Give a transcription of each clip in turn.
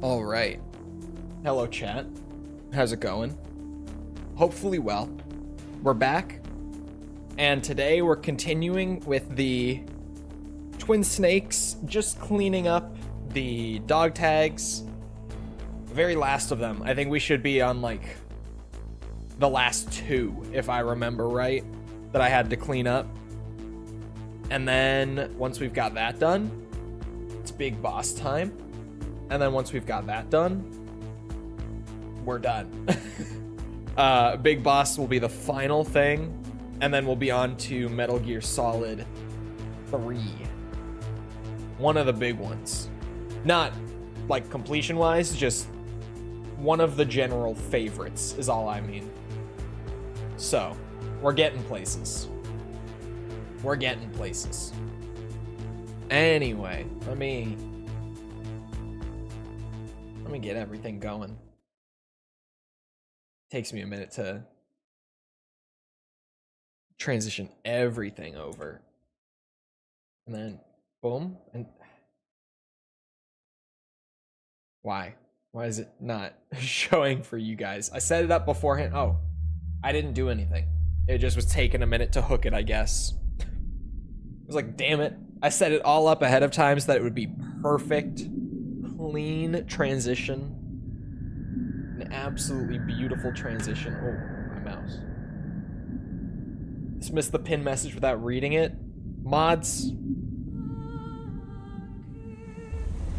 All right. Hello, chat. How's it going? Hopefully well. We're back. And today we're continuing with the Twin Snakes, just cleaning up the dog tags. The very last of them. I think we should be on like the last two, if I remember right, that I had to clean up. And then once we've got that done, it's big boss time. And then once we've got that done, we're done. Big boss will be the final thing. And then we'll be on to Metal Gear Solid 3. One of the big ones. Not like completion wise, just one of the general favorites is all I mean. So, we're getting places. We're getting places. Anyway, let me get everything going. Takes me a minute to transition everything over. And then boom. And why is it not showing for you guys? I set it up beforehand. Oh, I didn't do anything. It just was taking a minute to hook it, I guess. I was like, damn it. I set it all up ahead of time so that it would be perfect, clean transition. An absolutely beautiful transition. Oh, my mouse. Dismiss the pin message without reading it. Mods,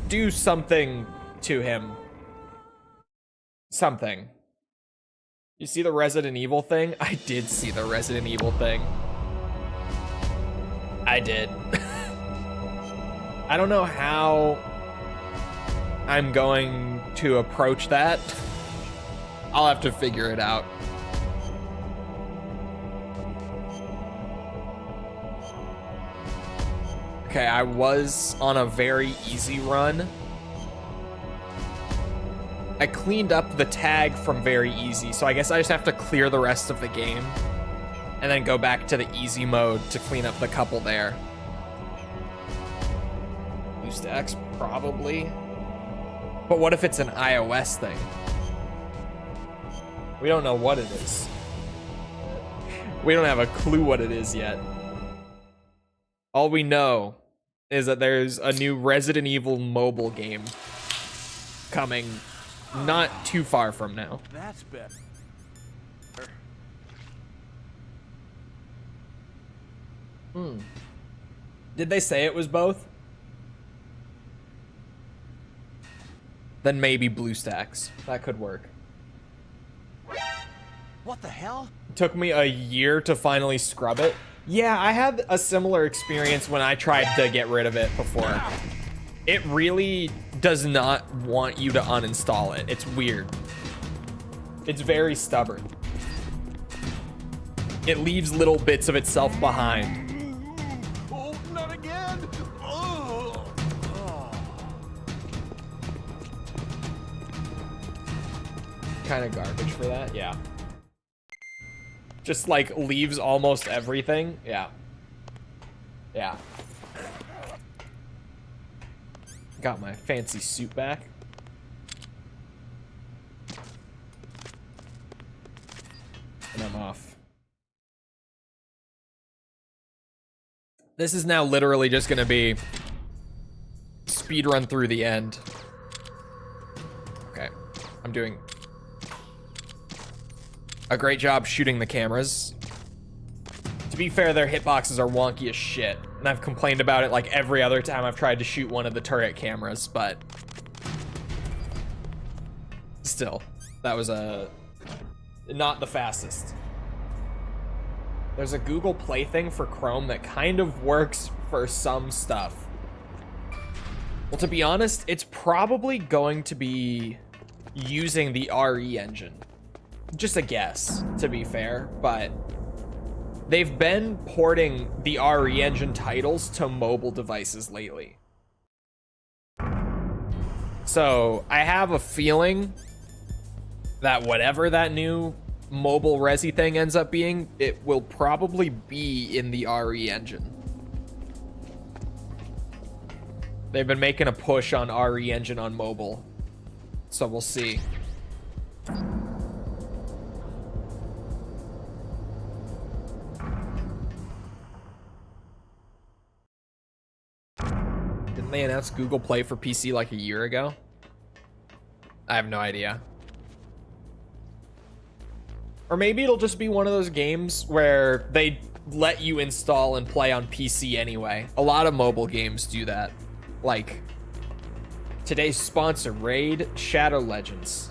do something to him. Something. You see the Resident Evil thing? I did see the Resident Evil thing. I did. I don't know how I'm going to approach that. I'll have to figure it out. Okay, I was on a very easy run. I cleaned up the tag from very easy, so I guess I just have to clear the rest of the game and then go back to the easy mode to clean up the couple there. BlueStacks, probably. But what if it's an iOS thing? We don't know what it is. We don't have a clue what it is yet. All we know is that there's a new Resident Evil mobile game coming not too far from now. That's better. Did they say it was both? Then maybe BlueStacks. That could work. What the hell? It took me a year to finally scrub it. Yeah, I had a similar experience when I tried to get rid of it before. It really does not want you to uninstall it. It's weird. It's very stubborn. It leaves little bits of itself behind. Oh, not again! Oh. Kind of garbage for that, yeah. Just like leaves almost everything, yeah. Yeah. Got my fancy suit back. And I'm off. This is now literally just gonna be speed run through the end. Okay, I'm doing a great job shooting the cameras. To be fair, their hitboxes are wonky as shit, and I've complained about it like every other time I've tried to shoot one of the turret cameras, but still, that was not the fastest. There's a Google Play thing for Chrome that kind of works for some stuff. Well, to be honest, it's probably going to be using the RE engine. Just a guess, to be fair, but they've been porting the RE engine titles to mobile devices lately. So I have a feeling that whatever that new mobile Resi thing ends up being, it will probably be in the RE engine. They've been making a push on RE engine on mobile So we'll see. Didn't they announce Google Play for PC like a year ago? I have no idea. Or maybe it'll just be one of those games where they let you install and play on PC anyway. A lot of mobile games do that. Like today's sponsor, Raid Shadow Legends.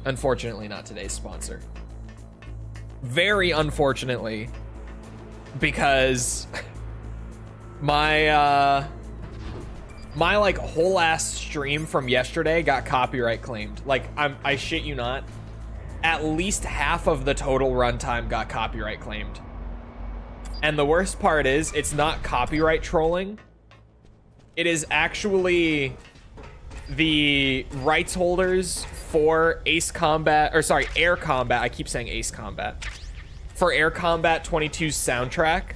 Unfortunately, not today's sponsor. Very unfortunately, because my like whole ass stream from yesterday got copyright claimed. Like I shit you not, at least half of the total runtime got copyright claimed. And the worst part is, it's not copyright trolling. It is actually the rights holders for Air Combat. I keep saying Ace Combat. For Air Combat 22's soundtrack,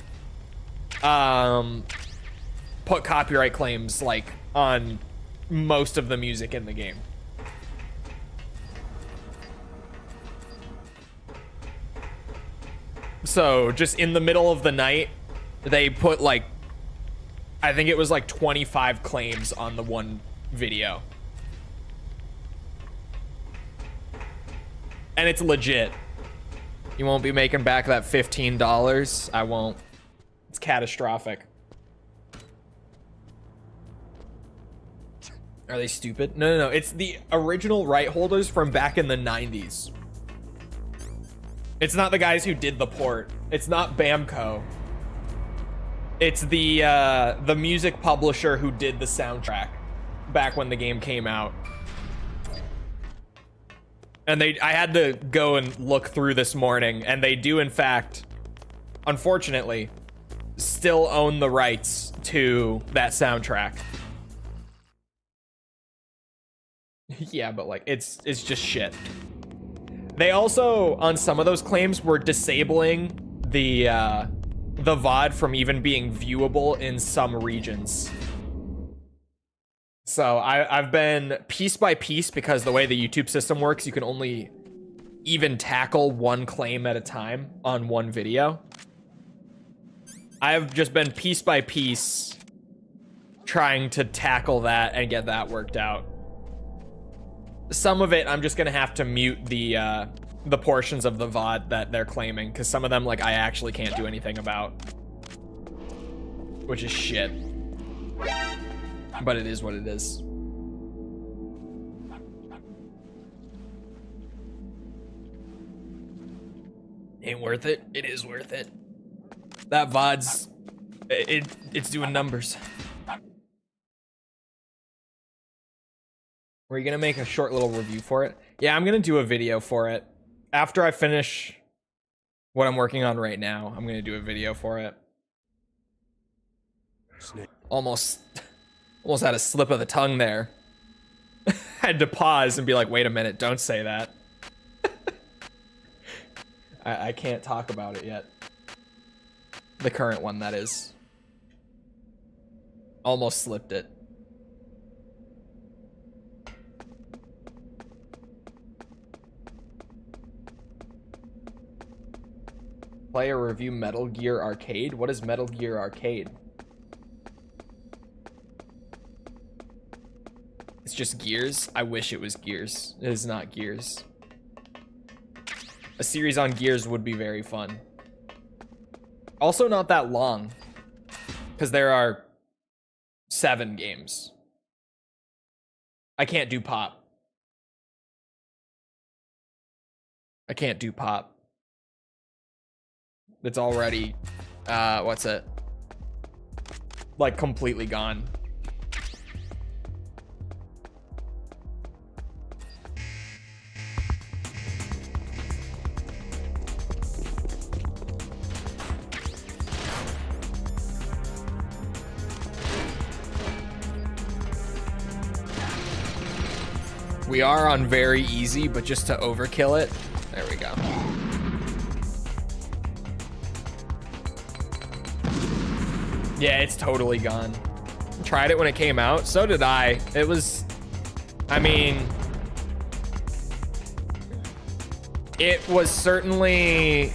put copyright claims like on most of the music in the game. So just in the middle of the night, they put like, I think it was like 25 claims on the one video. And it's legit. You won't be making back that $15. I won't. It's catastrophic. Are they stupid? No. It's the original right holders from back in the 90s. It's not the guys who did the port. It's not Bamco. It's the music publisher who did the soundtrack back when the game came out. And I had to go and look through this morning, and they do in fact, unfortunately, still own the rights to that soundtrack. Yeah, but like it's just shit. They also, on some of those claims, were disabling the VOD from even being viewable in some regions. So I've been piece by piece, because the way the YouTube system works, you can only even tackle one claim at a time on one video. I've just been piece by piece trying to tackle that and get that worked out. Some of it, I'm just gonna have to mute the portions of the VOD that they're claiming, because some of them, like, I actually can't do anything about. Which is shit. But it is what it is. Ain't worth it. It is worth it. That VOD's... It's doing numbers. Were you gonna make a short little review for it? Yeah, I'm gonna do a video for it. After I finish what I'm working on right now, I'm gonna do a video for it. Almost had a slip of the tongue there. Had to pause and be like, wait a minute, don't say that. I can't talk about it yet. The current one, that is. Almost slipped it. Play or review Metal Gear Arcade? What is Metal Gear Arcade? It's just Gears? I wish it was Gears. It is not Gears. A series on Gears would be very fun. Also not that long, because there are 7 games. I can't do Pop. I can't do Pop. It's already, what's it? Like, completely gone. We are on very easy, but just to overkill it. There we go. Yeah, it's totally gone. Tried it when it came out. So did I. It was I mean, it was certainly,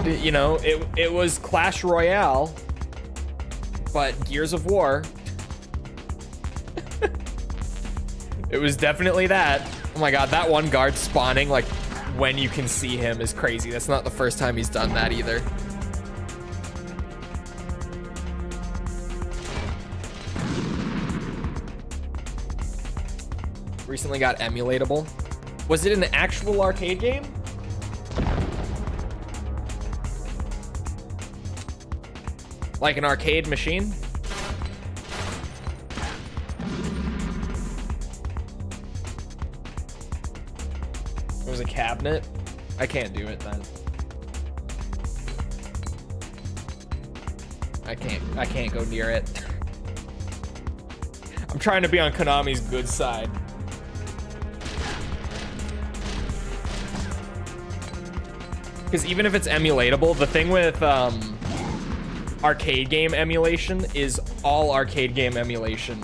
you know, it was Clash Royale, but Gears of War. It was definitely that. Oh my god, that one guard spawning like when you can see him is crazy. That's not the first time he's done that either. Recently got emulatable. Was it an actual arcade game? Like an arcade machine? It was a cabinet? I can't do it then. I can't go near it. I'm trying to be on Konami's good side. Because even if it's emulatable, the thing with arcade game emulation is all arcade game emulation.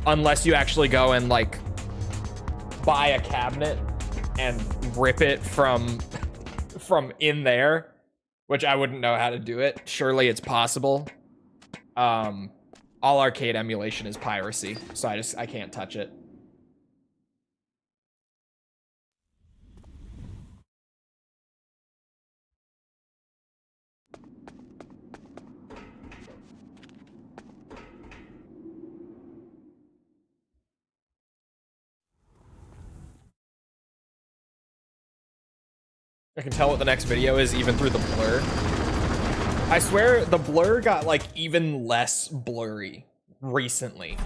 Unless you actually go and like buy a cabinet and rip it from in there, which I wouldn't know how to do it. Surely it's possible. All arcade emulation is piracy, so I can't touch it. I can tell what the next video is even through the blur. I swear the blur got like even less blurry recently.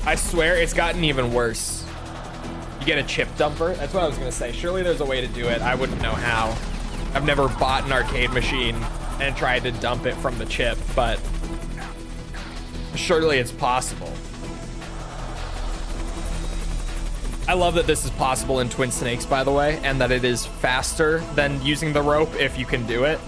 I swear it's gotten even worse. You get a chip dumper? That's what I was gonna say. Surely there's a way to do it. I wouldn't know how. I've never bought an arcade machine and tried to dump it from the chip, but surely it's possible. I love that this is possible in Twin Snakes, by the way, and that it is faster than using the rope if you can do it.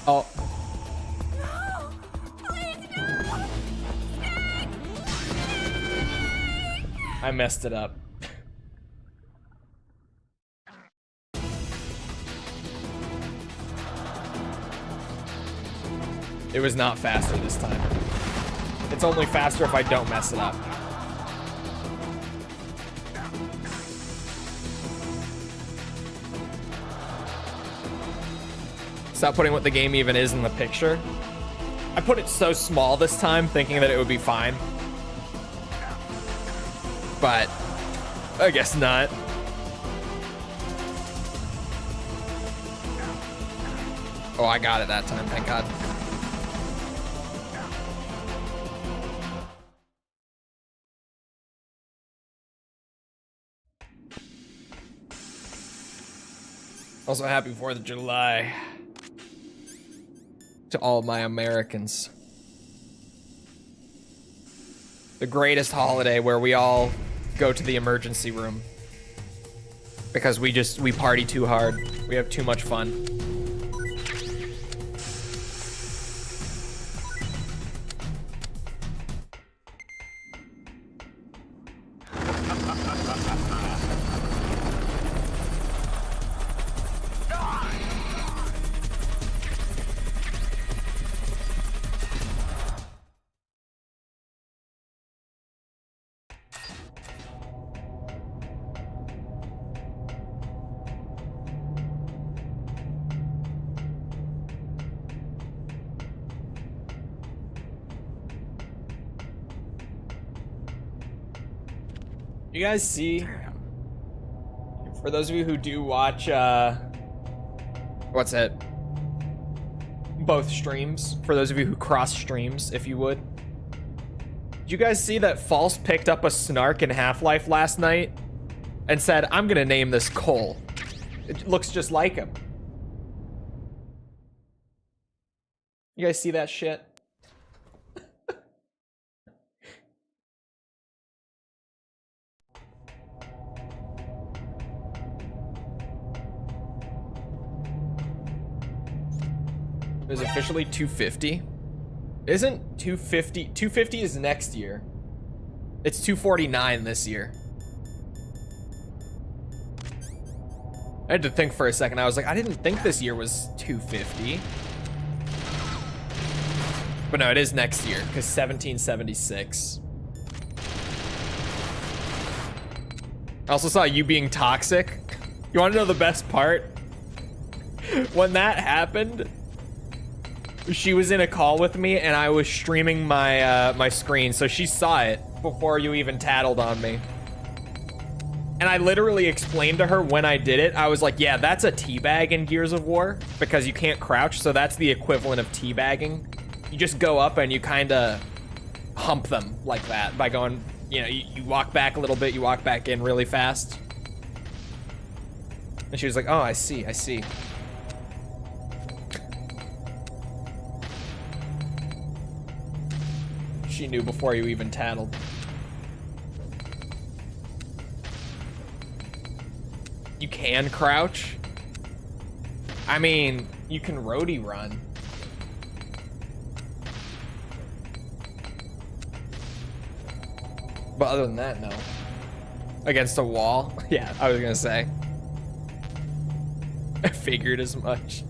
Oh. No! Please, no! I messed it up. It was not faster this time. It's only faster if I don't mess it up. Stop putting what the game even is in the picture. I put it so small this time, thinking that it would be fine. But I guess not. Oh, I got it that time, thank God. Also, happy 4th of July to all my Americans. The greatest holiday where we all go to the emergency room because we party too hard. We have too much fun. You guys see, for those of you who do watch, what's it? Both streams, for those of you who cross streams, if you would. Did you guys see that False picked up a Snark in Half-Life last night and said, I'm gonna name this Cole? It looks just like him. You guys see that shit? It was officially 250. Isn't 250? 250 is next year. It's 249 this year. I had to think for a second. I was like, I didn't think this year was 250. But no, it is next year, because 1776. I also saw you being toxic. You want to know the best part? When that happened, she was in a call with me, and I was streaming my my screen, so she saw it before you even tattled on me. And I literally explained to her when I did it. I was like, yeah, that's a teabag in Gears of War, because you can't crouch, so that's the equivalent of teabagging. You just go up and you kind of hump them like that by going, you know, you walk back a little bit, you walk back in really fast. And she was like, oh, I see, I see. She knew before you even tattled. You can crouch? I mean, you can roadie run. But other than that, no. Against a wall? Yeah, I was gonna say. I figured as much.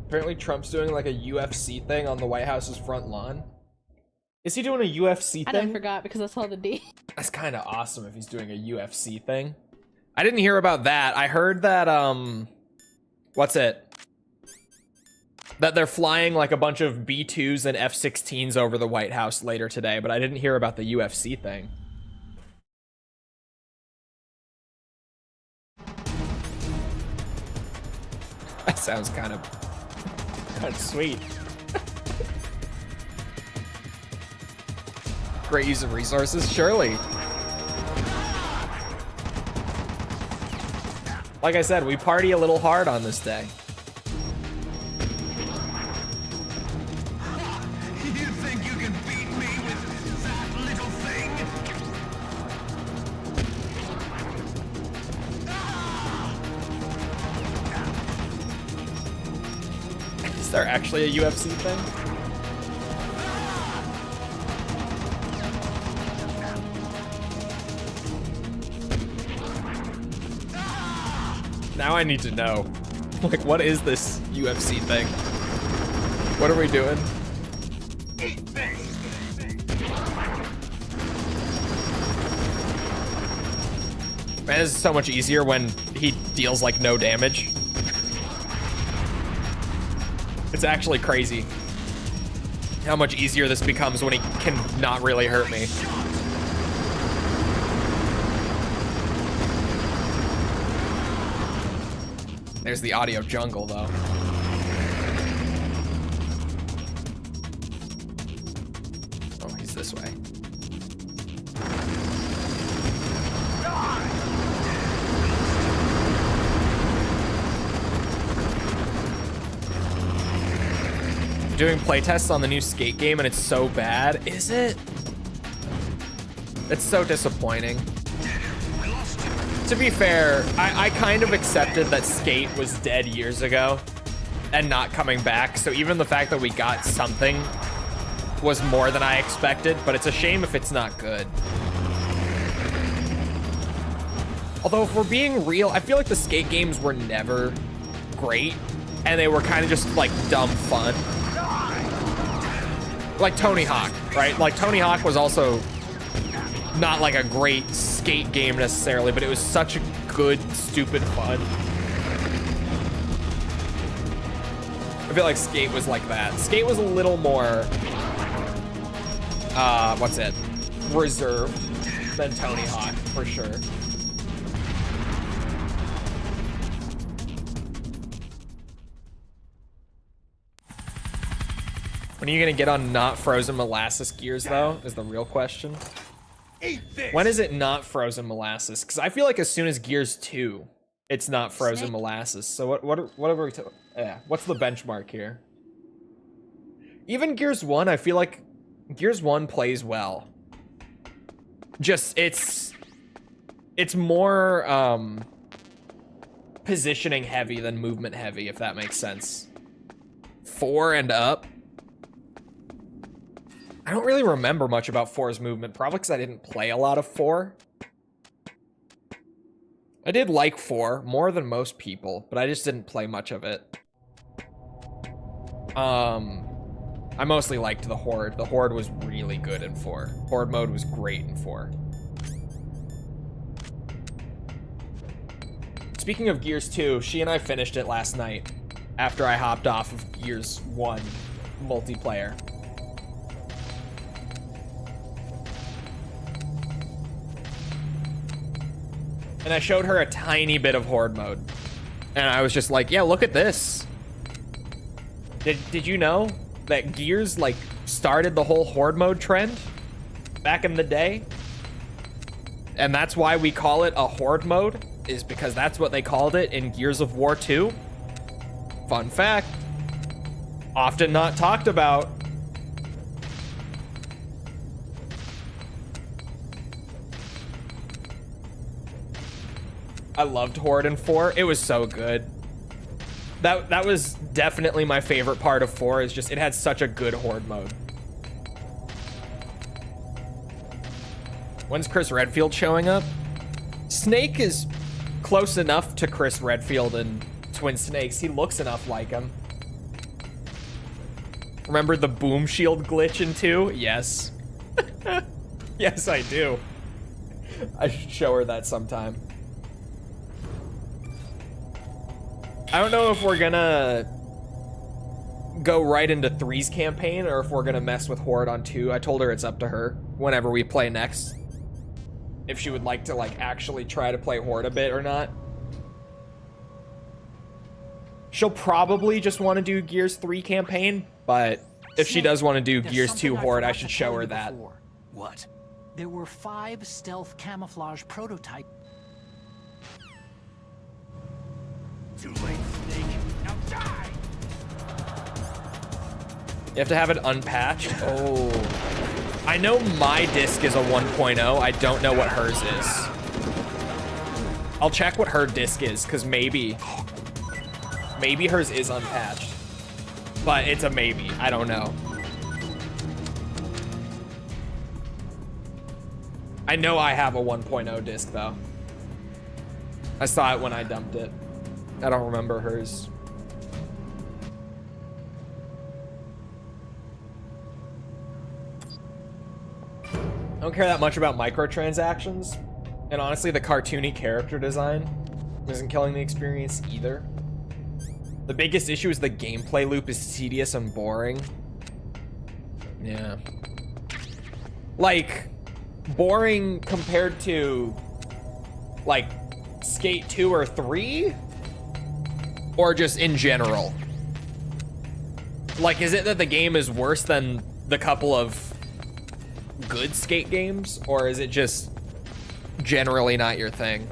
Apparently Trump's doing like a UFC thing on the White House's front lawn. Is he doing a UFC thing? I forgot because I saw the D. That's kind of awesome if he's doing a UFC thing. I didn't hear about that. I heard that, what's it? That they're flying like a bunch of B-2s and F-16s over the White House later today, but I didn't hear about the UFC thing. That sounds kind of sweet. Great use of resources, surely. Like I said, we party a little hard on this day. You think you can beat me with that little thing? Is there actually a UFC thing? Now I need to know. Like, what is this UFC thing? What are we doing? Man, this is so much easier when he deals like no damage. It's actually crazy how much easier this becomes when he can not really hurt me. There's the audio jungle, though. Oh, he's this way. I'm doing playtests on the new Skate game, and it's so bad. Is it? It's so disappointing. To be fair, I kind of accepted that Skate was dead years ago and not coming back, so even the fact that we got something was more than I expected, but it's a shame if it's not good. Although, if we're being real, I feel like the Skate games were never great, and they were kind of just, like, dumb fun. Like Tony Hawk, right? Like, Tony Hawk was also not like a great skate game necessarily, but it was such a good, stupid fun. I feel like Skate was like that. Skate was a little more, what's it? Reserved than Tony Hawk, for sure. When are you gonna get on not frozen molasses Gears, though, is the real question. When is it not frozen molasses? Because I feel like as soon as Gears 2, it's not frozen molasses. So what are we yeah, what's the benchmark here? Even Gears 1, I feel like Gears 1 plays well. Just it's more positioning heavy than movement heavy, if that makes sense. 4 and up. I don't really remember much about 4's movement, probably because I didn't play a lot of 4. I did like 4 more than most people, but I just didn't play much of it. I mostly liked the Horde. The Horde was really good in 4. Horde mode was great in 4. Speaking of Gears 2, she and I finished it last night after I hopped off of Gears 1 multiplayer. And I showed her a tiny bit of Horde mode. And I was just like, yeah, look at this. Did you know that Gears, like, started the whole Horde mode trend back in the day? And that's why we call it a Horde mode, is because that's what they called it in Gears of War 2. Fun fact. Often not talked about. I loved Horde in 4. It was so good. That was definitely my favorite part of 4, is just it had such a good Horde mode. When's Chris Redfield showing up? Snake is close enough to Chris Redfield in Twin Snakes. He looks enough like him. Remember the boom shield glitch in 2? Yes. Yes, I do. I should show her that sometime. I don't know if we're gonna go right into 3's campaign or if we're gonna mess with Horde on 2. I told her it's up to her whenever we play next. If she would like to, like, actually try to play Horde a bit or not. She'll probably just want to do Gears 3 campaign, but if she does want to do Gears 2 Horde, I should show her that. What? There were 5 stealth camouflage prototypes. Too late, Snake. Now die! You have to have it unpatched? Oh. I know my disc is a 1.0. I don't know what hers is. I'll check what her disc is, because maybe hers is unpatched. But it's a maybe. I don't know. I know I have a 1.0 disc, though. I saw it when I dumped it. I don't remember hers. I don't care that much about microtransactions. And honestly, the cartoony character design isn't killing the experience either. The biggest issue is the gameplay loop is tedious and boring. Yeah. Like, boring compared to, like, Skate 2 or 3? Or just in general? Like, is it that the game is worse than the couple of good skate games? Or is it just generally not your thing?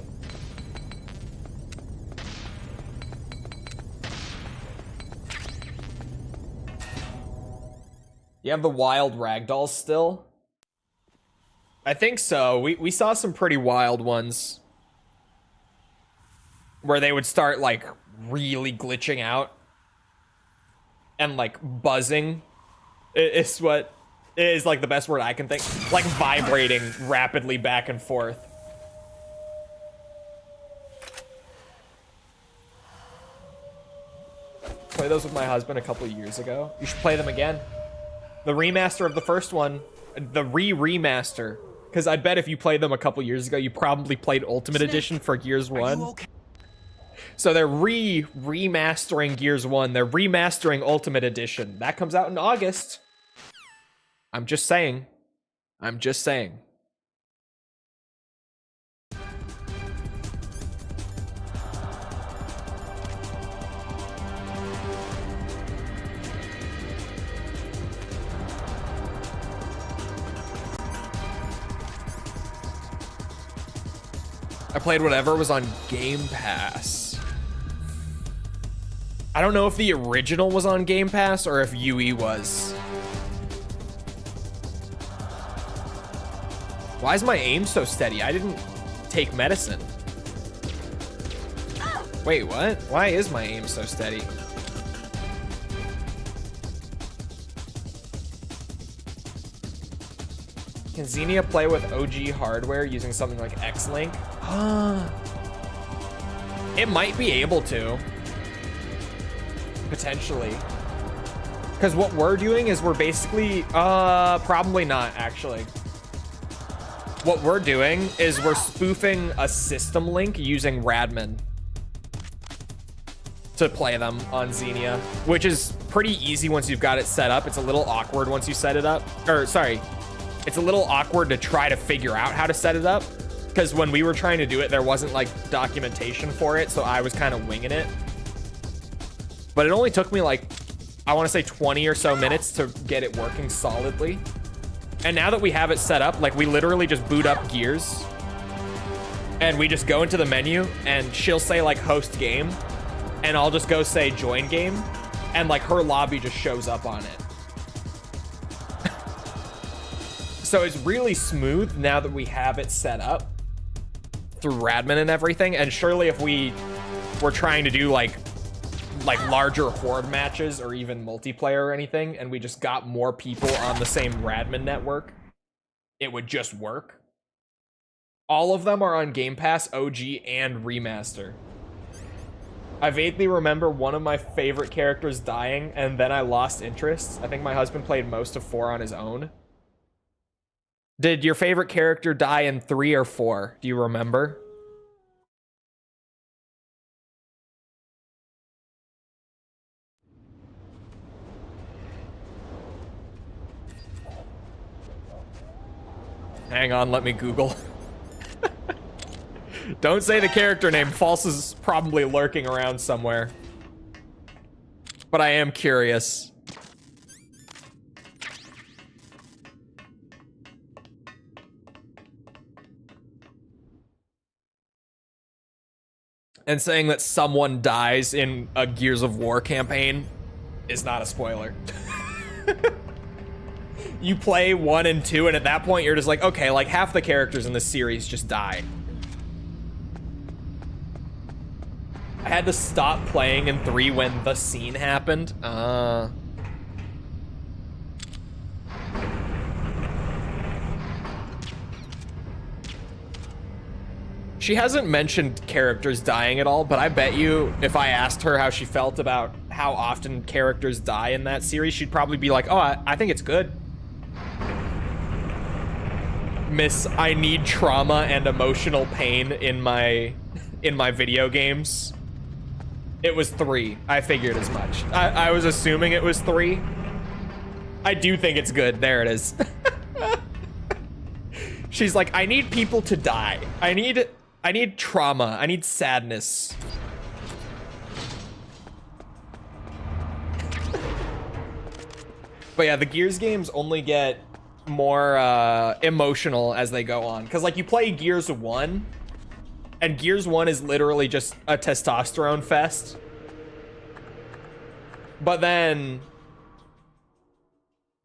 You have the wild ragdolls still? I think so. We saw some pretty wild ones. Where they would start, like, really glitching out. And, like, buzzing. It's what is, like, the best word I can think. Like, vibrating rapidly back and forth. Play those with my husband a couple of years ago. You should play them again. The remaster of the first one. The remaster. Because I bet if you played them a couple years ago, you probably played Ultimate Edition for Gears 1. Okay? So they're remastering Gears 1. They're remastering Ultimate Edition. That comes out in August. I'm just saying. I'm just saying. I played whatever was on Game Pass. I don't know if the original was on Game Pass or if UE was. Why is my aim so steady? I didn't take medicine. Wait, what? Why is my aim so steady? Can Xenia play with OG hardware using something like X-Link? It might be able to. Potentially. Because what we're doing is we're basically... probably not, actually. What we're doing is we're spoofing a system link using Radman to play them on Xenia, which is pretty easy once you've got it set up. It's a little awkward once you set it up. Or, sorry. It's a little awkward to try to figure out how to set it up, because when we were trying to do it, there wasn't like documentation for it, so I was kind of winging it. But it only took me like, I want to say 20 or so minutes to get it working solidly. And now that we have it set up, like we literally just boot up Gears and we just go into the menu and she'll say like host game and I'll just go say join game and like her lobby just shows up on it. So it's really smooth now that we have it set up through Radman and everything. And surely if we were trying to do like larger horde matches or even multiplayer or anything, and we just got more people on the same Radman network, it would just work. All of them are on Game Pass, OG, and Remaster. I vaguely remember one of my favorite characters dying, and then I lost interest. I think my husband played most of 4 on his own. Did your favorite character die in 3 or 4? Do you remember? Hang on, let me Google. Don't say the character name. False is probably lurking around somewhere. But I am curious. And saying that someone dies in a Gears of War campaign is not a spoiler. You play 1 and 2, and at that point you're just like, okay, like half the characters in this series just die. I had to stop playing in 3 when the scene happened. She hasn't mentioned characters dying at all, but I bet you if I asked her how she felt about how often characters die in that series, she'd probably be like, oh, I think it's good. Miss, I need trauma and emotional pain in my video games. It was 3. I figured as much. I was assuming it was 3. I do think it's good. There it is. She's like, I need people to die. I need trauma. I need sadness. But yeah, the Gears games only get more emotional as they go on. Because like you play Gears 1, and Gears 1 is literally just a testosterone fest. But then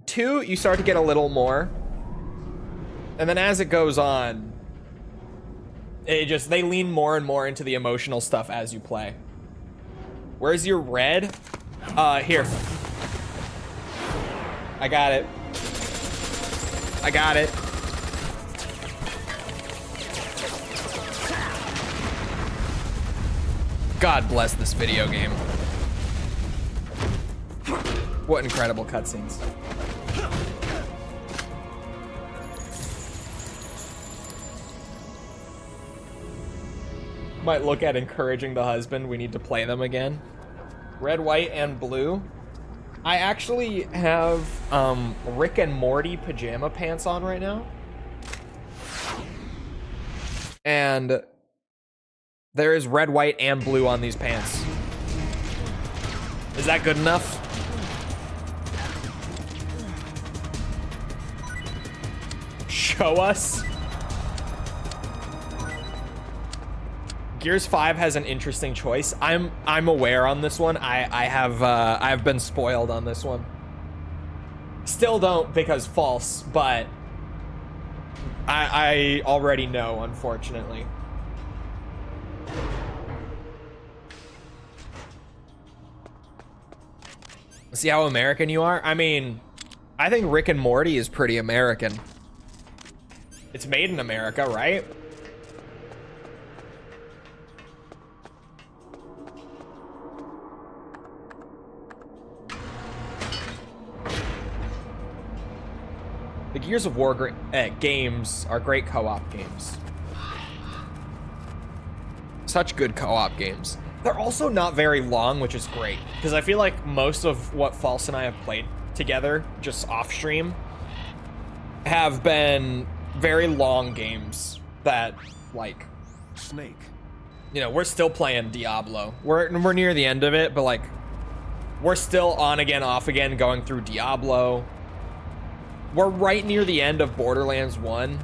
2, you start to get a little more. And then as it goes on, they lean more and more into the emotional stuff as you play. Where's your red? Here. I got it. I got it. God bless this video game. What incredible cutscenes. Might look at encouraging the husband. We need to play them again. Red, white, and blue. I actually have Rick and Morty pajama pants on right now. And there is red, white, and blue on these pants. Is that good enough? Show us. Gears 5 has an interesting choice. I'm aware on this one. I've been spoiled on this one. Still don't because false, but I already know, unfortunately. See how American you are? I mean, I think Rick and Morty is pretty American. It's made in America, right? The Gears of War games are great co-op games. Such good co-op games. They're also not very long, which is great, because I feel like most of what False and I have played together, just off stream, have been very long games that, like, Snake. you know, we're still playing Diablo. We're near the end of it, but like, we're still on again, off again, going through Diablo. We're right near the end of Borderlands 1,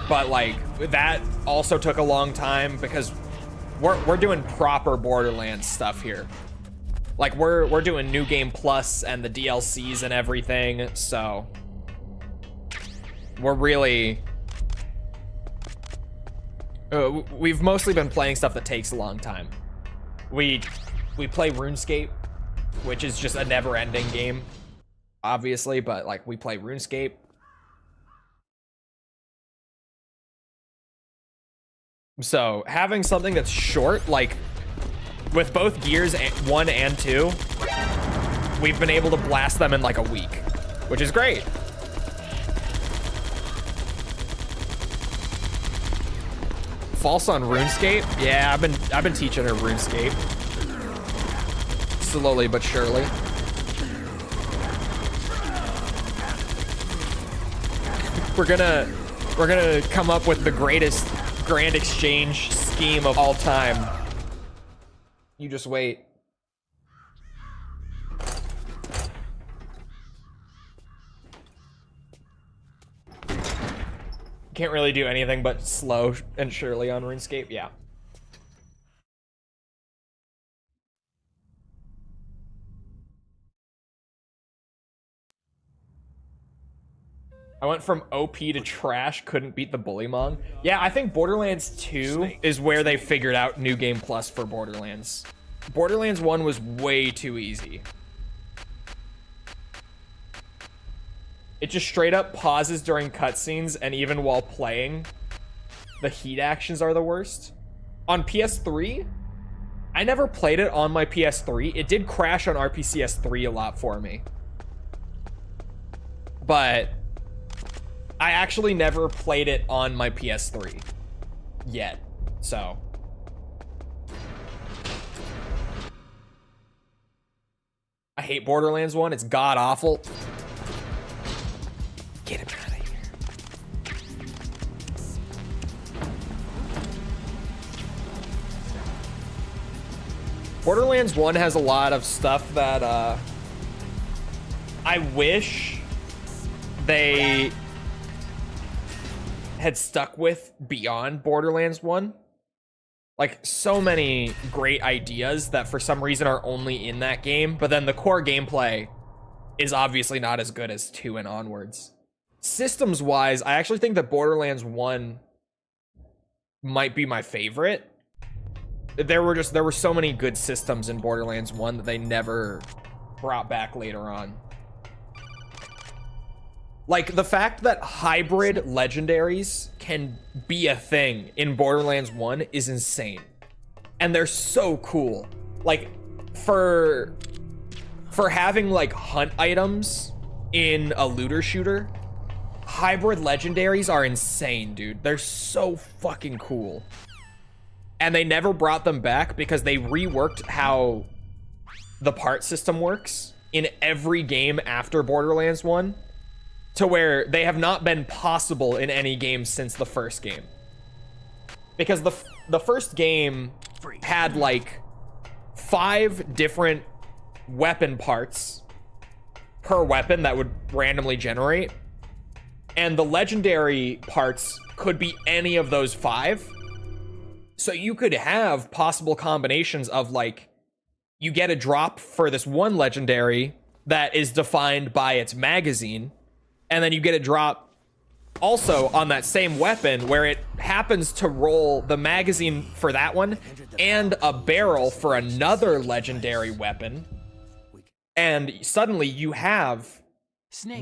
but like, that also took a long time because we're doing proper Borderlands stuff here. Like, we're doing New Game Plus and the DLCs and everything, so we're really... we've mostly been playing stuff that takes a long time. We play RuneScape, which is just a never-ending game, obviously, but like, we play RuneScape. So having something that's short, like with both Gears 1 and 2, we've been able to blast them in like a week, which is great. False on RuneScape? Yeah, I've been teaching her RuneScape. Slowly but surely. We're gonna come up with the greatest grand exchange scheme of all time. You just wait. Can't really do anything but slow and surely on RuneScape, yeah. I went from OP to trash, couldn't beat the Bullymong. Yeah, I think Borderlands 2 is where they figured out New Game Plus for Borderlands. Borderlands 1 was way too easy. It just straight up pauses during cutscenes, and even while playing, the heat actions are the worst. On PS3, I never played it on my PS3. It did crash on RPCS3 a lot for me. But I actually never played it on my PS3 yet, so. I hate Borderlands 1, it's god-awful. Get him out of here. Borderlands 1 has a lot of stuff that, I wish they had stuck with beyond Borderlands 1. Like, so many great ideas that for some reason are only in that game, but then the core gameplay is obviously not as good as 2 and onwards. Systems wise, I actually think that Borderlands 1 might be my favorite. There were so many good systems in Borderlands 1 that they never brought back later on. Like, the fact that hybrid legendaries can be a thing in Borderlands 1 is insane. And they're so cool. Like, for having, like, hunt items in a looter shooter, hybrid legendaries are insane, dude. They're so fucking cool. And they never brought them back because they reworked how the part system works in every game after Borderlands 1. To where they have not been possible in any game since the first game. Because the first game had like 5 different weapon parts per weapon that would randomly generate. And the legendary parts could be any of those 5. So you could have possible combinations of like, you get a drop for this one legendary that is defined by its magazine. And then you get a drop also on that same weapon where it happens to roll the magazine for that one and a barrel for another legendary weapon. And suddenly you have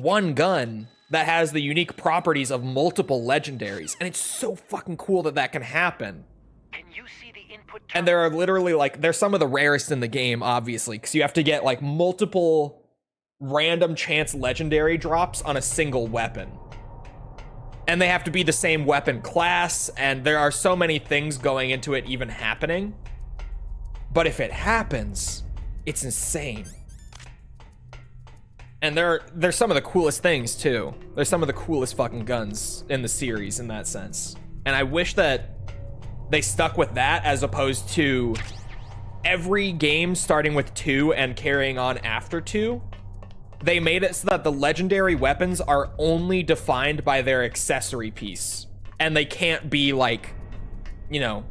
one gun that has the unique properties of multiple legendaries. And it's so fucking cool that that can happen. Can you see the input? And there are literally like, they're some of the rarest in the game, obviously, because you have to get like multiple random chance legendary drops on a single weapon. And they have to be the same weapon class, and there are so many things going into it even happening. But if it happens, it's insane. And they're some of the coolest things too. They're some of the coolest fucking guns in the series in that sense. And I wish that they stuck with that as opposed to every game starting with 2 and carrying on after 2. They made it so that the legendary weapons are only defined by their accessory piece. And they can't be like, you know,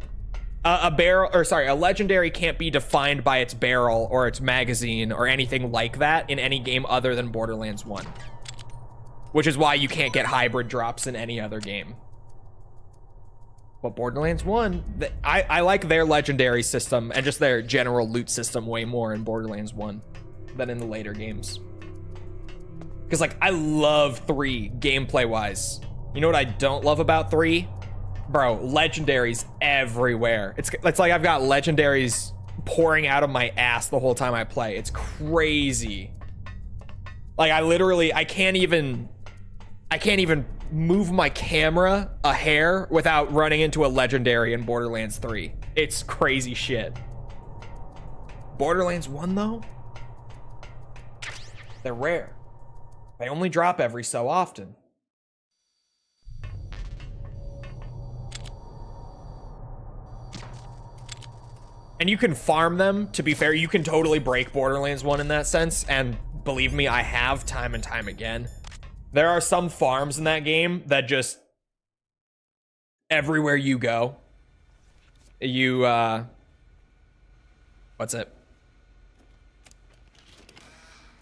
a legendary can't be defined by its barrel or its magazine or anything like that in any game other than Borderlands 1. Which is why you can't get hybrid drops in any other game. But Borderlands 1, I like their legendary system and just their general loot system way more in Borderlands 1 than in the later games. Because, like, I love 3 gameplay-wise. You know what I don't love about 3? Bro, legendaries everywhere. It's like I've got legendaries pouring out of my ass the whole time I play. It's crazy. Like, I can't even move my camera a hair without running into a legendary in Borderlands 3. It's crazy shit. Borderlands 1, though? They're rare. They only drop every so often. And you can farm them, to be fair. You can totally break Borderlands 1 in that sense. And believe me, I have time and time again. There are some farms in that game that just... everywhere you go, you, what's it?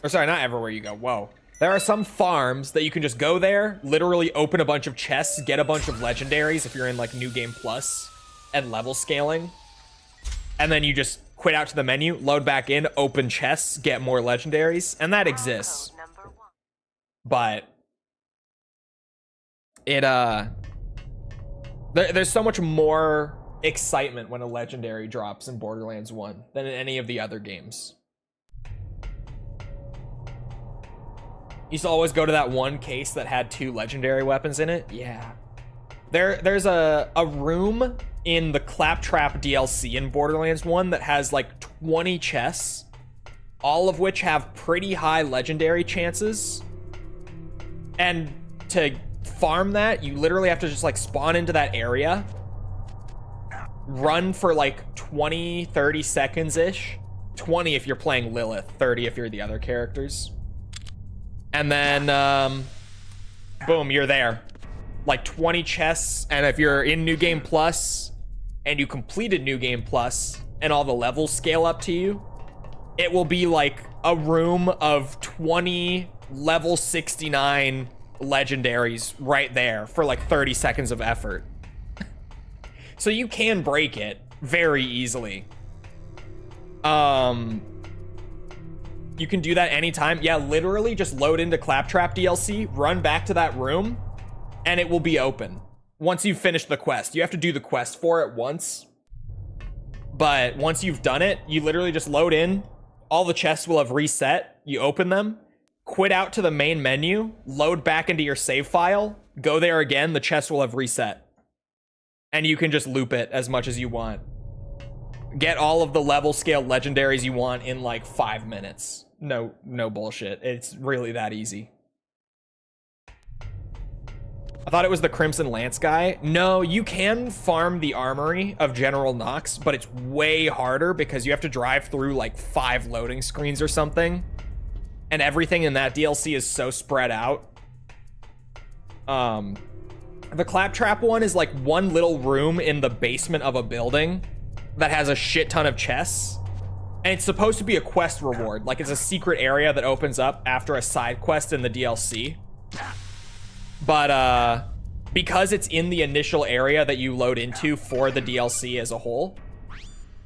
Or sorry, not everywhere you go. Whoa. There are some farms that you can just go there, literally open a bunch of chests, get a bunch of legendaries if you're in like New Game Plus and level scaling. And then you just quit out to the menu, load back in, open chests, get more legendaries. And that exists. But it, there's so much more excitement when a legendary drops in Borderlands 1 than in any of the other games. Used to always go to that one case that had 2 legendary weapons in it. Yeah. There's a room in the Claptrap DLC in Borderlands 1 that has like 20 chests, all of which have pretty high legendary chances. And to farm that, you literally have to just like spawn into that area, run for like 20, 30 seconds-ish. 20 if you're playing Lilith, 30 if you're the other characters. And then, boom, you're there. Like 20 chests, and if you're in New Game Plus, and you completed New Game Plus, and all the levels scale up to you, it will be like a room of 20 level 69 legendaries right there for like 30 seconds of effort. So you can break it very easily. You can do that anytime. Yeah, literally just load into Claptrap DLC, run back to that room, and it will be open. Once you've finished the quest. You have to do the quest for it once. But once you've done it, you literally just load in. All the chests will have reset. You open them, quit out to the main menu, load back into your save file, go there again, the chest will have reset. And you can just loop it as much as you want. Get all of the level scale legendaries you want in like 5 minutes. No bullshit. It's really that easy. I thought it was the Crimson Lance guy. No, you can farm the armory of General Knox, but it's way harder because you have to drive through like 5 loading screens or something. And everything in that DLC is so spread out. The Claptrap one is like one little room in the basement of a building that has a shit ton of chests. And it's supposed to be a quest reward. Like it's a secret area that opens up after a side quest in the DLC. But because it's in the initial area that you load into for the DLC as a whole,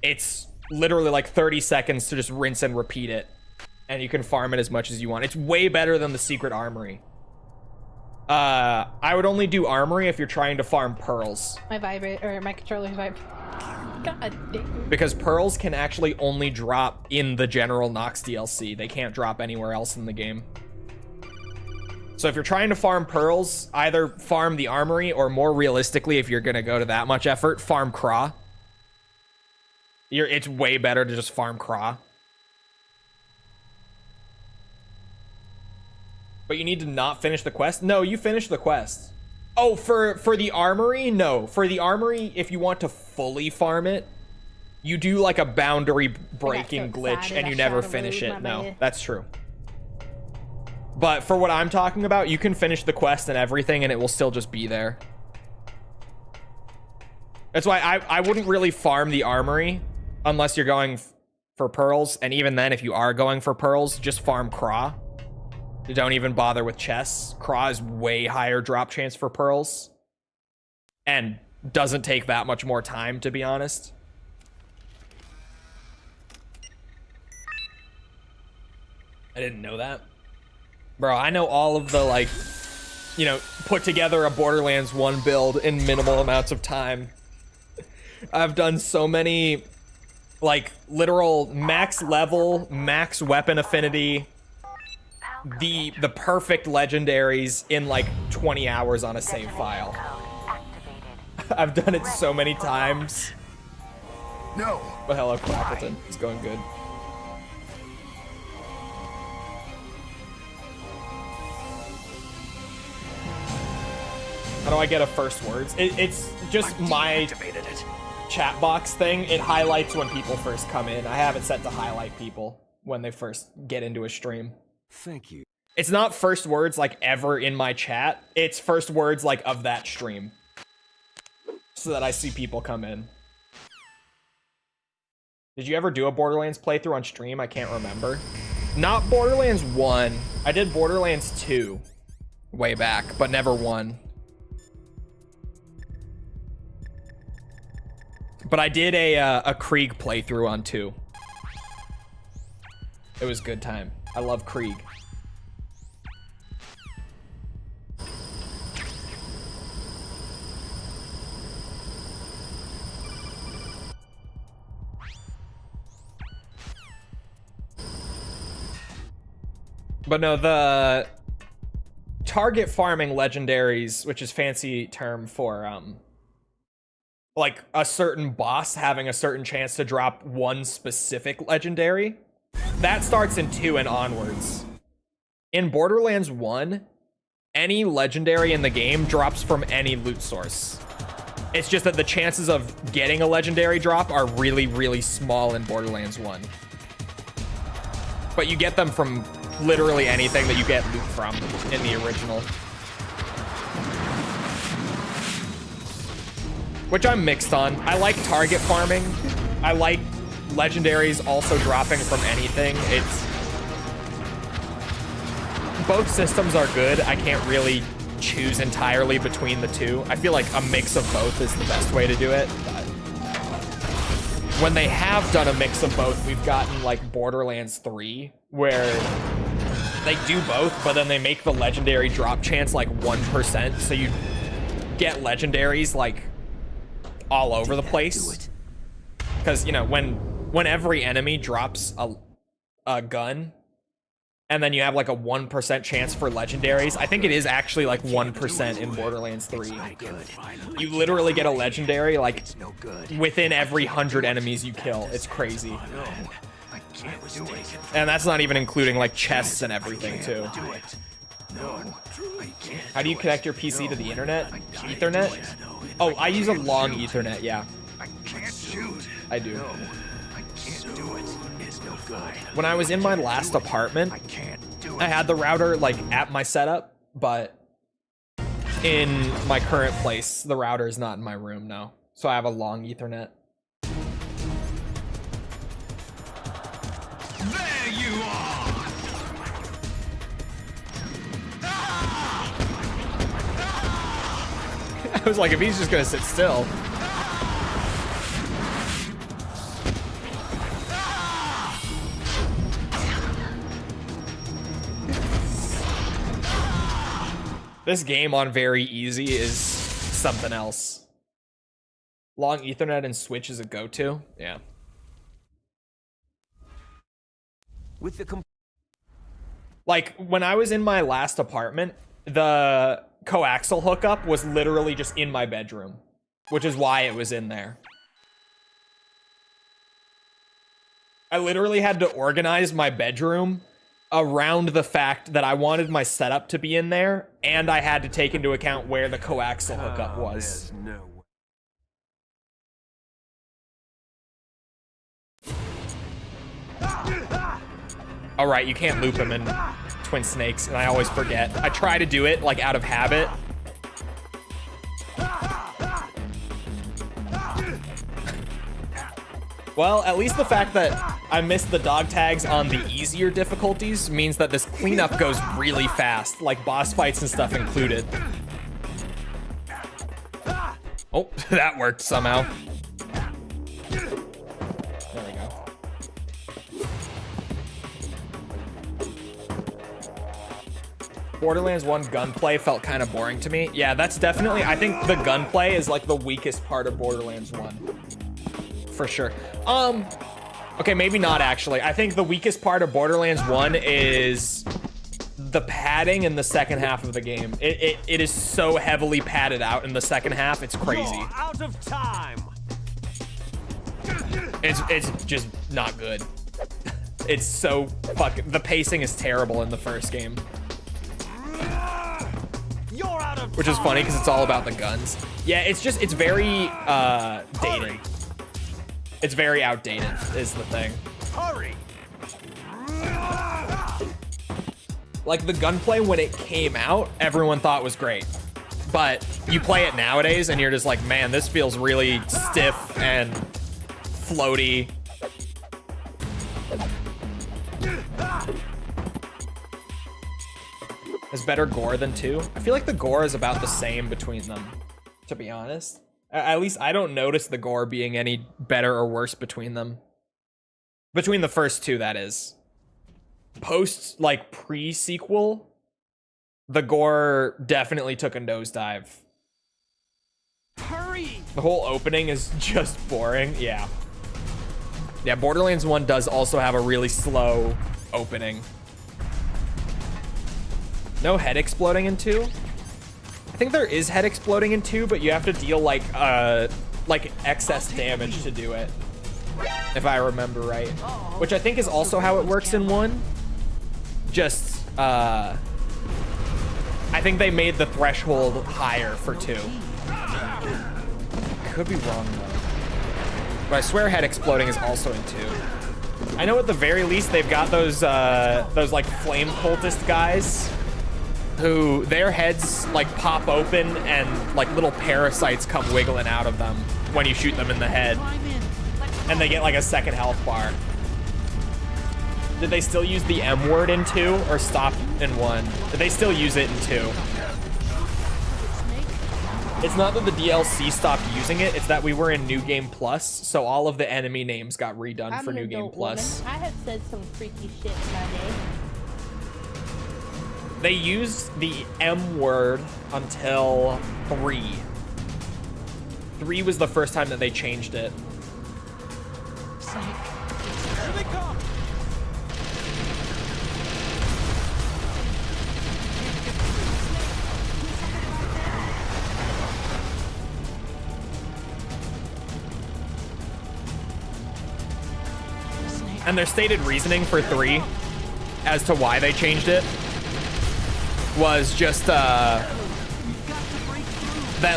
it's literally like 30 seconds to just rinse and repeat it, and you can farm it as much as you want. It's way better than the secret armory. I would only do armory if you're trying to farm pearls. My controller's vibe. God damn. Because pearls can actually only drop in the general Nox DLC. They can't drop anywhere else in the game. So if you're trying to farm pearls, either farm the armory, or more realistically, if you're gonna go to that much effort, farm Craw. It's way better to just farm Craw. But you need to not finish the quest? No, you finish the quest. Oh, for the armory? No. For the armory, if you want to fully farm it, you do like a boundary breaking glitch and you never finish it. No, that's true. But for what I'm talking about, you can finish the quest and everything and it will still just be there. That's why I wouldn't really farm the armory unless you're going for pearls. And even then, if you are going for pearls, just farm Craw. You don't even bother with chests. Craw is way higher drop chance for pearls. And doesn't take that much more time, to be honest. I didn't know that. Bro, I know all of the, like, you know, put together a Borderlands 1 build in minimal amounts of time. I've done so many, like, literal max level, max weapon affinity, the perfect legendaries in like 20 hours on a save file. I've done it so many times. No. But hello, Quackleton. It's going good. How do I get a first words? It's just my chat box thing. It highlights when people first come in. I have it set to highlight people when they first get into a stream. Thank you. It's not first words like ever in my chat. It's first words like of that stream. So that I see people come in. Did you ever do a Borderlands playthrough on stream? I can't remember. Not Borderlands 1. I did Borderlands 2 way back, but never 1. But I did a Krieg playthrough on 2. It was good time. I love Krieg. But no, the target farming legendaries, which is fancy term for like a certain boss having a certain chance to drop one specific legendary, that starts in 2 and onwards. In Borderlands 1, any legendary in the game drops from any loot source. It's just that the chances of getting a legendary drop are really, really small in Borderlands 1. But you get them from literally anything that you get loot from in the original. Which I'm mixed on. I like target farming. I like legendaries also dropping from anything. Both systems are good. I can't really choose entirely between the two. I feel like a mix of both is the best way to do it. But when they have done a mix of both, we've gotten like Borderlands 3, where they do both, but then they make the legendary drop chance like 1%, so you get legendaries like all over the place. Because, you know, when every enemy drops a gun, and then you have like a 1% chance for legendaries. I think it is actually like 1% in Borderlands 3. You literally get a legendary like within every 100 enemies you kill. It's crazy. And that's not even including like chests and everything too. How do you connect your PC to the internet? Ethernet? Oh, I use a long Ethernet, yeah. I do. When I was in my last apartment, I had the router like at my setup, but in my current place, the router is not in my room now. So I have a long Ethernet. There you are. was like, if he's just gonna sit still. This game on very easy is something else. Long Ethernet and Switch is a go-to. Yeah. With the Like, when I was in my last apartment, the coaxial hookup was literally just in my bedroom, which is why it was in there. I literally had to organize my bedroom around the fact that I wanted my setup to be in there, and I had to take into account where the coaxial hookup was. No All right, you can't loop him in Twin Snakes, and I always forget. I try to do it, like, out of habit. Well, at least the fact that I missed the dog tags on the easier difficulties means that this cleanup goes really fast, like boss fights and stuff included. Oh, that worked somehow. There we go. Borderlands 1 gunplay felt kind of boring to me. Yeah, that's definitely, I think the gunplay is like the weakest part of Borderlands 1. For sure. Okay, maybe not actually. I think the weakest part of Borderlands 1 is the padding in the second half of the game. It is so heavily padded out in the second half, it's crazy. You're out of time. It's just not good. It's so fucking, the pacing is terrible in the first game. You're out of Which is funny because it's all about the guns. Yeah, it's just, it's very dated. It's very outdated, is the thing. Hurry. Like, the gunplay when it came out, everyone thought was great. But you play it nowadays and you're just like, man, this feels really stiff and floaty. Is better gore than 2? I feel like the gore is about the same between them, to be honest. At least I don't notice the gore being any better or worse between them. Between the first two, that is. Post, like, pre-sequel, the gore definitely took a nosedive. Hurry. The whole opening is just boring. Yeah. Yeah, Borderlands 1 does also have a really slow opening. No head exploding in 2? I think there is head exploding in 2, but you have to deal like excess damage to do it, if I remember right. Which I think is also how it works in 1. Just, I think they made the threshold higher for 2. Could be wrong though. But I swear head exploding is also in 2. I know at the very least they've got those like flame cultist guys who their heads like pop open and like little parasites come wiggling out of them when you shoot them in the head. And they get like a second health bar. Did they still use the M word in 2 or stop in 1? Did they still use it in 2? It's not that the DLC stopped using it, it's that we were in New Game Plus, so all of the enemy names got redone for New Game Plus. I have said some freaky shit in my day. They used the M word until 3. 3 was the first time that they changed it. Here they come. And their stated reasoning for 3 as to why they changed it was just that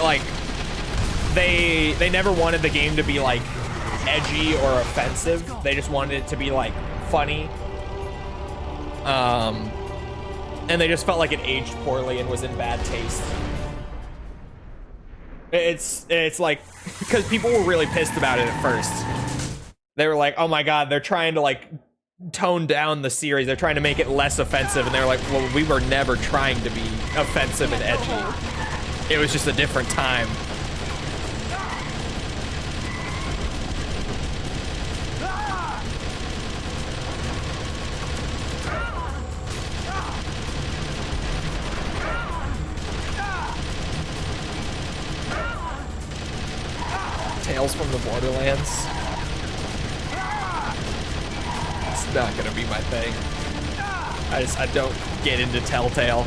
like they never wanted the game to be like edgy or offensive. They just wanted it to be like funny. And they just felt like it aged poorly and was in bad taste. It's like, because people were really pissed about it at first. They were like, oh my god, they're trying to like tone down the series. They're trying to make it less offensive. And they're like, well, we were never trying to be offensive and edgy. It was just a different time. Tales from the Borderlands. It's not gonna be my thing. I don't get into Telltale.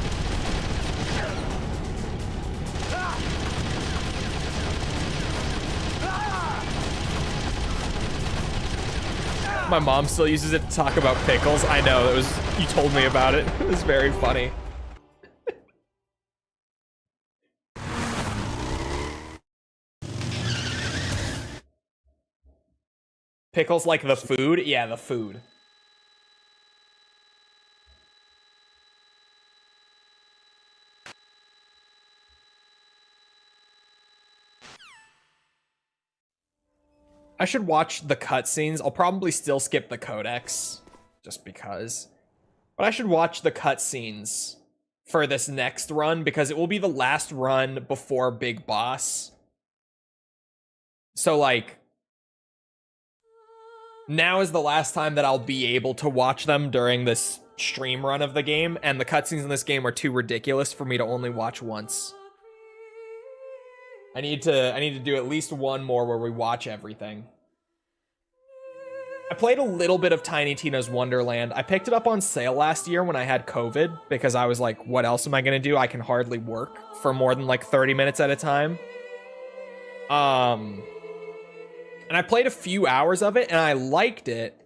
My mom still uses it to talk about pickles. I know, it was, you told me about it. It was very funny. Pickles like the food? Yeah, the food. I should watch the cutscenes. I'll probably still skip the codex, just because. But I should watch the cutscenes for this next run, because it will be the last run before Big Boss. So, like, now is the last time that I'll be able to watch them during this stream run of the game, and the cutscenes in this game are too ridiculous for me to only watch once. I need to do at least one more where we watch everything. I played a little bit of Tiny Tina's Wonderland. I picked it up on sale last year when I had COVID, because I was like, what else am I gonna do? I can hardly work for more than like 30 minutes at a time. And I played a few hours of it and I liked it,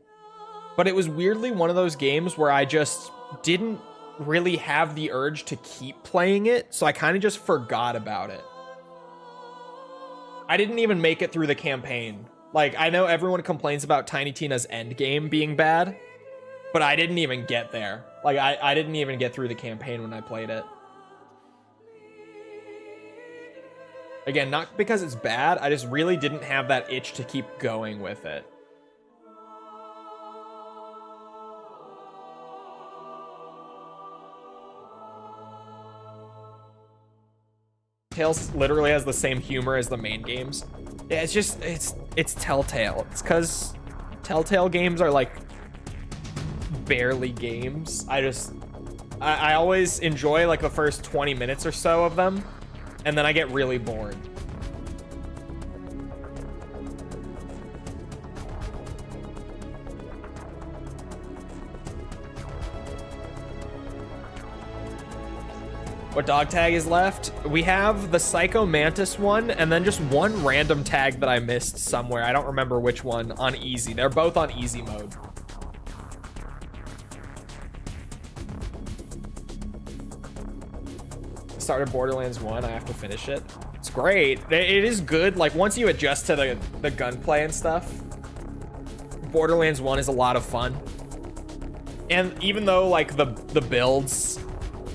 but it was weirdly one of those games where I just didn't really have the urge to keep playing it, so I kind of just forgot about it. I didn't even make it through the campaign. Like, I know everyone complains about Tiny Tina's endgame being bad, but I didn't even get there. Like, I didn't even get through the campaign when I played it. Again, not because it's bad, I just really didn't have that itch to keep going with it. Tales literally has the same humor as the main games. Yeah, it's just, it's Telltale. It's because Telltale games are like barely games. I always enjoy like the first 20 minutes or so of them, and then I get really bored. What dog tag is left? We have the Psycho Mantis one, and then just one random tag that I missed somewhere. I don't remember which one, on easy. They're both on easy mode. I started Borderlands 1, I have to finish it. It's great. It is good. Like, once you adjust to the gunplay and stuff, Borderlands 1 is a lot of fun. And even though, like, the builds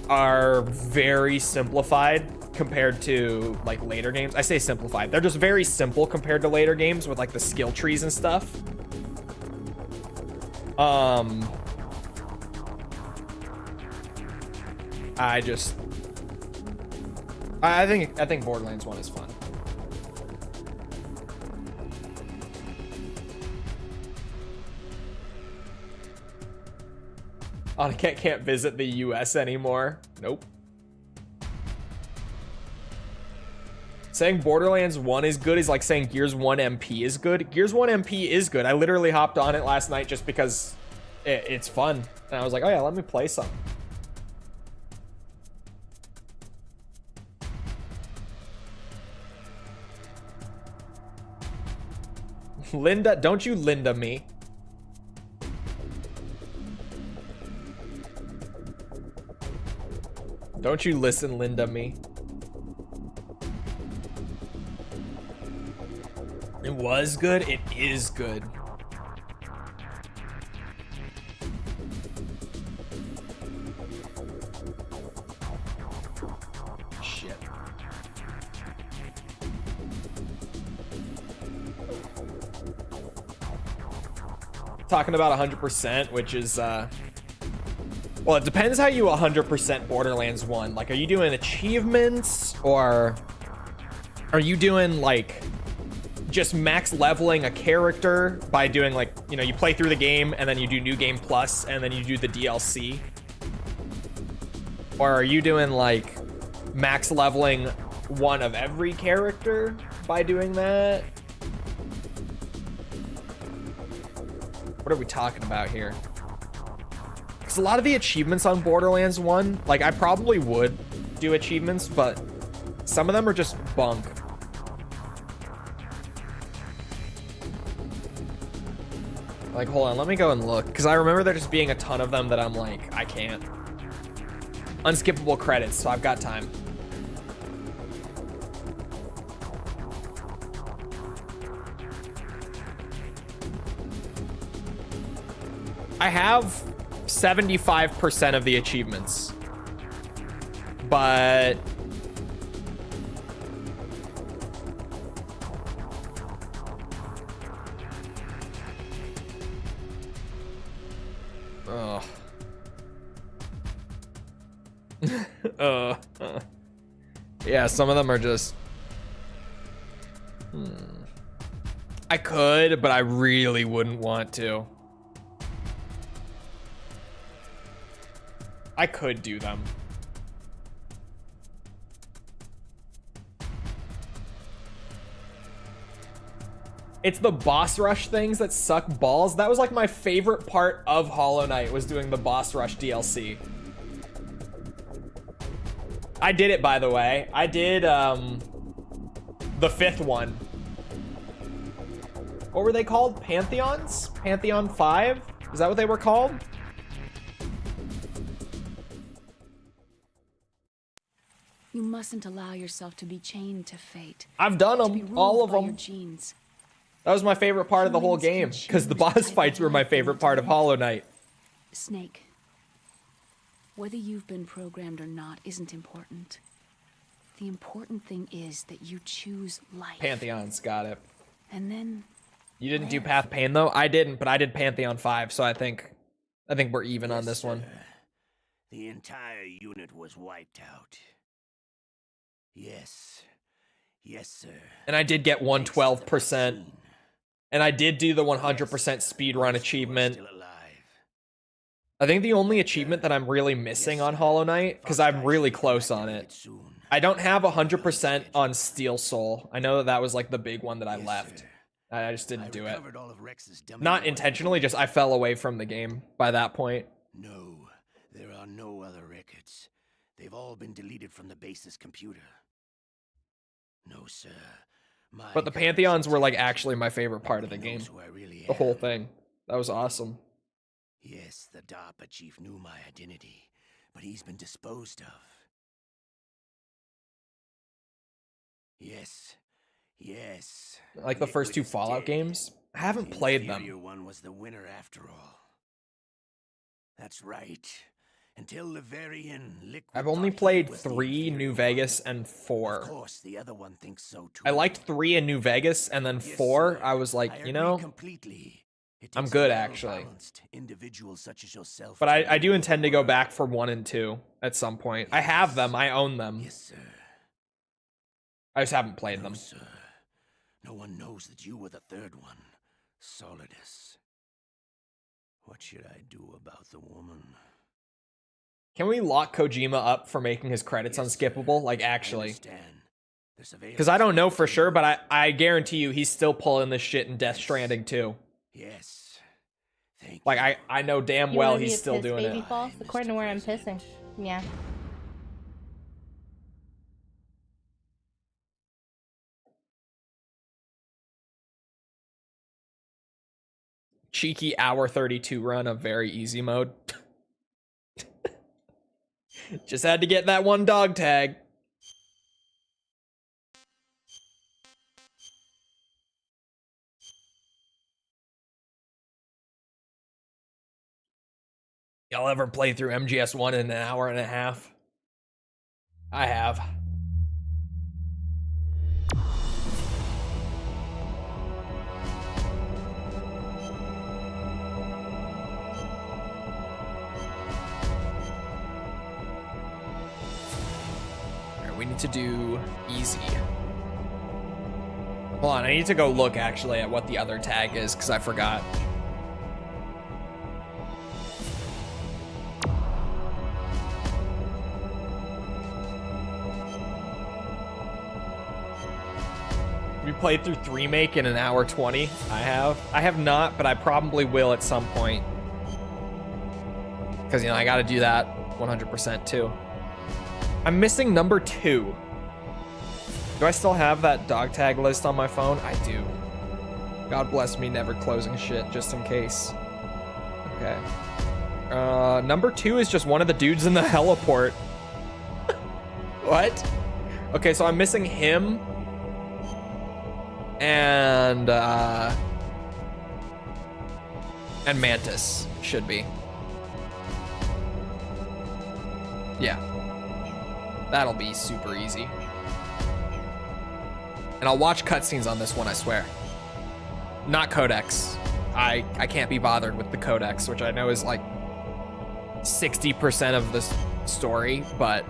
are very simplified compared to like later games. I say simplified. They're just very simple compared to later games with like the skill trees and stuff. I think Borderlands 1 is fun. I can't visit the US anymore. Nope. Saying Borderlands 1 is good is like saying Gears 1 MP is good. Gears 1 MP is good. I literally hopped on it last night just because it's fun. And I was like, oh yeah, let me play some. Linda, don't you Linda me. Don't you listen, Linda me. It was good. It is good. Shit. Talking about 100%, which is Well, it depends how you 100% Borderlands 1. Like, are you doing achievements, or are you doing, like, just max leveling a character by doing, like, you know, you play through the game, and then you do New Game Plus, and then you do the DLC? Or are you doing, like, max leveling one of every character by doing that? What are we talking about here? Because a lot of the achievements on Borderlands 1, like, I probably would do achievements, but some of them are just bunk. Like, hold on, let me go and look, because I remember there just being a ton of them that I'm like, I can't. Unskippable credits, so I've got time. I have 75% of the achievements, but yeah, some of them are just I could, but I really wouldn't want to. I could do them. It's the boss rush things that suck balls. That was like my favorite part of Hollow Knight, was doing the boss rush DLC. I did it, by the way. I did the 5th one. What were they called? Pantheons? Pantheon 5? Is that what they were called? You mustn't allow yourself to be chained to fate. I've done To be them, ruled all of by your them. genes. That was my favorite part of the whole game, because the boss fights were my favorite part of Hollow Knight. Snake, whether you've been programmed or not isn't important. The important thing is that you choose life. Pantheons, got it. And then You didn't do Path Pain though? I didn't, but I did Pantheon 5, so I think we're even on this one. The entire unit was wiped out. Yes. Yes, sir. And I did get 112%. And I did do the 100% speedrun achievement. I think the only achievement that I'm really missing on Hollow Knight, because I'm really close on it, I don't have 100% on Steel Soul. I know that was like the big one that I left. I just didn't do it. Not intentionally, just I fell away from the game by that point. No, there are no other records. They've all been deleted from the base's computer. No, sir. But the Pantheons were like actually my favorite part of the game. The whole thing. That was awesome. Yes, the DARPA chief knew my identity, but he's been disposed of. Yes. Yes. Like the first 2 Fallout games. I haven't played them. The one was the winner after all. That's right. Until the very end, Liquid I've only played 3, New Vegas, and 4. Of course, the other one thinks so too. I liked 3 in New Vegas, and then 4, I was like, you know, I'm good actually. But I do intend to go back for 1 and 2 at some point. I have them, I own them. Yes, sir. I just haven't played them. Sir. No one knows that you were the 3rd one, Solidus. What should I do about the woman? Can we lock Kojima up for making his credits unskippable? Like, actually. Because I don't know for sure, but I guarantee you he's still pulling this shit in Death Stranding too. Yes. Like, I know damn well he's still doing it. False, according to where I'm pissing. Yeah. Cheeky hour 32 run of very easy mode. Just had to get that 1 dog tag. Y'all ever play through MGS1 in an hour and a half? I have. we need to do easy. Hold on, I need to go look actually at what the other tag is because I forgot. We played through remake in an hour 20. I have not, but I probably will at some point. Because, you know, I got to do that 100% too. I'm missing number 2. Do I still have that dog tag list on my phone? I do. God bless me never closing shit just in case. Okay. Number 2 is just one of the dudes in the heliport. What? Okay, so I'm missing him. And Mantis should be. Yeah. That'll be super easy. And I'll watch cutscenes on this one, I swear. Not codex. I can't be bothered with the codex, which I know is like 60% of the story, but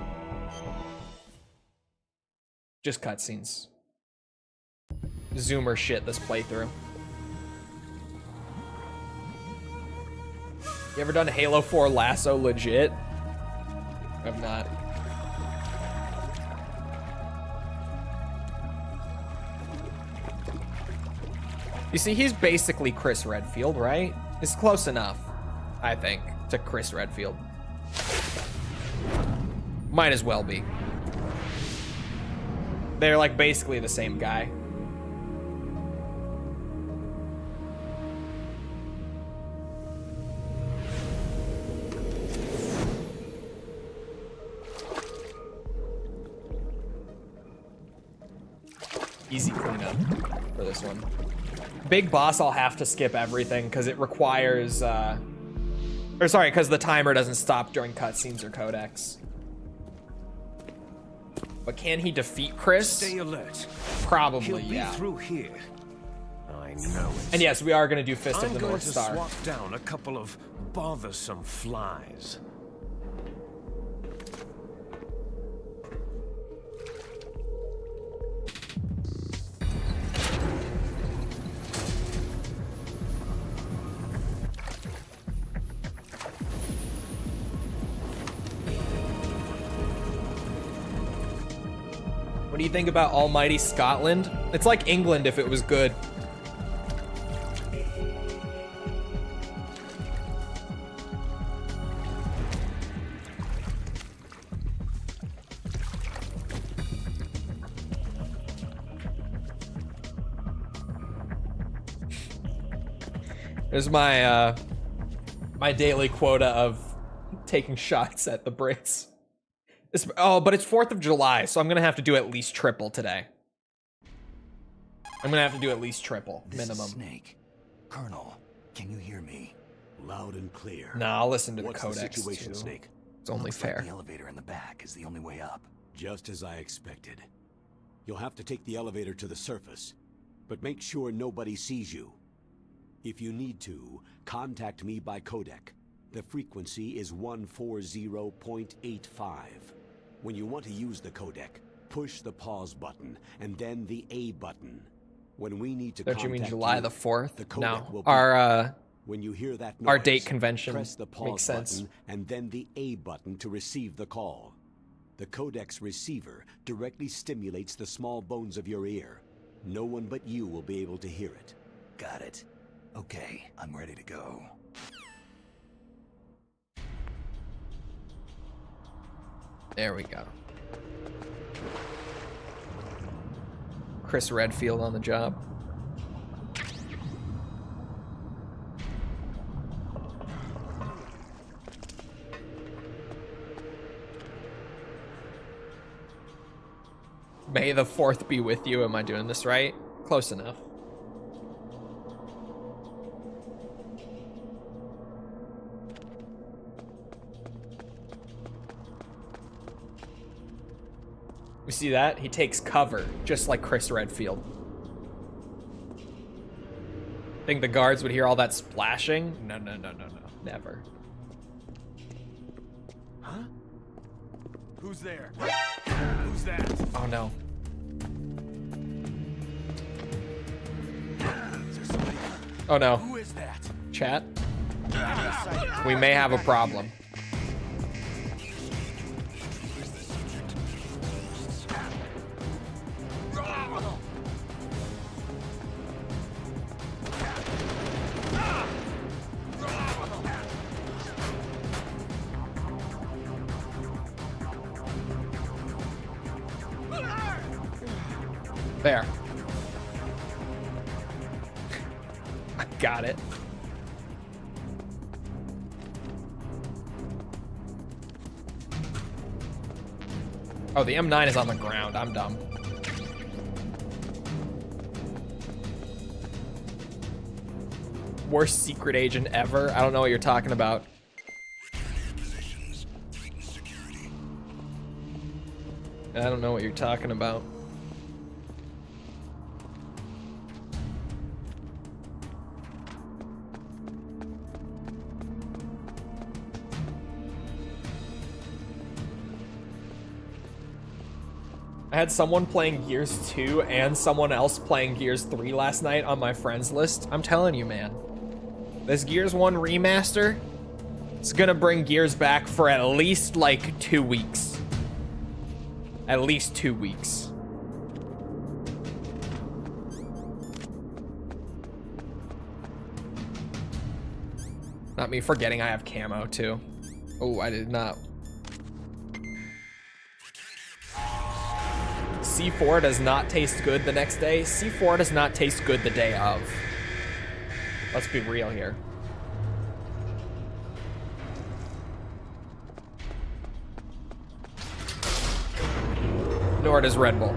just cutscenes. Zoomer shit this playthrough. You ever done Halo 4 Lasso legit? I've not. You see, he's basically Chris Redfield, right? It's close enough, I think, to Chris Redfield. Might as well be. They're like basically the same guy. Easy cleanup for this one. Big boss, I'll have to skip everything because it requires, or sorry, because the timer doesn't stop during cutscenes or codex. But can he defeat Chris? Stay alert. Probably, He'll be yeah. through here. I know it. And yes, we are going to do Fist of I'm the going North to Star. swat down a couple of bothersome flies. What do you think about Almighty Scotland? It's like England if it was good. There's my my daily quota of taking shots at the Brits. Oh, but it's 4th of July, so I'm gonna have to do at least triple today. I'm gonna have to do at least triple, minimum. This is Snake. Colonel, can you hear me? Loud and clear. Nah, I'll listen to the What's codex the situation, too. Snake? It's only Looks like fair. the elevator in the back is the only way up. Just as I expected. You'll have to take the elevator to the surface, but make sure nobody sees you. If you need to, contact me by codec. The frequency is 140.85. When you want to use the codec, push the pause button and then the A button. When we need to Don't you mean contact July you, the 4th? the codec No, will be our when you hear that our noise, date convention press the pause makes sense. button and then the A button to receive the call. The codec's receiver directly stimulates the small bones of your ear. No one but you will be able to hear it. Got it. Okay, I'm ready to go. There we go. Chris Redfield on the job. May the 4th be with you. Am I doing this right? Close enough. We see that? He takes cover, just like Chris Redfield. Think the guards would hear all that splashing? No, no, no, no, no. Never. Who's there? Who's that? Oh no. Is there somebody? Oh no. Who is that? Chat. We may have a problem. There. I got it. Oh, the M9 is on the ground. I'm dumb. Worst secret agent ever? I don't know what you're talking about. I don't know what you're talking about. I had someone playing Gears 2 and someone else playing Gears 3 last night on my friends list. I'm telling you, man. This Gears 1 remaster is gonna bring Gears back for at least like 2 weeks. At least 2 weeks. Not me forgetting I have camo too. Oh, I did not. C4 does not taste good the next day. C4 does not taste good the day of. Let's be real here. Nor does Red Bull.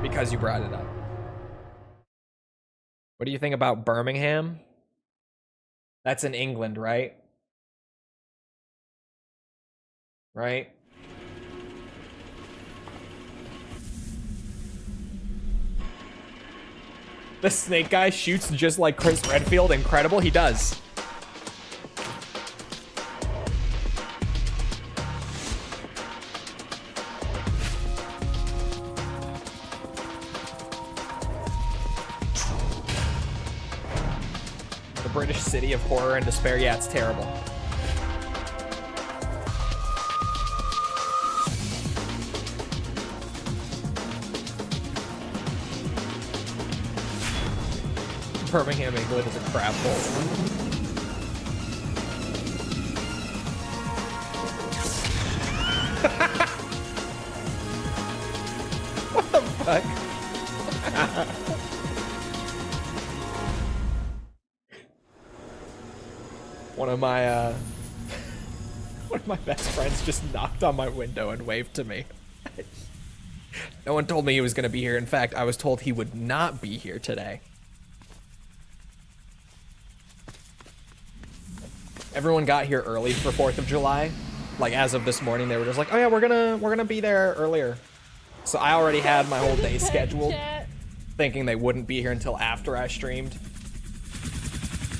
Because you brought it up. What do you think about Birmingham? That's in England, right? Right? The snake guy shoots just like Chris Redfield. Incredible. He does. The British city of horror and despair. Yeah, it's terrible. Birmingham, England is a crap hole. What the fuck? One of my best friends just knocked on my window and waved to me. No one told me he was going to be here. In fact, I was told he would not be here today. Everyone got here early for 4th of July. Like as of this morning, they were just like, "Oh yeah, we're gonna be there earlier." So I already had my whole day scheduled, thinking they wouldn't be here until after I streamed.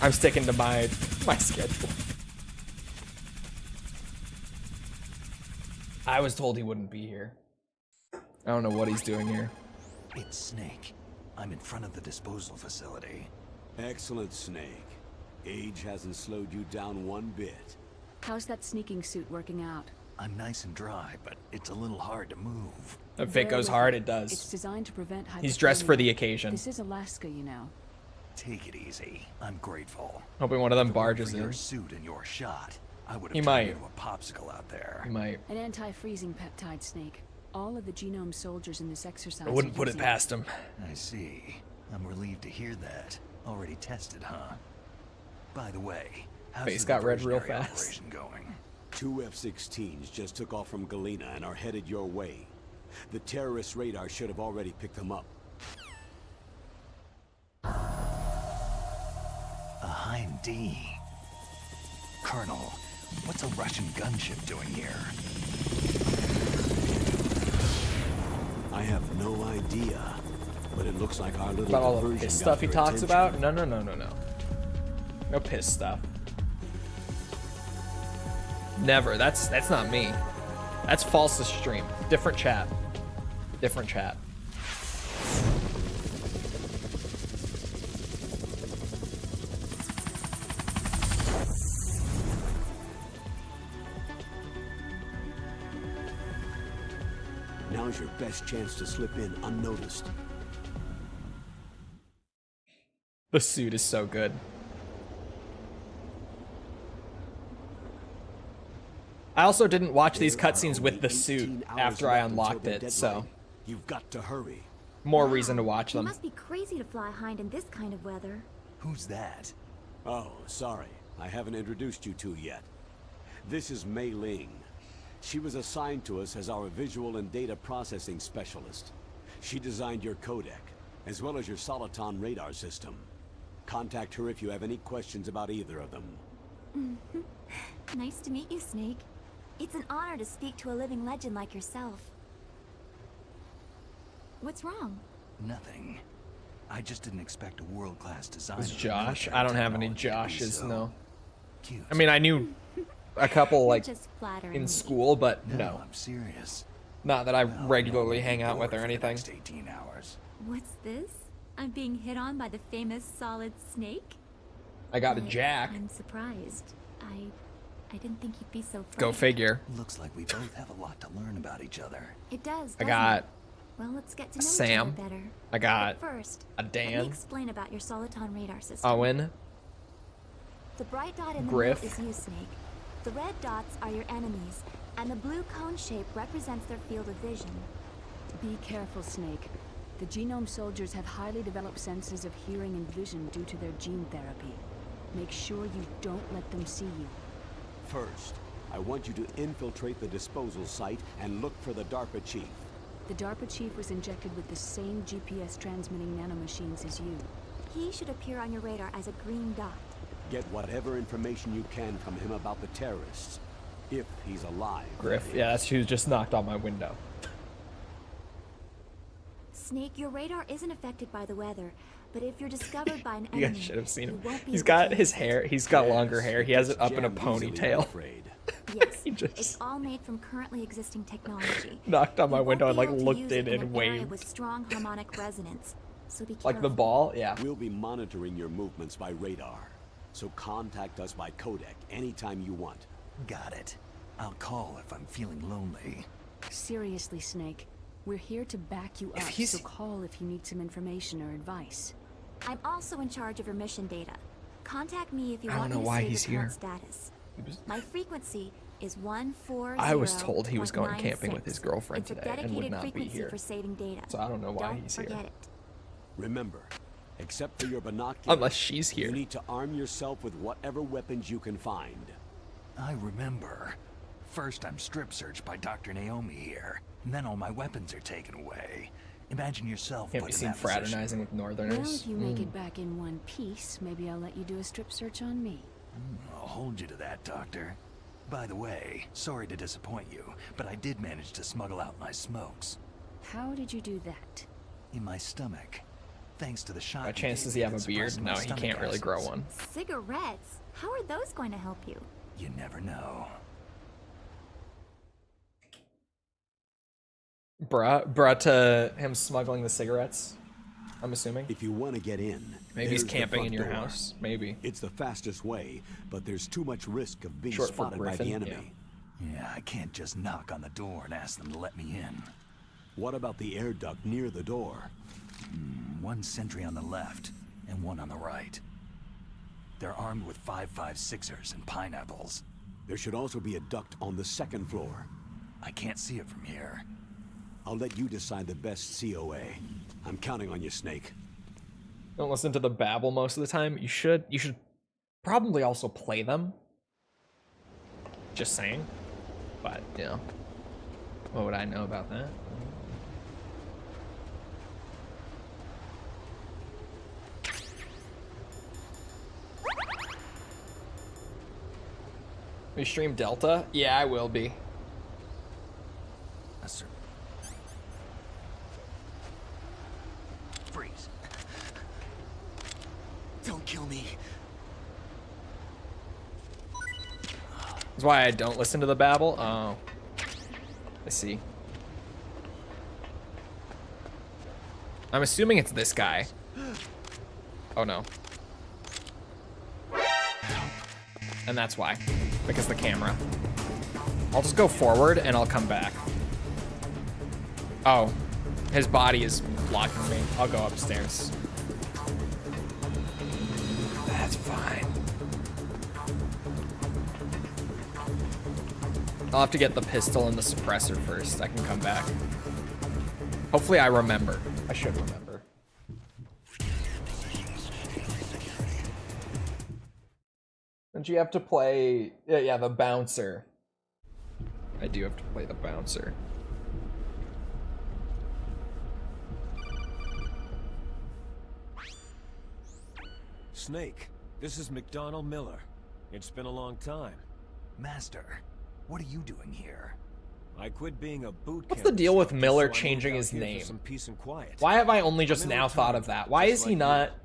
I'm sticking to my schedule. I was told he wouldn't be here. I don't know what he's doing here. It's Snake. I'm in front of the disposal facility. Excellent, Snake. Age hasn't slowed you down one bit. How's that sneaking suit working out? I'm nice and dry, but it's a little hard to move. If it goes hard, it does. It's designed to prevent hypothermia. He's dressed for the occasion. This is Alaska, you know. Take it easy. I'm grateful. Hoping one of them If it weren't barges for in. your suit and your shot, I would have He turned might. into a popsicle out there. He might. An anti-freezing peptide, Snake. All of the genome soldiers in this exercise. I wouldn't are put it using past him. I see. I'm relieved to hear that. Already tested, huh? By the way, how's Face the got red real diversionary fast. operation going? 2 F-16s just took off from Galena and are headed your way. The terrorist radar should have already picked them up. A Hind D. Colonel, what's a Russian gunship doing here? I have no idea, but it looks like our little About all the diversion piss got stuff he their talks attention. about? No, no, no, no, no. No piss stuff. Never. That's not me. That's false stream. Different chat. Different chat. Now's your best chance to slip in unnoticed. The suit is so good. I also didn't watch these cutscenes with the suit after I unlocked it, so You've got to hurry. more reason to watch You them. must be crazy to fly hind in this kind of weather. Who's that? Oh, sorry. I haven't introduced you two yet. This is Mei Ling. She was assigned to us as our visual and data processing specialist. She designed your codec, as well as your Soliton radar system. Contact her if you have any questions about either of them. Nice to meet you, Snake. It's an honor to speak to a living legend like yourself. What's wrong? Nothing. I just didn't expect a world-class designer. Is of Josh? military I don't have any technology to be Joshes, so no. Cute. I mean, I knew a couple You're like just flattering in me. school, but No, no. I'm serious. Not that I Well, regularly no, hang out with bored or for the anything. next 18 hours. What's this? I'm being hit on by the famous Solid Snake? I got a jack. I'm surprised. I didn't think you'd be so frank. Go figure. Looks like we both have a lot to learn about each other. It does, I doesn't got it? Well, let's get to a know Sam. each other better. I got But first, a let me Dan. explain about your Soliton radar system. Owen. The bright dot in the Griff. middle is you, Snake. The red dots are your enemies, and the blue cone shape represents their field of vision. Be careful, Snake. The genome soldiers have highly developed senses of hearing and vision due to their gene therapy. Make sure you don't let them see you. First, I want you to infiltrate the disposal site and look for the DARPA chief. The DARPA chief was injected with the same GPS transmitting nanomachines as you. He should appear on your radar as a green dot. Get whatever information you can from him about the terrorists. If he's alive. Griff. Yeah, that's who just knocked on my window. Snake, your radar isn't affected by the weather, but if you're discovered by an You enemy, guys should have seen him. you won't be He's able got to his trace it. hair. He's got longer Yes, hair. He has it up in a gets jammed easily, I'm ponytail. afraid. Yes, He just it's all made from currently existing technology. knocked on my You won't window and be like able to looked use in it and an area waved. with strong harmonic resonance, so be careful. Like the ball? Yeah. We'll be monitoring your movements by radar. So contact us by codec anytime you want. Got it. I'll call if I'm feeling lonely. Seriously, Snake. We're here to back you If up, he's- so call if you need some information or advice. I'm also in charge of your mission data. Contact me if you I don't want know me to why save he's your current here. status. My frequency is 140. I was told he was going camping with his girlfriend it's a today and dedicated would not be frequency here. for saving data. So I don't know why Don't he's forget here. it. Remember, except for your binoculars, Unless she's here. you need to arm yourself with whatever weapons you can find. I remember. First I'm strip searched by Dr. Naomi here, and then all my weapons are taken away. Imagine yourself Can't put be in seen that position. fraternizing with Well, Northerners. if you make it back in one piece, maybe I'll let you do a strip search on me. I'll hold you to that, Doctor. By the way, sorry to disappoint you, but I did manage to smuggle out my smokes. How did you do that? In my stomach. Thanks to the shot. By you chance gave does me he have that a beard? suppressed No, my he stomach can't really grow acids. one. Cigarettes? How are those going to help you? You never know. Bruh to him smuggling the cigarettes, I'm assuming. If you want to get in, Maybe he's there's the camping front in your door. house. Maybe. It's the fastest way, but there's too much risk of being Short for spotted by the Griffin, enemy. Yeah, I can't just knock on the door and ask them to let me in. What about the air duct near the door? One sentry on the left, and one on the right. They're armed with 5.56ers and pineapples. There should also be a duct on the second floor. I can't see it from here. I'll let you decide the best COA. I'm counting on you, Snake. Don't listen to the babble most of the time. You should probably also play them. Just saying. But, you know, what would I know about that? We stream Delta? Yeah, I will be. Sir. Freeze. Don't kill me. That's why I don't listen to the babble. Oh. see. I'm assuming it's this guy. Oh no. And that's why. Because the camera. I'll just go forward and I'll come back. Oh. His body is blocking me. I'll go upstairs. That's fine. I'll have to get the pistol and the suppressor first. I can come back. Hopefully I remember. I should remember. Don't you have to play... Yeah, the bouncer. I do have to play the bouncer. Snake, this is McDonald Miller. It's been a long time. Master, what are you doing here? I quit being a boot camp. What's the deal with Miller so I changing moved out his here for name? some peace and quiet. Why have I only just I'm in now thought of retirement, that? Why just is he like not... you.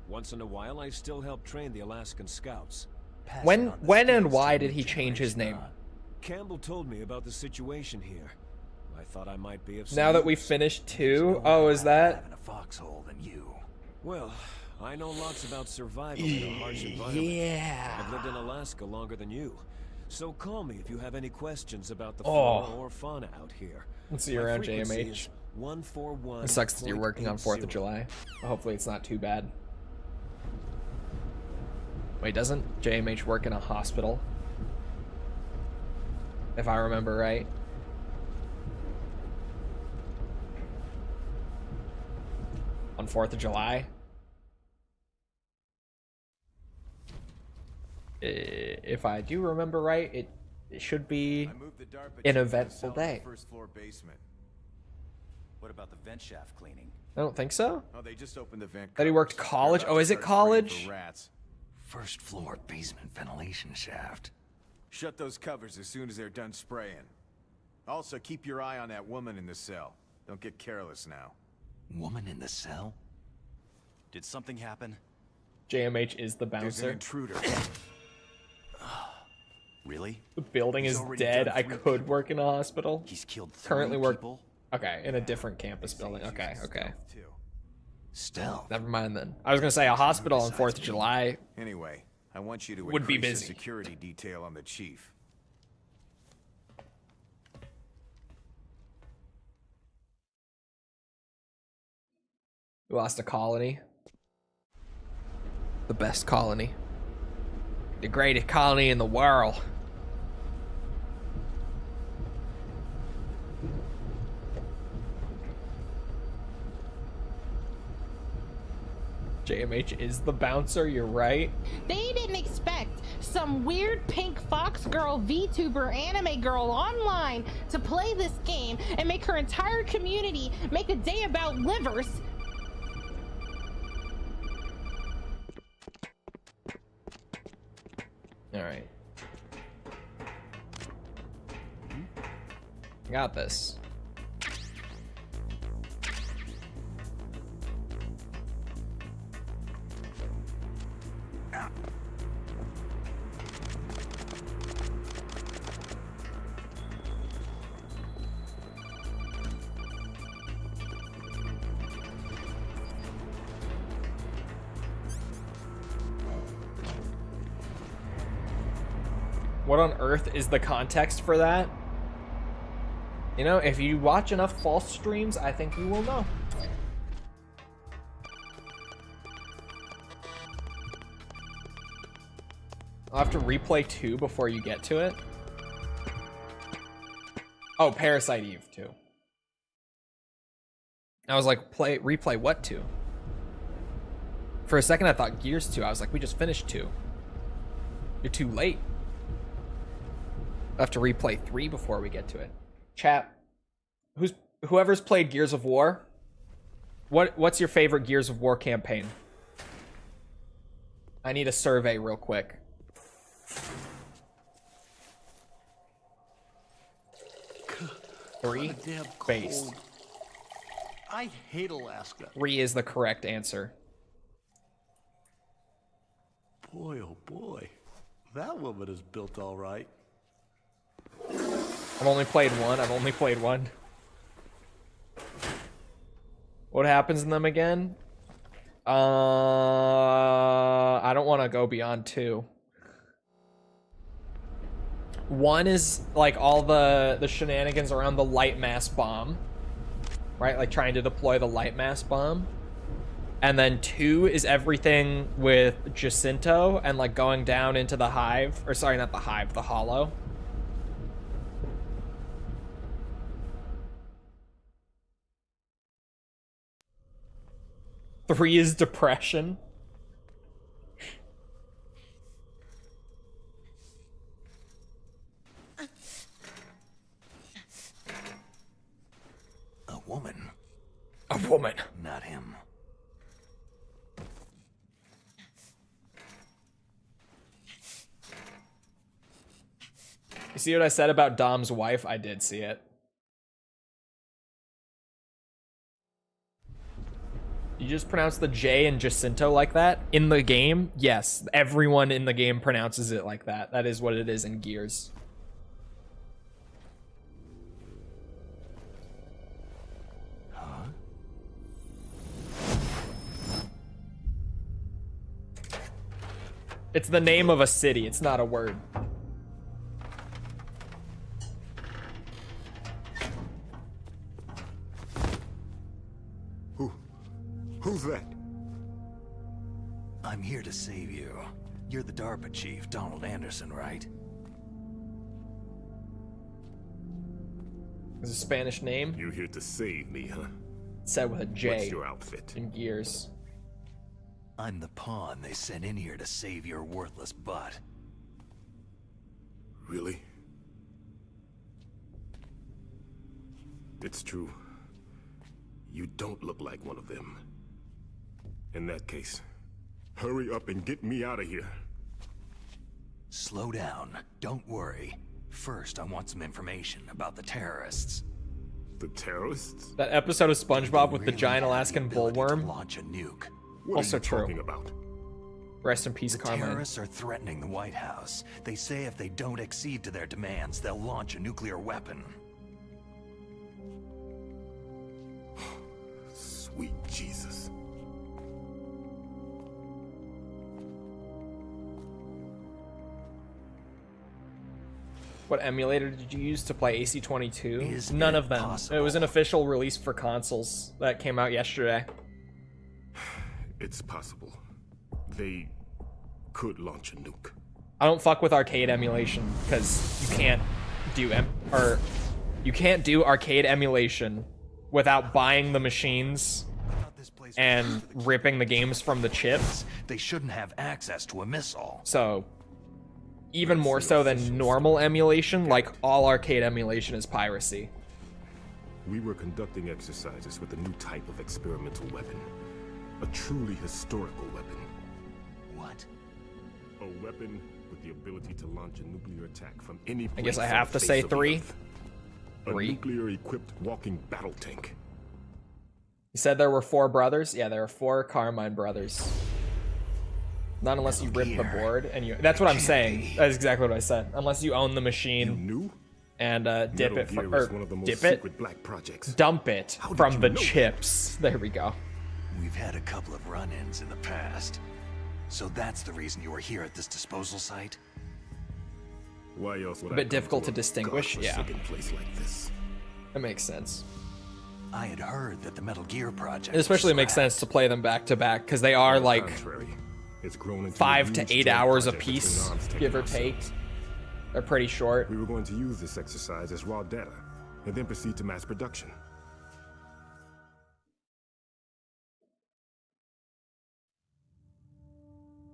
Once in a while, I still help train the Alaskan Scouts. Pass When on the and skills why to did new he change his name? generation. Campbell told me about the situation here. I thought I might be of some Now that we use. finished There's no 2? one Oh, is I'd that... have in a foxhole than you. Well, I know lots about survival in a harsh environment. Yeah. I've lived in Alaska longer than you. So call me if you have any questions about the Oh. flora or fauna out here. Let's see you My around, frequency JMH. is 141. It sucks that you're working on 4th of July. Hopefully it's not too bad. Wait, doesn't JMH work in a hospital? If I remember right. On 4th of July? If I do remember right, it should be I moved the DARPA an chief to eventful cell in the day. First floor basement. What about the vent shaft cleaning? I don't think so. Oh, they just opened the vent. That he worked covers. college? They're about Oh, to is it start spraying college? for rats. First floor basement ventilation shaft. Shut those covers as soon as they're done spraying. Also, keep your eye on that woman in the cell. Don't get careless now. Woman in the cell? Did something happen? JMH is the There's an bouncer. intruder. Really? The building He's is already dead. done I 3 could work in a hospital. He's killed 3 Currently work. people. Okay, in a different campus building. Okay, okay. Too. Stealth. Never mind then. I was gonna say a hospital on 4th of July. Anyway, I want you to Would be increase the busy. security detail on the chief. We lost a colony. The best colony. The greatest colony in the world. JMH is the bouncer, you're right. They didn't expect some weird pink fox girl VTuber anime girl online to play this game and make her entire community make a day about livers. Alright. Got this. What on earth is the context for that? You know, if you watch enough false streams, I think you will know. I'll have to replay 2 before you get to it. Oh, Parasite Eve 2. I was like, replay what 2? For a second I thought Gears 2. I was like, we just finished 2. You're too late. I'll have to replay 3 before we get to it. Chat, whoever's played Gears of War, what's your favorite Gears of War campaign? I need a survey real quick. Three? Based. I hate Alaska. 3 is the correct answer. Boy, oh boy. That woman is built all right. I've only played one. I've only played one. What happens in them again? I don't want to go beyond 2. 1 is like all the shenanigans around the light mass bomb, right? Like trying to deploy the light mass bomb. And then 2 is everything with Jacinto and like going down into the hive, or sorry, not the hive, the hollow. Three is depression. A woman. A woman. Not him. You see what I said about Dom's wife? I did see it. You just pronounce the J in Jacinto like that? In the game? Yes. Everyone in the game pronounces it like that. That is what it is in Gears. Huh? It's the name of a city. It's not a word. Who's that? I'm here to save you. You're the DARPA chief, Donald Anderson, right? It's a Spanish name. You're here to save me, huh? It's said with a J. What's your outfit? In Gears. I'm the pawn they sent in here to save your worthless butt. Really? It's true. You don't look like one of them. In that case, hurry up and get me out of here. Slow down. Don't worry. First, I want some information about the terrorists. The terrorists? That episode of SpongeBob with the giant Alaskan bullworm. Launch a nuke. What also are you true. talking about? Rest in peace, The Carmine. terrorists are threatening the White House. They say if they don't accede to their demands, they'll launch a nuclear weapon. Sweet Jesus. What emulator did you use to play AC-22? Is None it of them. possible? It was an official release for consoles that came out yesterday. It's possible. They could launch a nuke. I don't fuck with arcade emulation because you can't do you can't do arcade emulation without buying the machines and ripping the games from the chips. They shouldn't have access to a missile. So even more so than normal emulation, like all arcade emulation is piracy. We were conducting exercises with a new type of experimental weapon. A truly historical weapon. What? A weapon with the ability to launch a nuclear attack from any place. I guess I on have the to face say of the 3. Earth. A 3. nuclear-equipped walking battle tank. You said there were 4 brothers? Yeah, there are 4 Carmine brothers. Not unless you rip the board and you... That's what I'm saying. That is exactly what I said. Unless you own the machine and dip it from... Or dip it? Black projects. Dump it How did from you the know chips. There we go. We've had a couple of run-ins in the past. So that's the reason you were here at this disposal site? Why else would A I bit come difficult to to distinguish, yeah. godforsaken place like this? That makes sense. I had heard that the Metal Gear project... It especially makes sense to play them back to back because they are like It's grown into 5 a to huge 8 joint hours a project between piece, arms taking give or take. ourselves. They're pretty short. We were going to use this exercise as raw data, and then proceed to mass production.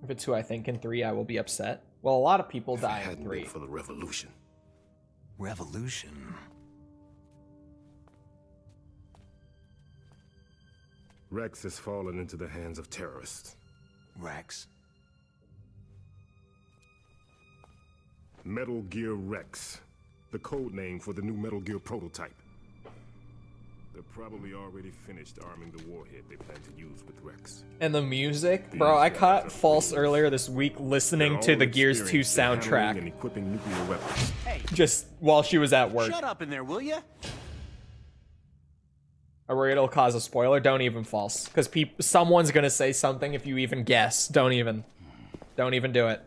If it's who I think in 3, I will be upset. Well, a lot of people If it die in hadn't 3. been for the revolution. Revolution? Rex has fallen into the hands of terrorists. Rex? Metal Gear Rex, the code name for the new Metal Gear prototype. They're probably already finished arming the warhead they plan to use with Rex. And the music, bro, I caught False earlier this week listening to the Gears 2 soundtrack. And equipping nuclear weapons. Hey, Just while she was at work. shut up in there, will ya? Are worried it'll cause a spoiler? Don't even, False. Because someone's gonna say something if you even guess. Don't even do it.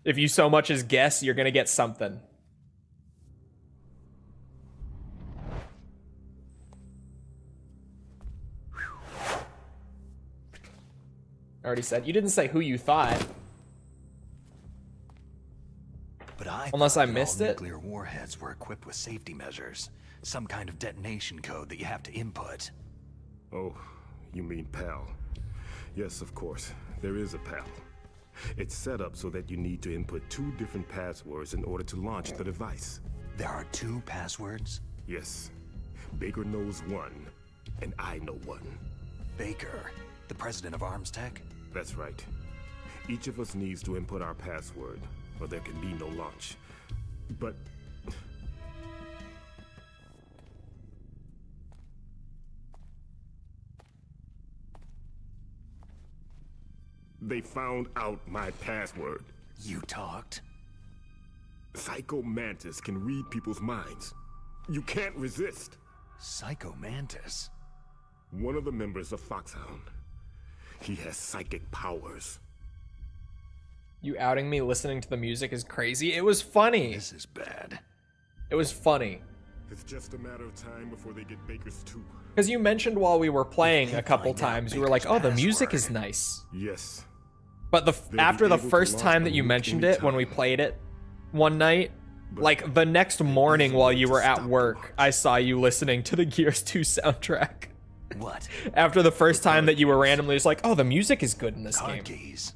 If you so much as guess, you're gonna get something. I already said. You didn't say who you thought. But I Unless thought I that missed all it. nuclear warheads were equipped with safety measures. Some kind of detonation code that you have to input. Oh, you mean PAL. Yes, of course. There is a PAL. It's set up so that you need to input 2 different passwords in order to launch the device. There are 2 passwords? Yes. Baker knows one, and I know one. Baker, the president of Arms Tech? That's right. Each of us needs to input our password, or there can be no launch. But... they found out my password. You talked? Psycho Mantis can read people's minds. You can't resist. Psycho Mantis? One of the members of Foxhound. He has psychic powers. You outing me listening to the music is crazy. It was funny. This is bad. It was funny. It's just a matter of time before they get Baker's too. Because you mentioned while we were playing a couple times, you were like, oh, the music is nice. Yes. But after the first time that you mentioned it, when we played it one night, like the next morning while you were at work, I saw you listening to the Gears 2 soundtrack. What? After the first time that you were randomly just like, oh, the music is good in this game. Keys.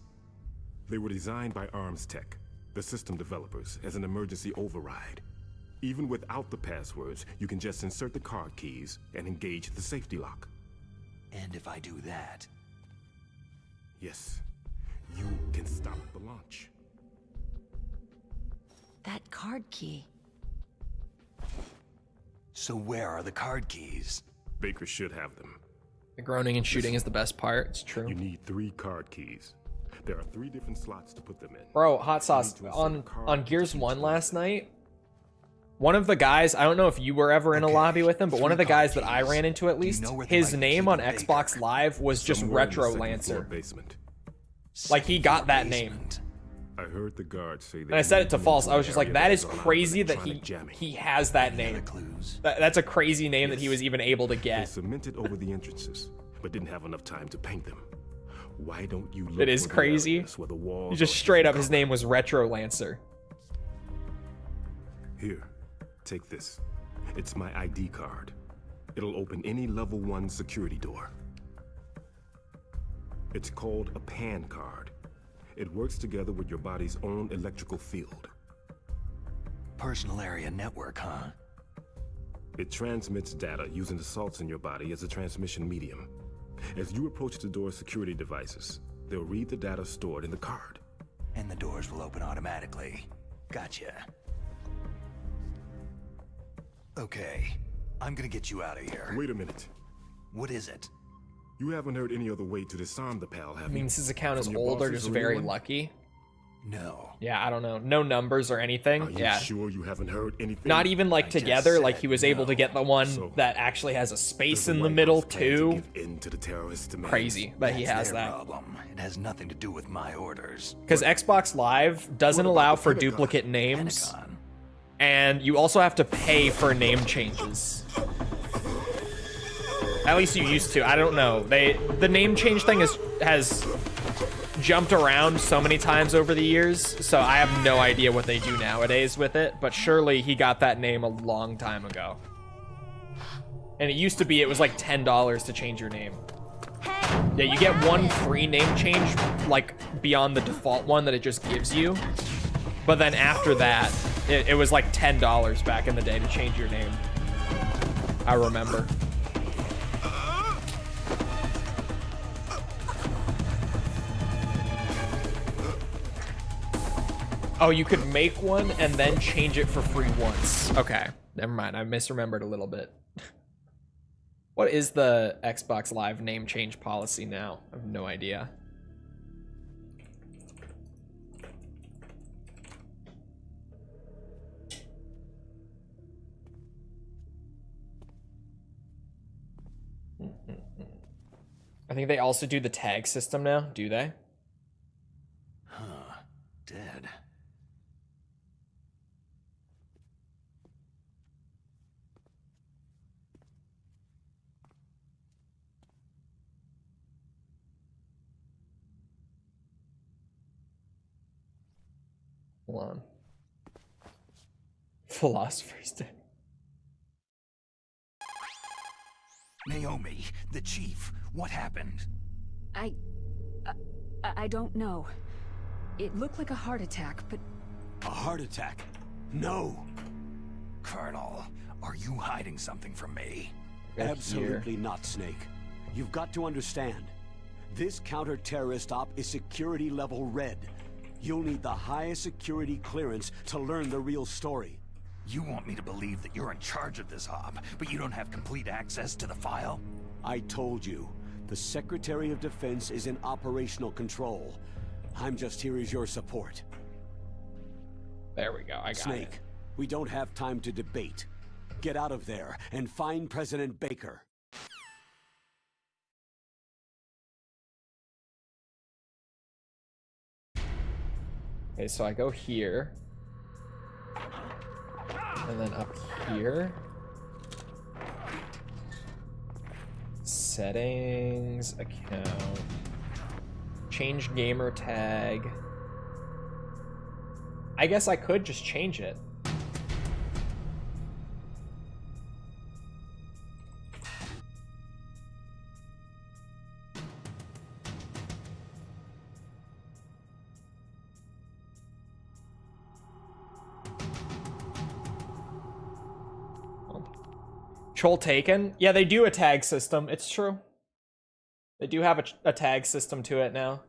They were designed by Arms Tech, the system developers, as an emergency override. Even without the passwords, you can just insert the card keys and engage the safety lock. And if I do that? Yes, you can stop the launch. That card key. So where are the card keys? Baker should have them. The groaning and shooting is the best part. It's true. You need 3 card keys. There are 3 different slots to put them in. Bro, hot sauce. On Gears 1 last night, one of the guys, I don't know if you were ever in a lobby with him, but one of the guys that I ran into at least, his name on Xbox Live was just Retro Lancer. Like, he got that name. I heard the guards say and I said it to False. I was just like, that is crazy that he has that name. That's a crazy name that he was even able to They get. cemented over the entrances, but didn't have enough time to paint them. Why don't you look It is for the crazy. areas where the walls He just are straight up, different his name was Retro Lancer. Here, take this. It's my ID card. It'll open any level 1 security door. It's called a PAN card. It works together with your body's own electrical field. Personal area network, huh? It transmits data using the salts in your body as a transmission medium. As you approach the door's security devices, they'll read the data stored in the card. And the doors will open automatically. Gotcha. Okay, I'm gonna get you out of here. Wait a minute. What is it? You haven't heard any other way to disarm the PAL, have you? Means his account is From your old or bosses just or very anyone? lucky. No. Yeah, I don't know. No numbers or anything. Are you Yeah. sure you haven't heard anything? Not even like together, like he was able to get the one So, that actually has a space in the White middle House plan to too. give in to the terrorist demands. Crazy that he That's has their that. problem. It has nothing to do with my orders. Because Xbox Live doesn't allow for duplicate names. And you also have to pay for name changes. At least you used to. I don't know. The name change thing has jumped around so many times over the years, so I have no idea what they do nowadays with it, but surely he got that name a long time ago. And it used to be, it was like $10 to change your name. Yeah, you get one free name change, like beyond the default one that it just gives you. But then after that, it was like $10 back in the day to change your name. I remember. Oh, you could make one and then change it for free once. Okay. Never mind, I misremembered a little bit. What is the Xbox Live name change policy now? I have no idea. I think they also do the tag system now, do they? Huh. Dead. Hold on. Philosopher's Day. Naomi, the chief, what happened? I don't know. It looked like a heart attack, but... A heart attack? No! Colonel, are you hiding something from me? Absolutely not, Snake. You've got to understand. This counter-terrorist op is security level red. You'll need the highest security clearance to learn the real story. You want me to believe that you're in charge of this op, but you don't have complete access to the file? I told you. The Secretary of Defense is in operational control. I'm just here as your support. There we go, I got Snake, it. we don't have time to debate. Get out of there and find President Baker. Okay, so I go here. And then up here. Settings, account. Change gamer tag. I guess I could just change it. Troll taken? Yeah, they do a tag system. It's true. They do have a tag system to it now.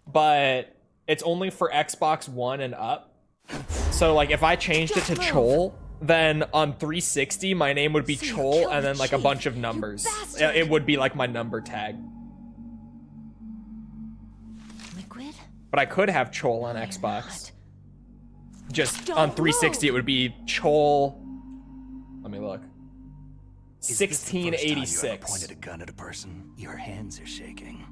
But it's only for Xbox One and up. So, like, if I changed it to Chol, then on 360, my name would be Chol and then, like, a bunch of numbers. It would be, like, my number tag. Liquid? But I could have Chol on Xbox. Just on 360, it would be Chol. Let me look. 1686. You ever pointed a gun at a person? Your hands are shaking.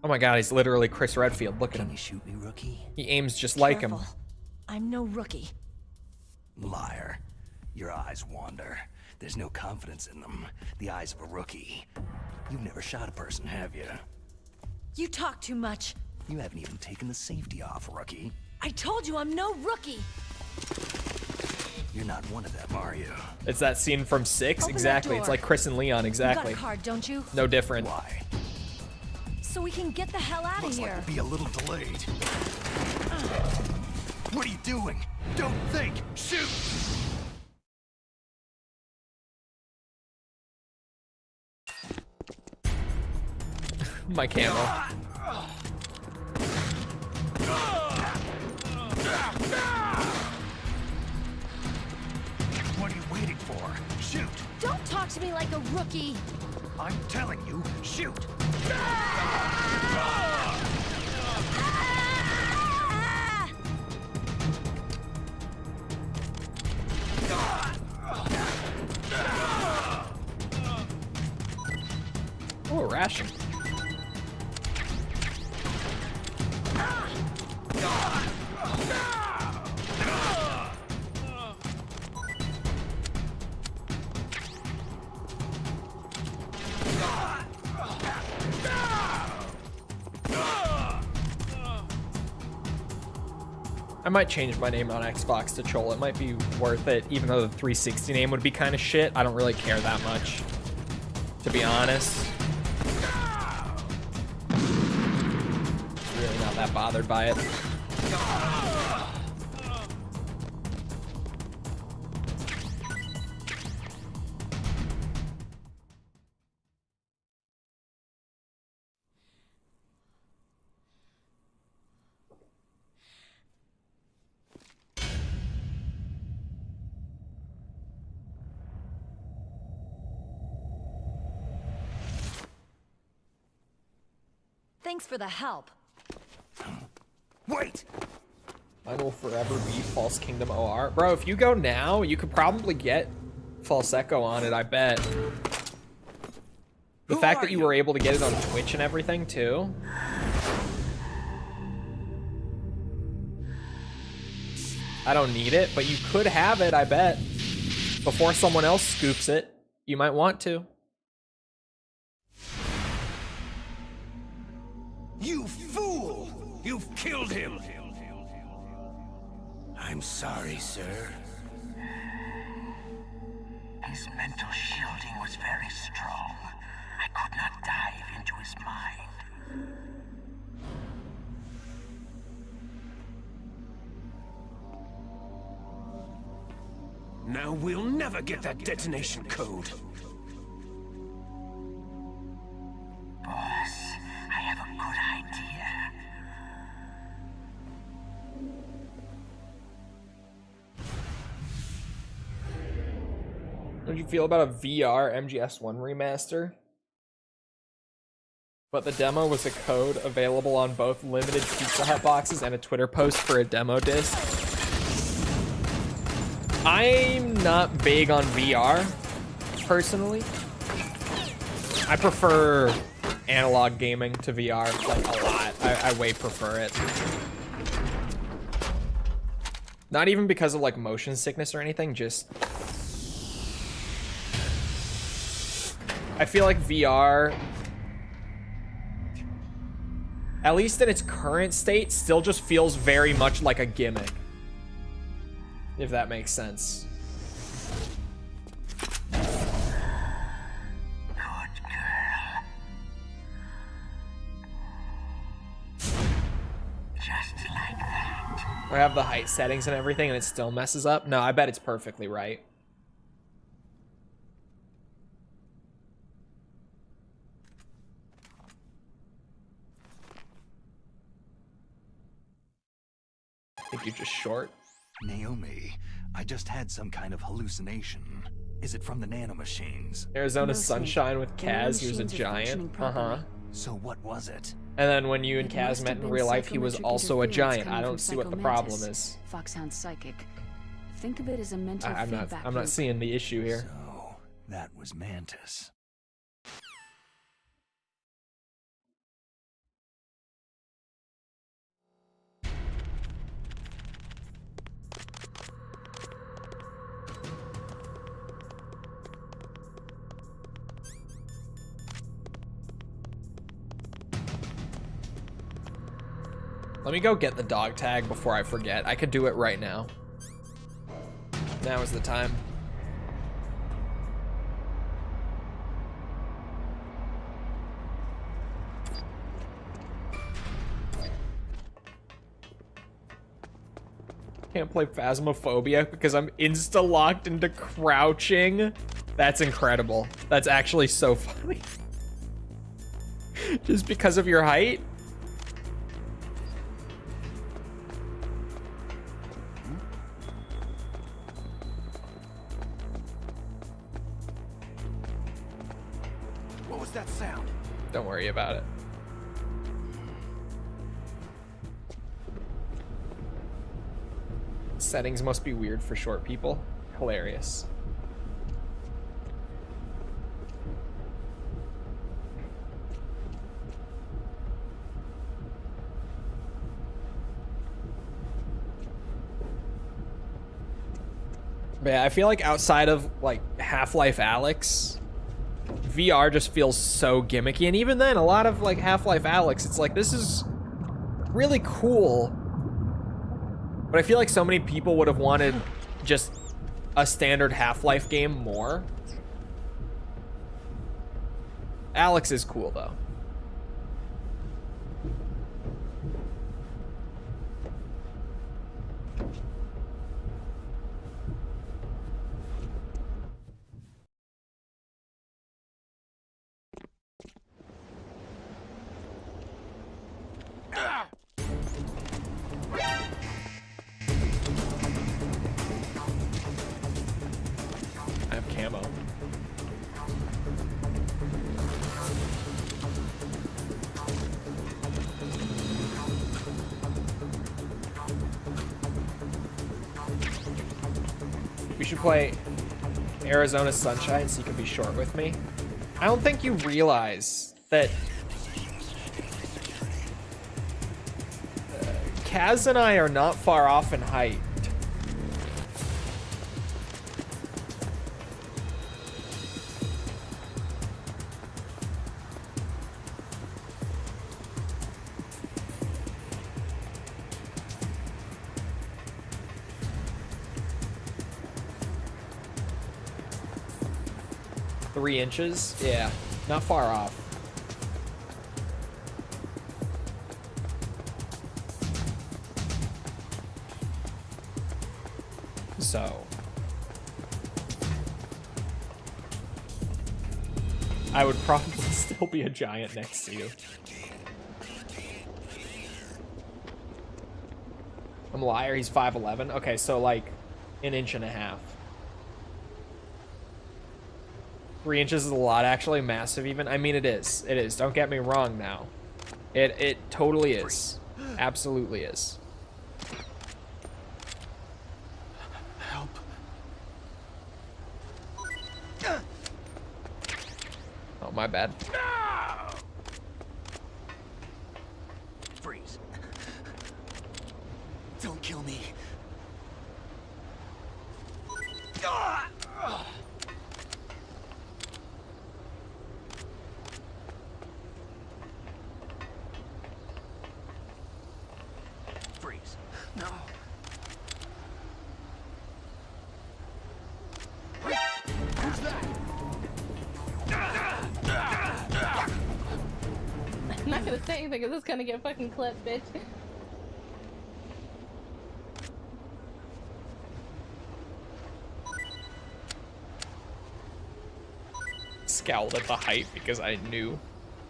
Oh my god, he's literally Chris Redfield. Look at him. Can you shoot me, rookie? He aims just like him. I'm no rookie. Liar. Your eyes wander. There's no confidence in them. The eyes of a rookie. You've never shot a person, have you? You talk too much. You haven't even taken the safety off, rookie. I told you I'm no rookie. You're not one of them, are you? It's that scene from 6? Open Exactly. that It's door. like Chris and Leon, exactly. You got a card, don't you? No different. Why? So we can get the hell out Looks of like here. we'll be a little delayed. What are you doing? Don't think! Shoot! My camera. What are you waiting for? Shoot! Don't talk to me like a rookie. I'm telling you, shoot! Oh, a ration. I might change my name on Xbox to Chol. It might be worth it, even though the 360 name would be kind of shit. I don't really care that much, to be honest. Really not that bothered by it. Thanks for the help. Wait! Mine will forever be False Kingdom OR. Bro, if you go now, you could probably get False Echo on it, I bet. The fact that you were able to get it on Twitch and everything, too. I don't need it, but you could have it, I bet. Before someone else scoops it, you might want to. You fool! You've killed him! I'm sorry, sir. His mental shielding was very strong. I could not dive into his mind. Now we'll never get that detonation code. Boss, I have a good idea. How did you feel about a VR MGS1 remaster? But the demo was a code available on both limited Pizza Hut boxes and a Twitter post for a demo disc. I'm not big on VR, personally. I prefer analog gaming to VR, like, a lot. I way prefer it. Not even because of, like, motion sickness or anything, just... I feel like VR, at least in its current state, still just feels very much like a gimmick. If that makes sense. Good girl. Just like that. I have the height settings and everything and it still messes up. No, I bet it's perfectly right. I think you're just short. Naomi, I just had some kind of hallucination. Is it from the nanomachines? Arizona No, Sunshine with the Kaz, he was a nanomachines are giant. functioning properly. So what was it? And then when you and It Kaz must met have in been real life, he was psychometric also a interference giant. I coming don't from see what the Psychomantis, problem is. Foxhound Psychic. Think of it as a mental I'm feedback not loop. seeing the issue here. So, that was Mantis. Let me go get the dog tag before I forget. I could do it right now. Now is the time. Can't play Phasmophobia because I'm insta-locked into crouching. That's incredible. That's actually so funny. Just because of your height? What was that sound? Don't worry about it. Settings must be weird for short people. Hilarious. But yeah, I feel like outside of like Half-Life Alyx, VR just feels so gimmicky. And even then, a lot of like Half-Life Alyx, it's like, this is really cool. But I feel like so many people would have wanted just a standard Half-Life game more. Alyx is cool though. I have camo. You should play Arizona Sunshine so you can be short with me. I don't think you realize that Kaz and I are not far off in height. Three inches? Yeah, not far off. So I would probably still be a giant next to you. I'm a liar, he's 5'11". Okay, so like an inch and a half. 3 inches is a lot, actually. Massive even. I mean, it is. It is. Don't get me wrong now. It totally is. Absolutely is. Help. Oh, my bad. Freeze. Don't kill me. Freeze. No. Who's that? I'm not gonna say anything because this is gonna get fucking clipped, bitch. Scowled at the height because I knew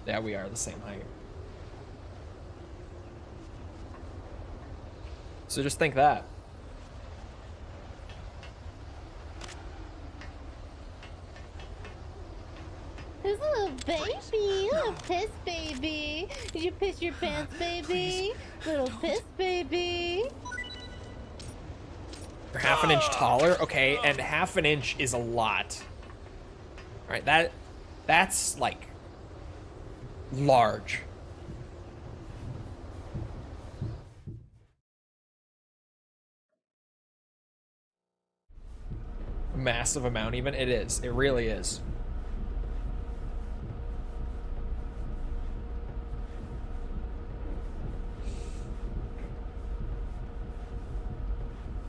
that we are the same height. So just think that. Who's a little baby? Little piss baby. Did you piss your pants, baby? Little piss baby. You're half an inch taller? Okay, and half an inch is a lot. Alright, that's like large. Massive amount even. It is. It really is.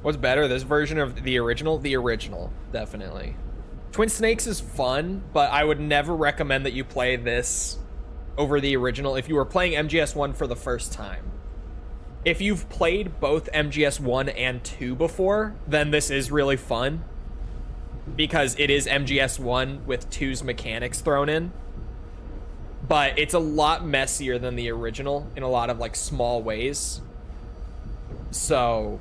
What's better, this version of the original? The original, definitely. Twin Snakes is fun, but I would never recommend that you play this over the original if you were playing MGS1 for the first time. If you've played both MGS1 and 2 before, then this is really fun. Because it is MGS1 with 2's mechanics thrown in. But it's a lot messier than the original in a lot of like small ways. So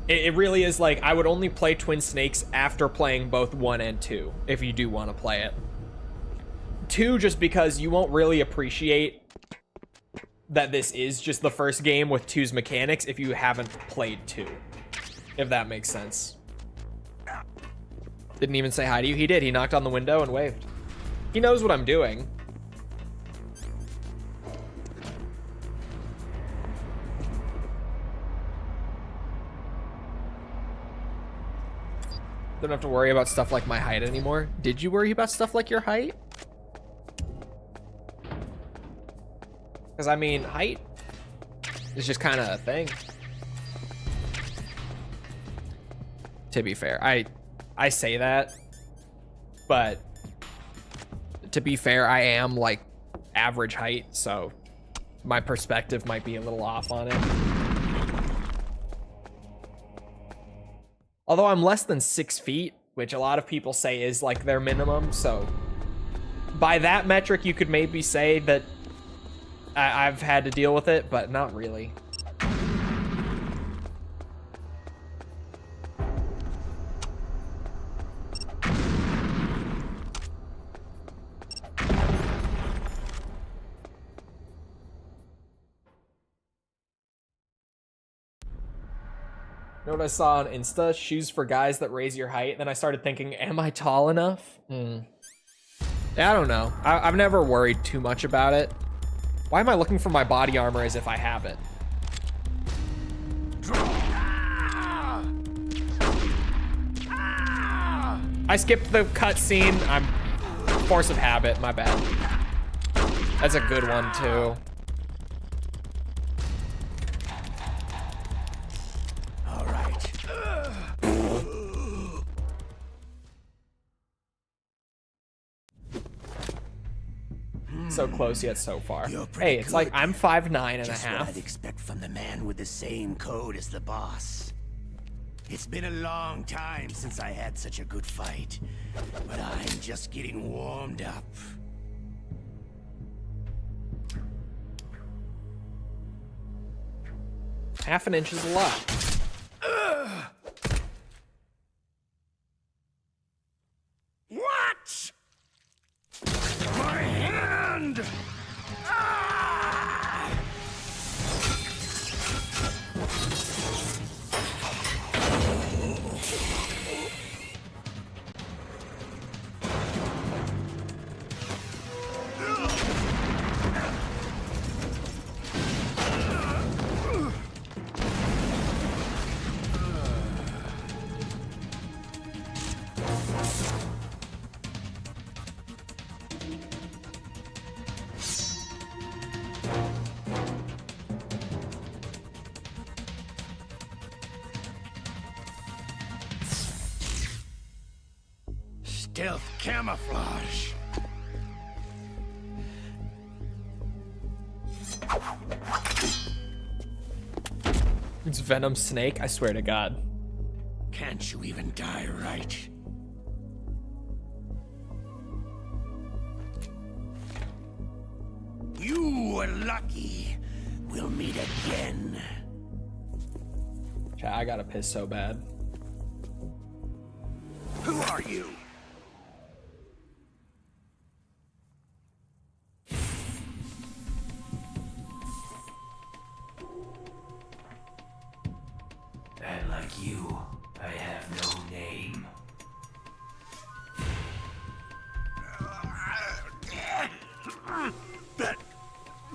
it really is like, I would only play Twin Snakes after playing both 1 and 2, if you do want to play it. 2, just because you won't really appreciate that this is just the first game with 2's mechanics if you haven't played 2. If that makes sense. Didn't even say hi to you. He did. He knocked on the window and waved. He knows what I'm doing. Don't have to worry about stuff like my height anymore. Did you worry about stuff like your height? Because, I mean, height is just kind of a thing. To be fair, I say that, but to be fair, I am like average height, so my perspective might be a little off on it. Although I'm less than 6 feet, which a lot of people say is like their minimum, so by that metric, you could maybe say that I've had to deal with it, but not really. know what I saw on Insta? Shoes for guys that raise your height. Then I started thinking, am I tall enough? Yeah, I don't know. I've never worried too much about it. Why am I looking for my body armor as if I have it? I skipped the cutscene. I'm force of habit, my bad. That's a good one too. All right. So close yet so far. You're pretty Hey, it's good. like I'm 5'9" and a Just what half. I'd expect from the man with the same code as the boss. It's been a long time since I had such a good fight, but I'm just getting warmed up. Half an inch is a lot. What? My hand! Stealth camouflage. It's Venom Snake, I swear to God. Can't you even die right? You were lucky. We'll meet again. Chat, I gotta piss so bad. Who are you? And like you, I have no name.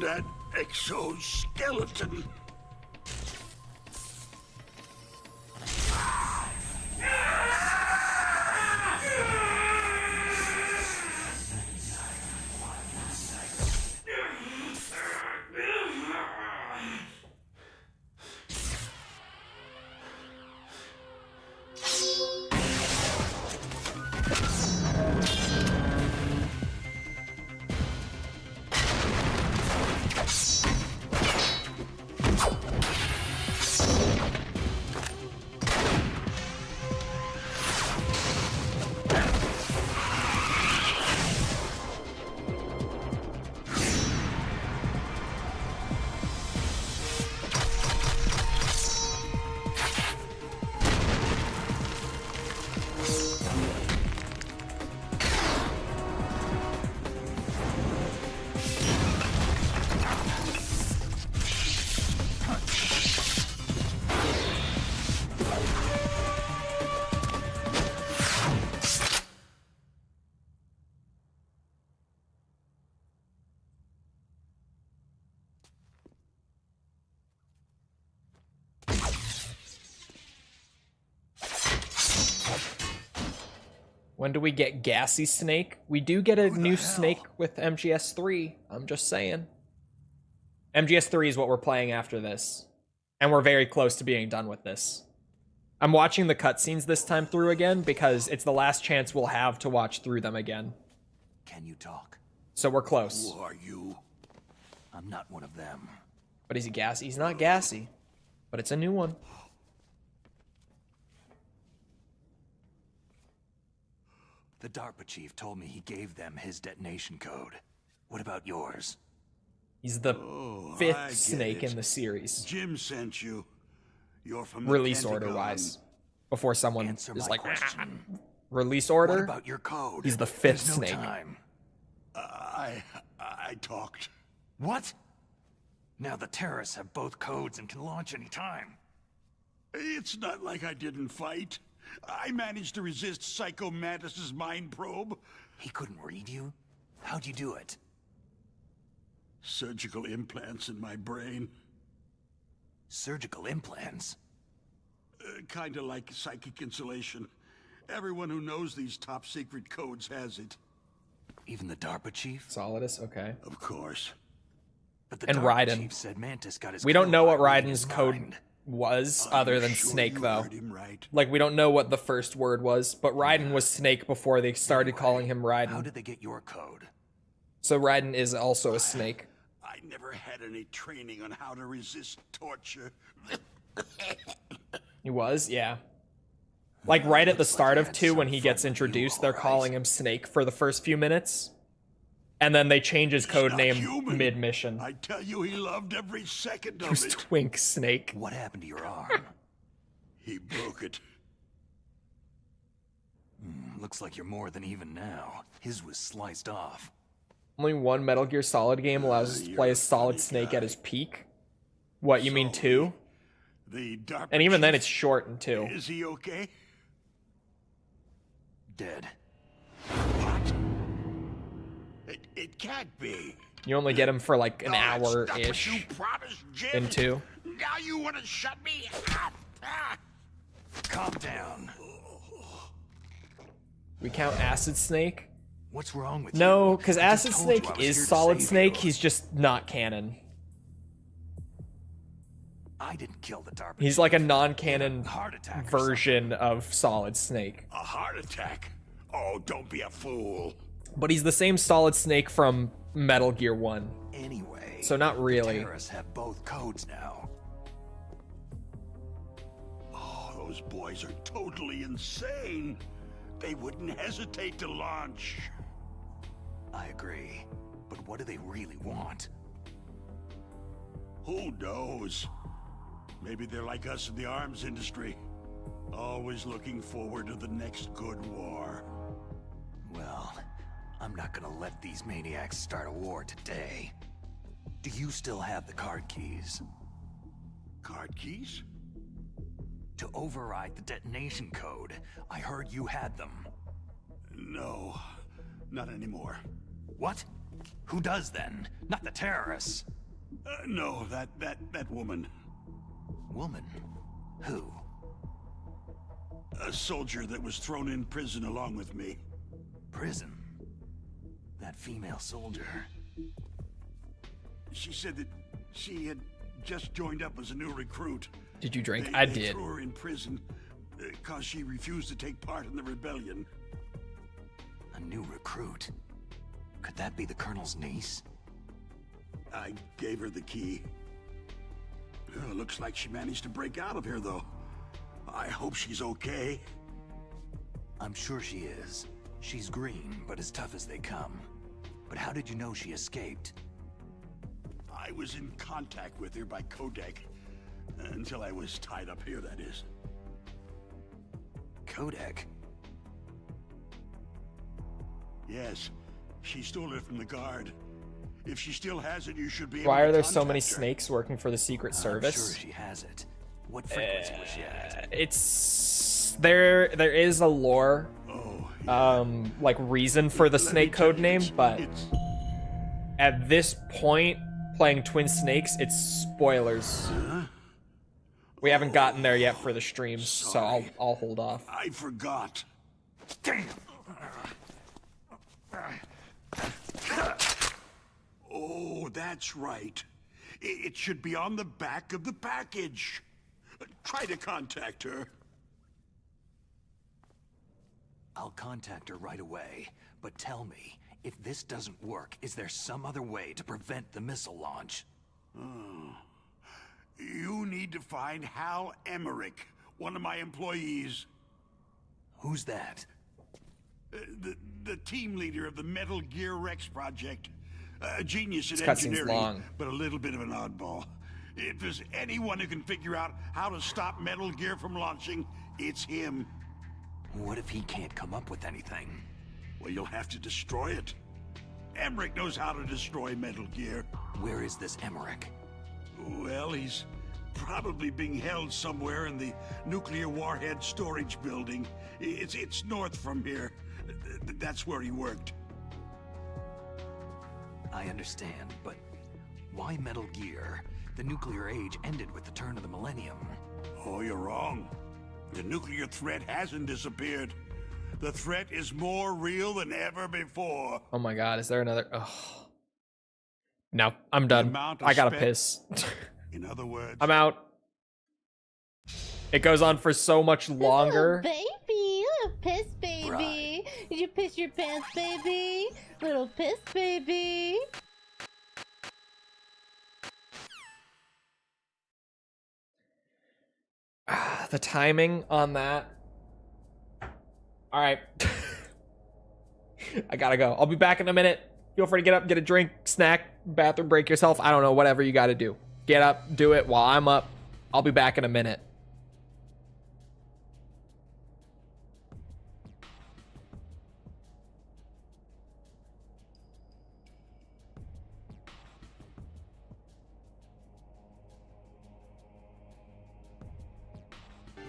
That exoskeleton. When do we get Gassy Snake? We do get a new Snake with MGS3. I'm just saying. MGS3 is what we're playing after this. And we're very close to being done with this. I'm watching the cutscenes this time through again because it's the last chance we'll have to watch through them again. Can you talk? So we're close. Who are you? I'm not one of them. But is he gassy? He's not gassy. But it's a new one. The DARPA chief told me he gave them his detonation code. What about yours? He's the I fifth get Snake it. in the series. Jim sent you. You're from the Release Pentagon. order wise. Before someone Answer is my like, question. release order? What about your code? He's the fifth There's no Snake. time. I talked. What? Now the terrorists have both codes and can launch any time. It's not like I didn't fight. I managed to resist Psycho Mantis's mind probe. He couldn't read you? How'd you do it? Surgical implants in my brain. Surgical implants? Kinda like psychic insulation. Everyone who knows these top secret codes has it. Even the DARPA chief? Solidus, okay. Of course. But the And DARPA Raiden. chief said Mantis got his We don't code know by what reading Raiden's his code mind. was, other than Snake, you though. heard him right. Like, we don't know what the first word was, but Raiden was Snake before they started calling him How Raiden. did they get your code? So Raiden is also a snake. I never had any training on how to resist torture. He was, yeah. Like, right at the start of 2, when he gets introduced, they're calling him Snake for the first few minutes. And then they change his code name mid-mission. I tell you, he loved every second He of was it. Twink Snake. What happened to your arm? He broke it. Looks like you're more than even now. His was sliced off. Only one Metal Gear Solid game allows us to play as Solid Snake at his peak. What, you mean 2? The DARPA And even then chief, it's short in 2. Is he okay? Dead. What? It can't be. You only get him for like an That's not what hour-ish you promised, Jim. in 2. Now you want to shut me up? Ah. Calm down. We count Acid Snake? What's wrong with you? No, because I just Acid told you Snake I was is here to Solid save Snake, you. he's just not canon. I didn't kill the DARPA He's chief. like a non-canon Heart attack or version of Solid Snake. A heart attack? Oh, don't be a fool. But he's the same Solid Snake from Metal Gear 1. Anyway, So not the really. terrorists have both codes now. Oh, those boys are totally insane. They wouldn't hesitate to launch. I agree. But what do they really want? Who knows? Maybe they're like us in the arms industry. Always looking forward to the next good war. Well, I'm not gonna let these maniacs start a war today. Do you still have the card keys? Card keys? To override the detonation code. I heard you had them. No, not anymore. What? Who does then? Not the terrorists. No, that woman. Woman? Who? A soldier that was thrown in prison along with me. Prison? That female soldier. She said that she had just joined up as a new recruit. Did you drink? They I did. threw her in prison because she refused to take part in the rebellion. A new recruit? Could that be the Colonel's niece? I gave her the key. Looks like she managed to break out of here, though. I hope she's okay. I'm sure she is. She's green, but as tough as they come. But how did you know she escaped? I was in contact with her by codec. Until I was tied up here, that is. Codec? Yes. She stole it from the guard. If she still has it, you should be able Why to are there so many contact her. snakes working for the Secret Service? I'm sure she has it. What frequency was she at? It's there is a lore like reason for the snake code name, but at this point playing Twin Snakes, it's spoilers. We haven't gotten there yet for the streams, so I'll hold off. I forgot. Damn. Oh, that's right. It should be on the back of the package. Try to contact her. I'll contact her right away, but tell me, if this doesn't work, is there some other way to prevent the missile launch? You need to find Hal Emmerich, one of my employees. Who's that? The team leader of the Metal Gear Rex project. A genius in This cutscene's engineering, long. but a little bit of an oddball. If there's anyone who can figure out how to stop Metal Gear from launching, it's him. What if he can't come up with anything? Well, you'll have to destroy it. Emmerich knows how to destroy Metal Gear. Where is this Emmerich? Well, he's Probably being held somewhere in the nuclear warhead storage building. It's north from here. That's where he worked. I understand, but why Metal Gear? The nuclear age ended with the turn of the millennium. Oh, you're wrong. The nuclear threat hasn't disappeared. The threat is more real than ever before. Oh my god, is there another? Oh. No, I'm done. I gotta piss. In other words, I'm out. It goes on for so much longer. Little baby, little piss baby. Right. Did you piss your pants, baby? Little piss baby. The timing on that. All right. I gotta go. I'll be back in a minute. Feel free to get up, get a drink, snack, bathroom break yourself. I don't know, whatever you gotta do. Get up, do it while I'm up. I'll be back in a minute.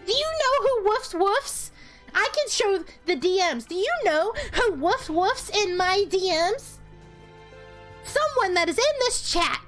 Do you know who woofs woofs? I can show the DMs. Do you know who woofs woofs in my DMs? Someone that is in this chat.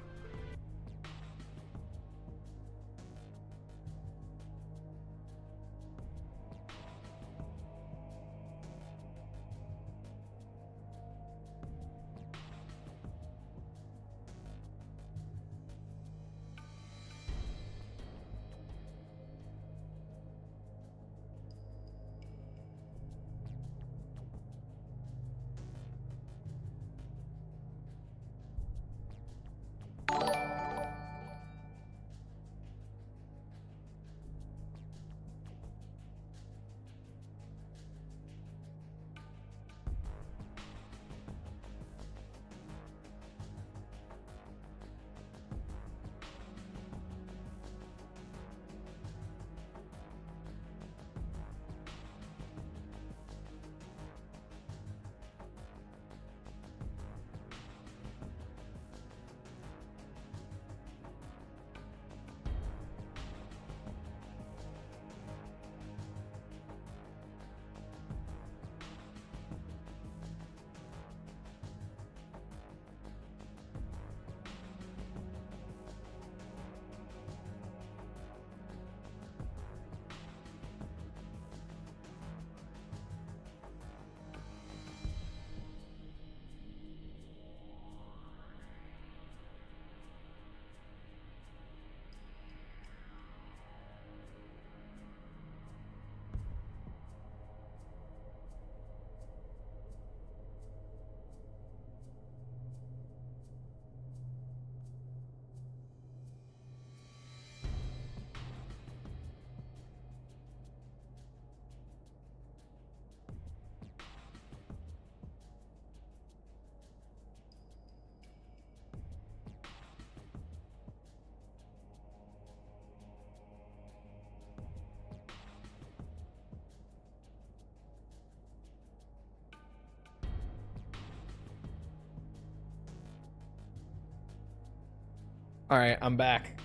All right, I'm back.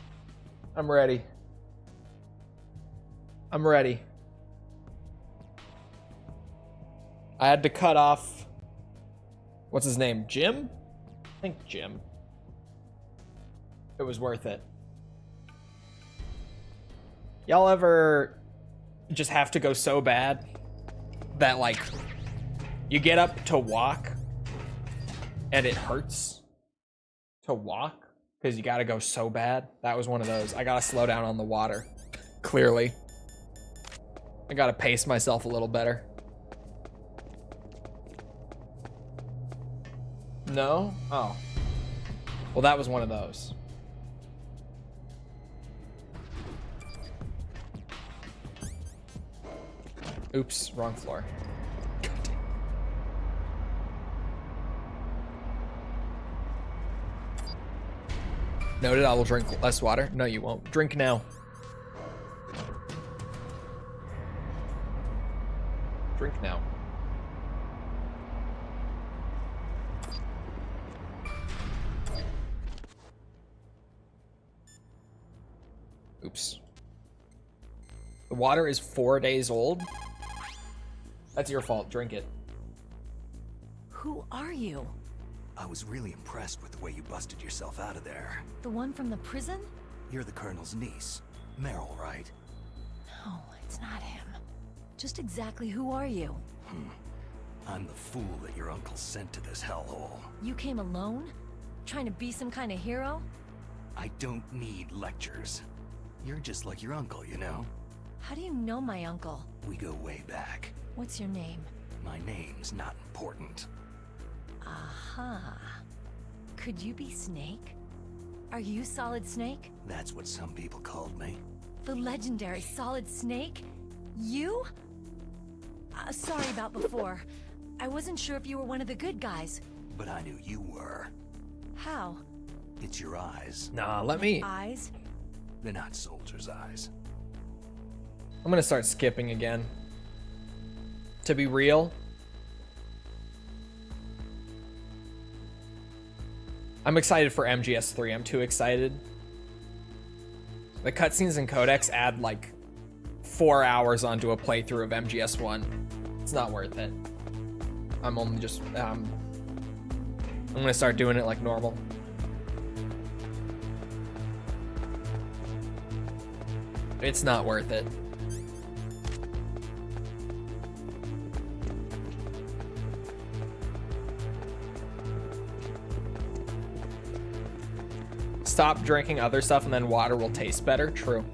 I'm ready. I'm ready. I had to cut off, what's his name? Jim? I think Jim. It was worth it. Y'all ever just have to go so bad that like you get up to walk and it hurts to walk because you gotta go so bad? That was one of those. I gotta slow down on the water. Clearly. I gotta pace myself a little better. No? Oh. Well, that was one of those. Oops, wrong floor. Noted, I will drink less water. No, you won't. Drink now. Drink now. Oops. The water is 4 days old. That's your fault. Drink it. Who are you? I was really impressed with the way you busted yourself out of there. The one from the prison? You're the Colonel's niece. Meryl, right? No, it's not him. Just exactly who are you? I'm the fool that your uncle sent to this hellhole. You came alone? Trying to be some kind of hero? I don't need lectures. You're just like your uncle, you know? How do you know my uncle? We go way back. What's your name? My name's not important. Aha. Could you be Snake? Are you Solid Snake? That's what some people called me. The legendary Solid Snake? You? Sorry about before. I wasn't sure if you were one of the good guys. But I knew you were. How? It's your eyes. Nah, let me. Eyes? They're not soldiers' eyes. I'm gonna start skipping again. To be real, I'm excited for MGS3. I'm too excited. The cutscenes and codex add like 4 hours onto a playthrough of MGS1. It's not worth it. I'm only just, I'm gonna start doing it like normal. It's not worth it. Stop drinking other stuff and then water will taste better. True.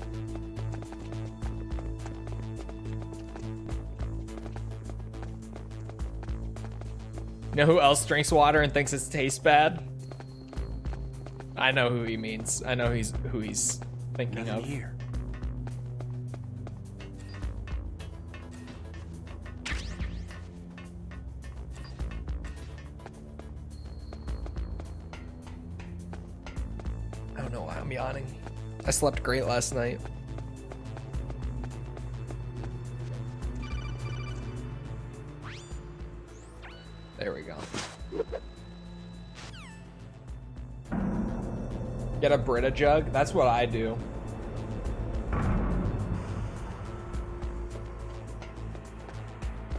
You know who else drinks water and thinks it tastes bad? I know who he means. I know who he's thinking of. Here. I don't know why I'm yawning. I slept great last night. There we go. Get a Brita jug? That's what I do.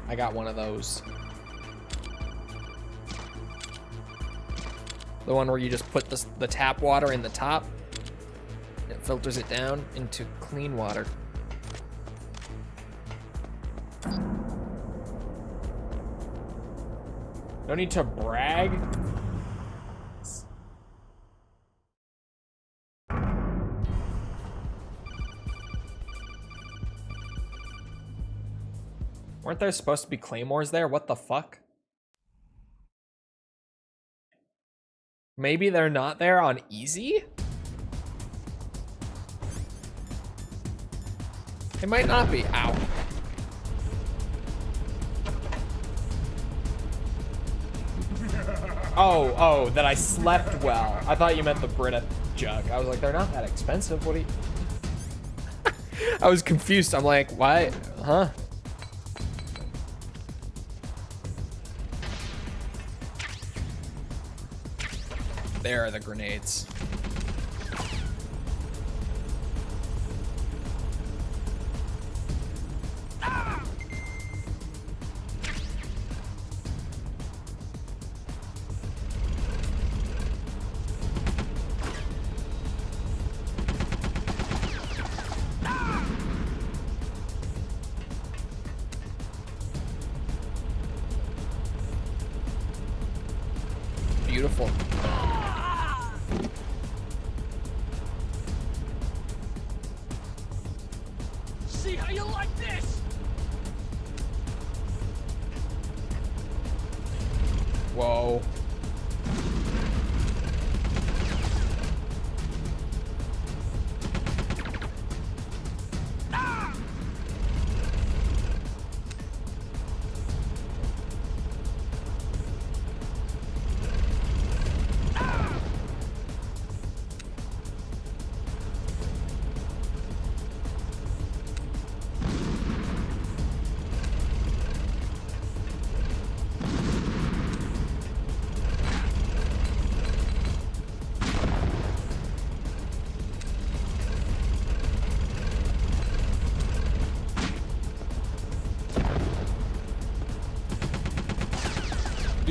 I got one of those. The one where you just put the tap water in the top. It filters it down into clean water. No need to brag. Weren't there supposed to be claymores there? What the fuck? Maybe they're not there on easy? It might not be. Ow. Oh, that I slept well. I thought you meant the Brita jug. I was like, they're not that expensive. What do you... I was confused. I'm like, why? Huh? There are the grenades. Beautiful. See how you like this? Whoa.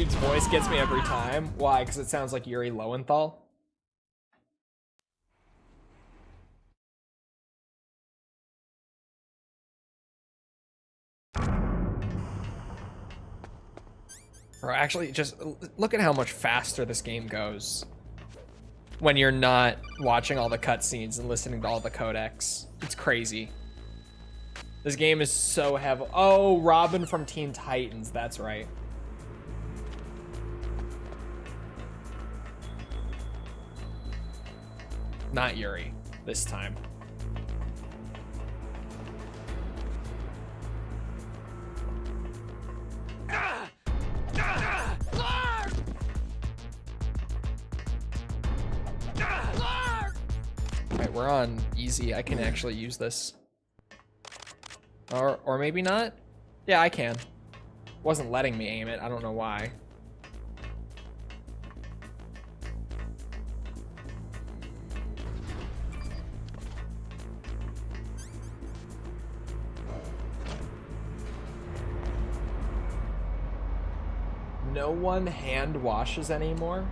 dude's voice gets me every time. Why? Because it sounds like Yuri Lowenthal. Or actually, just look at how much faster this game goes when you're not watching all the cutscenes and listening to all the codecs. It's crazy. This game is so heavy. Oh, Robin from Teen Titans. That's right. Not Yuri this time. Alright, we're on easy. I can actually use this. Or maybe not? Yeah, I can. Wasn't letting me aim it. I don't know why. No one hand washes anymore?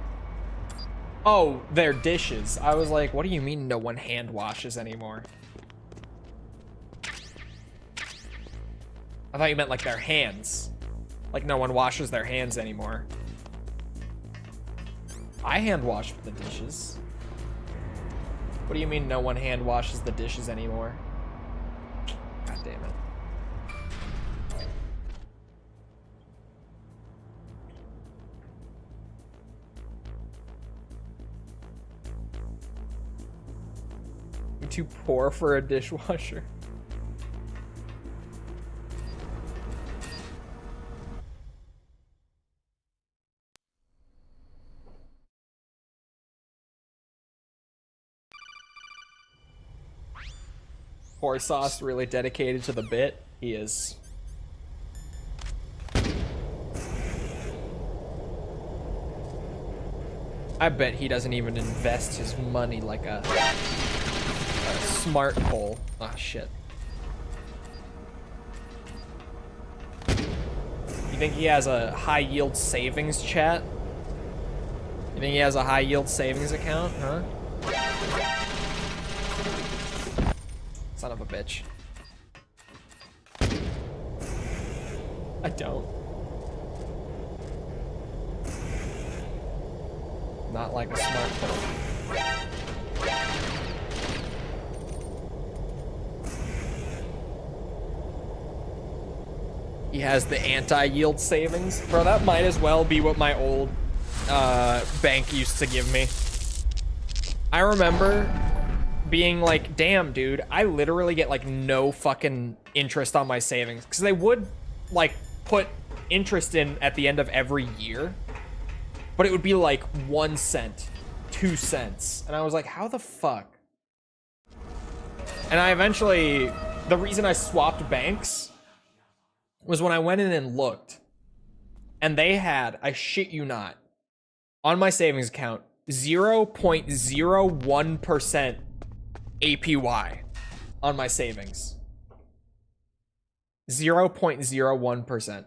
Oh, they're dishes. I was like, what do you mean no one hand washes anymore? I thought you meant like their hands. Like no one washes their hands anymore. I hand wash the dishes. What do you mean no one hand washes the dishes anymore? God damn it. I'm too poor for a dishwasher. Poor Sauce really dedicated to the bit. He is. I bet he doesn't even invest his money like a smart hole. Ah, shit. You think he has a high yield savings, chat? You think he has a high yield savings account, huh? Son of a bitch. I don't. Not like a smartphone. He has the anti-yield savings. Bro, that might as well be what my old bank used to give me. I remember being like, damn, dude, I literally get like no fucking interest on my savings. Because they would like put interest in at the end of every year. But it would be like 1 cent, 2 cents. And I was like, how the fuck? And I eventually, the reason I swapped banks was when I went in and looked. And they had, I shit you not, on my savings account, 0.01% APY on my savings. 0.01%.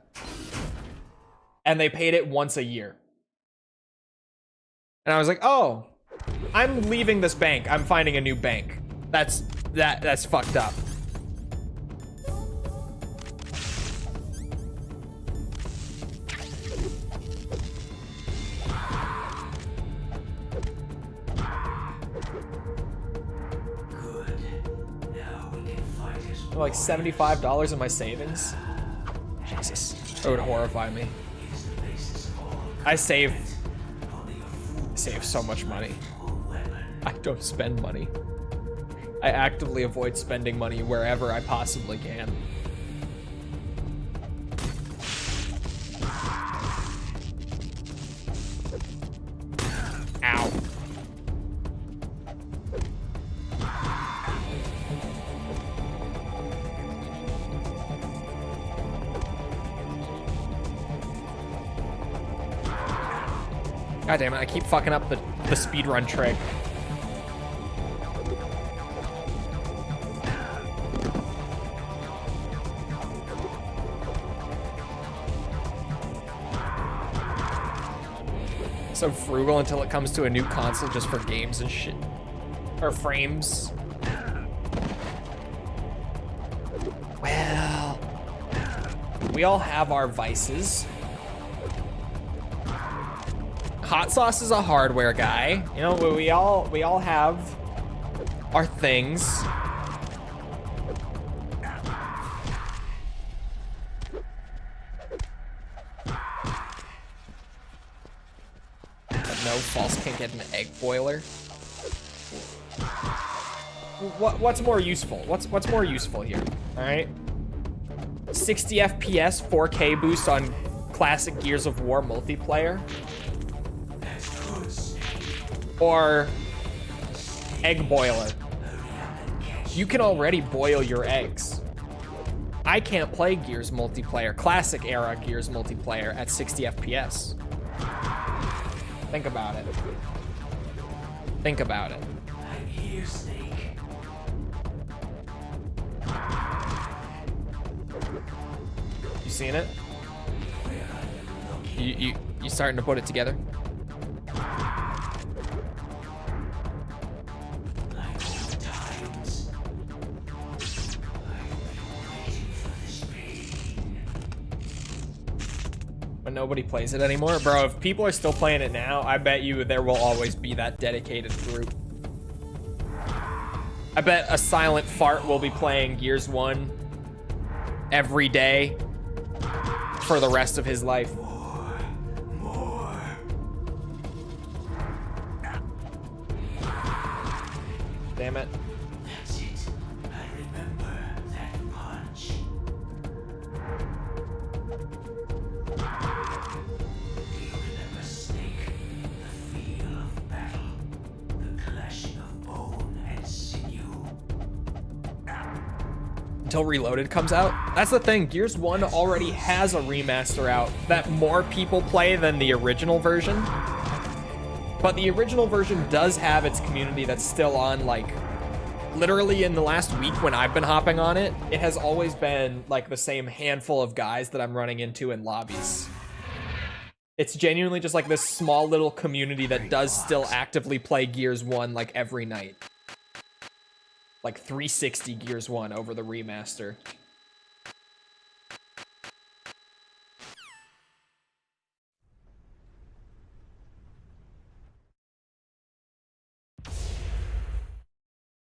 And they paid it once a year. And I was like, oh, I'm leaving this bank. I'm finding a new bank. That's fucked up. Like $75 in my savings. Jesus, that would horrify me. I save so much money. I don't spend money. I actively avoid spending money wherever I possibly can. Ow. God damn it, I keep fucking up the speedrun trick. So frugal until it comes to a new console just for games and shit. Or frames. Well, we all have our vices. Hot Sauce is a hardware guy. You know, we all have our things. No, False can't get an egg boiler. What's more useful? What's more useful here? All right, 60 FPS, 4K boost on classic Gears of War multiplayer, or egg boiler. You can already boil your eggs. I can't play Gears multiplayer, classic era Gears multiplayer at 60 FPS. Think about it. Think about it. I'm here, Snake. You seeing it? You starting to put it together? But nobody plays it anymore? Bro, if people are still playing it now, I bet you there will always be that dedicated group. I bet a silent fart will be playing Gears 1 every day for the rest of his life. More. Damn it. That's it. I remember that punch. Do you remember, Snake? The feel of battle. The clashing of bone and sinew. Until Reloaded comes out. That's the thing, Gears 1 already has a remaster out that more people play than the original version. But the original version does have its community that's still on, like, literally in the last week when I've been hopping on it, it has always been like the same handful of guys that I'm running into in lobbies. It's genuinely just like this small little community that does still actively play Gears 1 like every night. Like 360 Gears 1 over the remaster.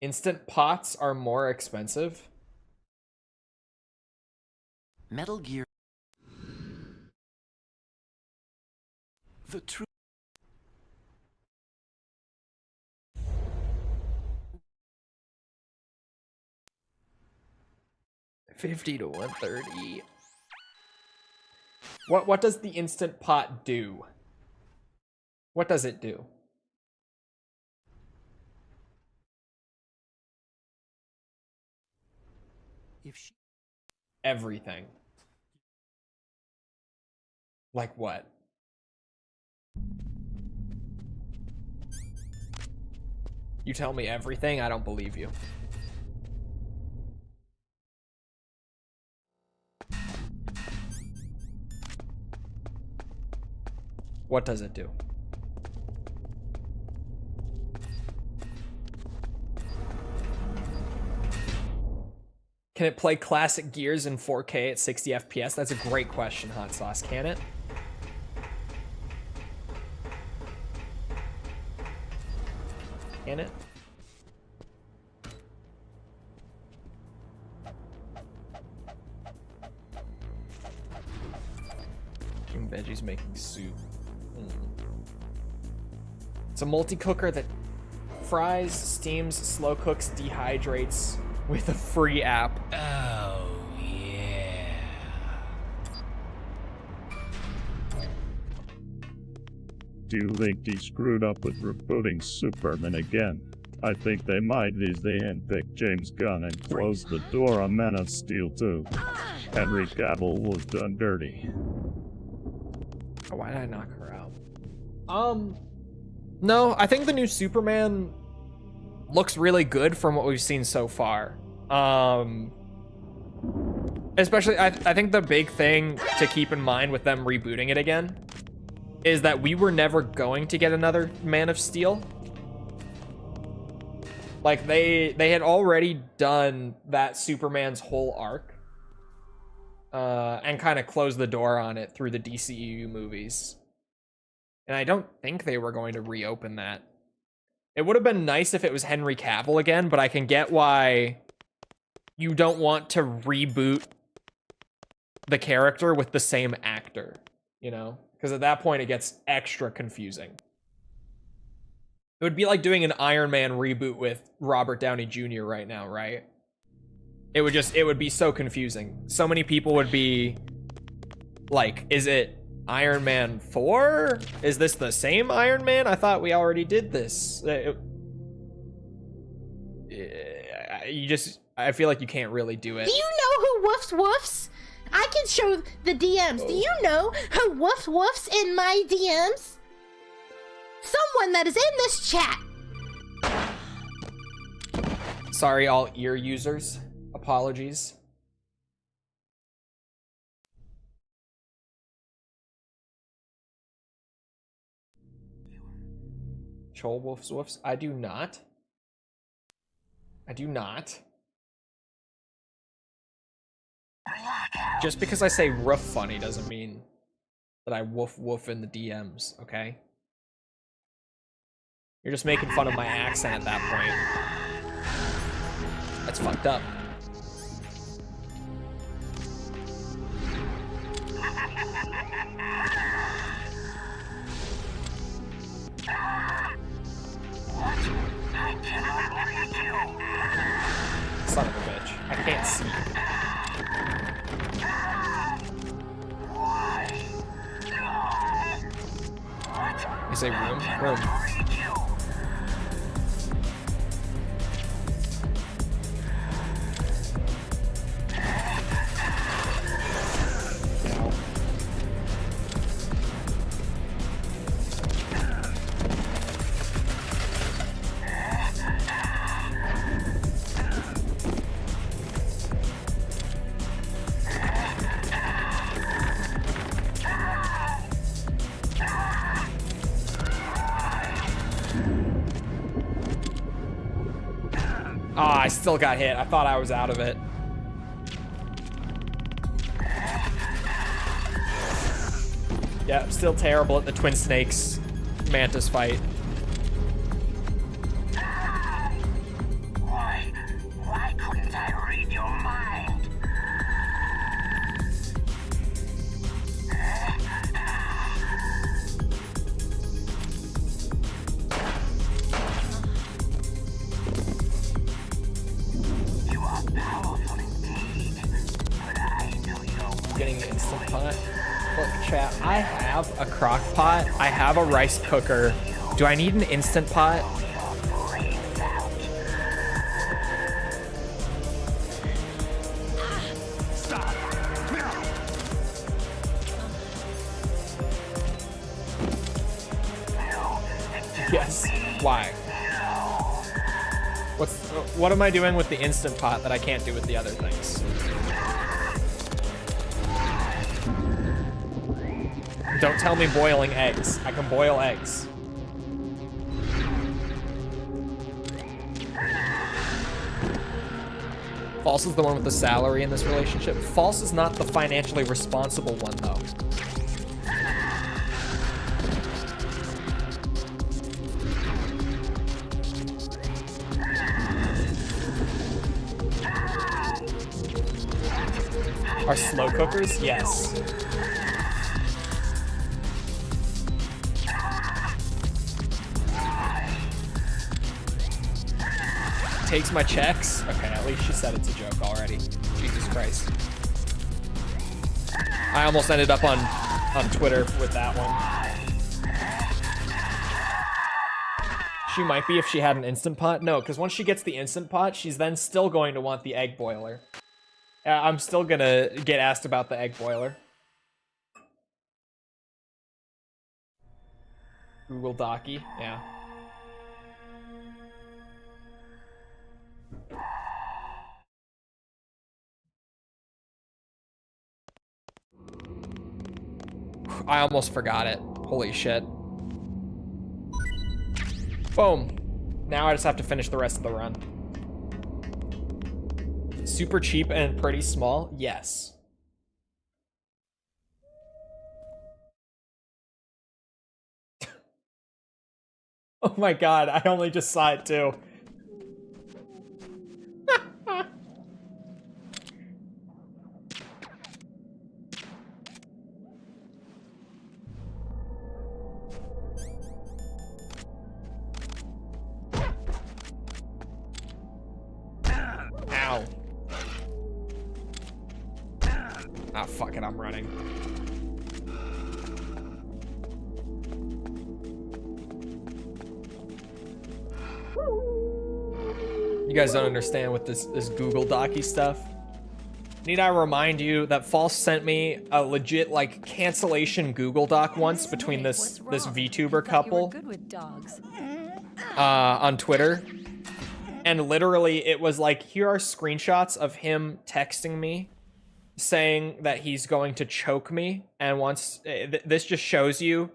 Instant pots are more expensive. Metal Gear. The truth. $50 to $130. What does the instant pot do? What does it do? If she... Everything. Like what? You tell me everything, I don't believe you. What does it do? Can it play classic Gears in 4K at 60 FPS? That's a great question, Hot Sauce. Can it? Can it? And veggies making soup. It's a multi-cooker that fries, steams, slow cooks, dehydrates with a free app. Oh, yeah. Do you think he screwed up with rebooting Superman again? I think they might as they handpicked James Gunn and closed the door on Man of Steel 2. Henry Cavill was done dirty. Why did I knock her out? No, I think the new Superman looks really good from what we've seen so far. Especially, I think the big thing to keep in mind with them rebooting it again is that we were never going to get another Man of Steel. Like, they had already done that Superman's whole arc. And kind of closed the door on it through the DCEU movies. And I don't think they were going to reopen that. It would have been nice if it was Henry Cavill again, but I can get why you don't want to reboot the character with the same actor, you know? Because at that point, it gets extra confusing. It would be like doing an Iron Man reboot with Robert Downey Jr. right now, right? It would be so confusing. So many people would be like, is it Iron Man 4? Is this the same Iron Man? I thought we already did this. I feel like you can't really do it. Do you know who woofs woofs? I can show the DMs. Do you know who woofs woofs in my DMs? Someone that is in this chat. Sorry, all ear users. Apologies. Chol woofs woofs. I do not. I do not. Just because I say roof funny doesn't mean that I woof woof in the DMs, okay? You're just making fun of my accent at that point. That's fucked up. Son of a bitch. I can't see. You say room? Room. I still got hit. I thought I was out of it. Yeah, I'm still terrible at the Twin Snakes Mantis fight. Why couldn't I read your mind? You are powerful indeed, but I know your Getting an instant pot. Look, chat, I have a crock pot. I have a rice cooker. Do I need an instant pot? Yes. Why? What am I doing with the instant pot that I can't do with the other things? Don't tell me boiling eggs. I can boil eggs. False is the one with the salary in this relationship. False is not the financially responsible one, though. Are slow cookers? Yes. Takes my checks? Okay, at least she said it's a joke already. Jesus Christ. I almost ended up on Twitter with that one. She might be if she had an Instant Pot. No, because once she gets the Instant Pot, she's then still going to want the egg boiler. I'm still gonna get asked about the egg boiler. Google Docky, yeah. I almost forgot it. Holy shit. Boom. Now I just have to finish the rest of the run. Super cheap and pretty small? Yes. Oh my god, I only just saw it too. Ow. Ah, fuck it, I'm running. You guys don't understand with this Google Docy stuff. Need I remind you that False sent me a legit like cancellation Google Doc once between this VTuber couple Good with dogs. on Twitter. And literally it was like, here are screenshots of him texting me saying that he's going to choke me, and once this just shows you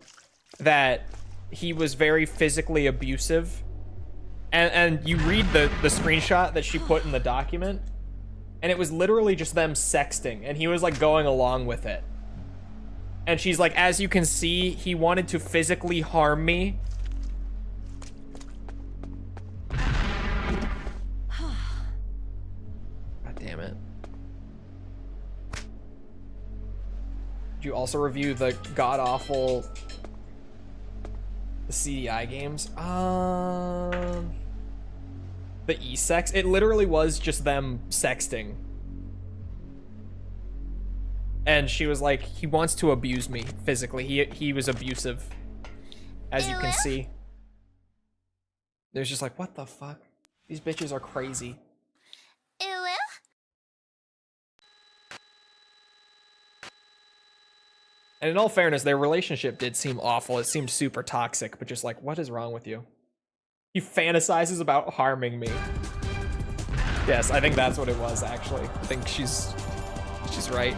that he was very physically abusive. And you read the screenshot that she put in the document, and it was literally just them sexting, and he was like going along with it. And she's like, as you can see, he wanted to physically harm me. God damn it. Did you also review the god-awful CDI games? The e-sex? It literally was just them sexting. And she was like, he wants to abuse me physically. He was abusive, as you can see. There's just like, what the fuck? These bitches are crazy. And in all fairness, their relationship did seem awful. It seemed super toxic, but just like, what is wrong with you? He fantasizes about harming me. Yes, I think that's what it was, actually. I think she's right.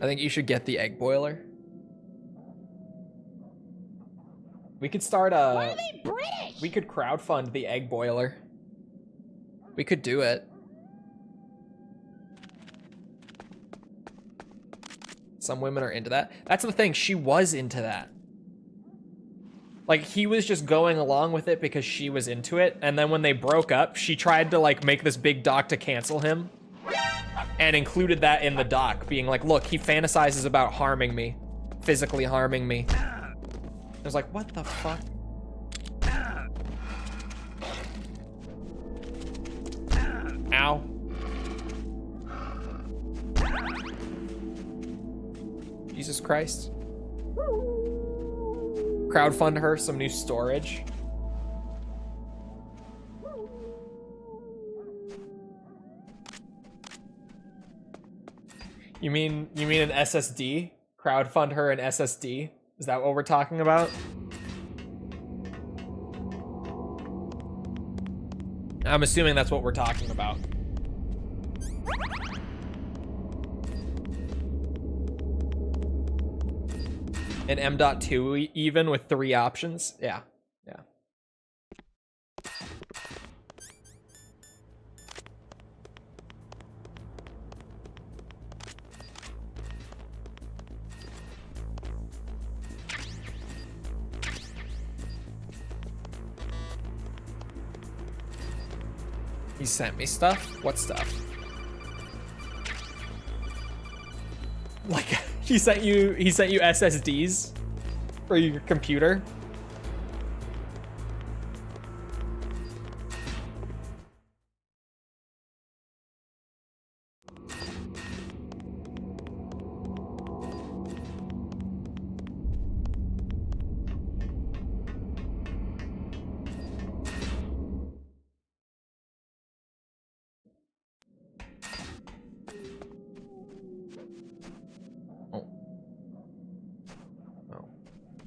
I think you should get the egg boiler. We could start Why are they British? We could crowdfund the egg boiler. We could do it. Some women are into that. That's the thing, she was into that. Like, he was just going along with it because she was into it, and then when they broke up, she tried to like make this big doc to cancel him, and included that in the doc, being like, look, he fantasizes about harming me, physically harming me. I was like, what the fuck? Ow. Jesus Christ. Crowdfund her some new storage. You mean an SSD? Crowdfund her an SSD? Is that what we're talking about? I'm assuming that's what we're talking about. An M.2 even with 3 options? Yeah, yeah. He sent me stuff? What stuff? Like, he sent you SSDs for your computer?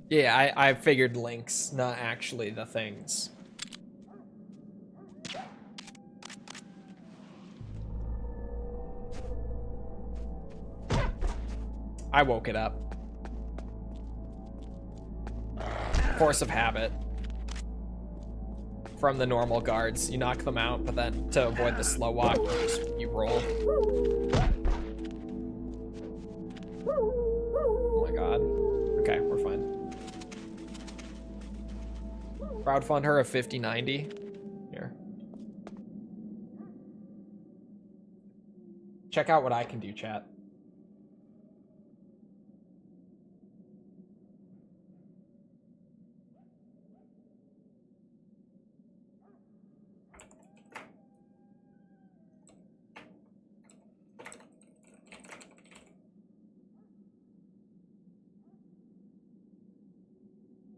Yeah, I figured links, not actually the things. I woke it up. Force of habit. From the normal guards. You knock them out, but then to avoid the slow walk, you roll. Oh my god. Okay, we're fine. Crowdfund her a 5090. Here. Check out what I can do, chat.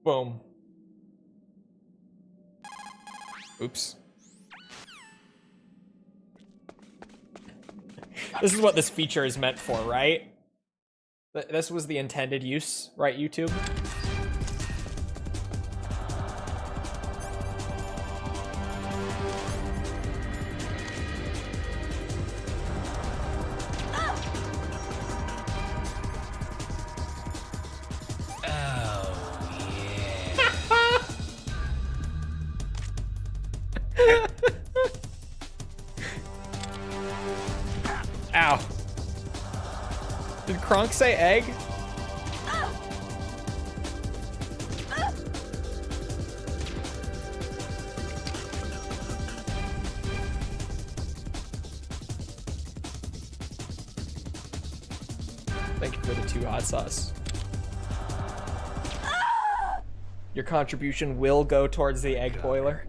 Boom. Oops. This is what this feature is meant for, right? This was the intended use, right, YouTube? Ow. Did Kronk say egg? Thank you for the 2 hot sauce. Your contribution will go towards the egg boiler.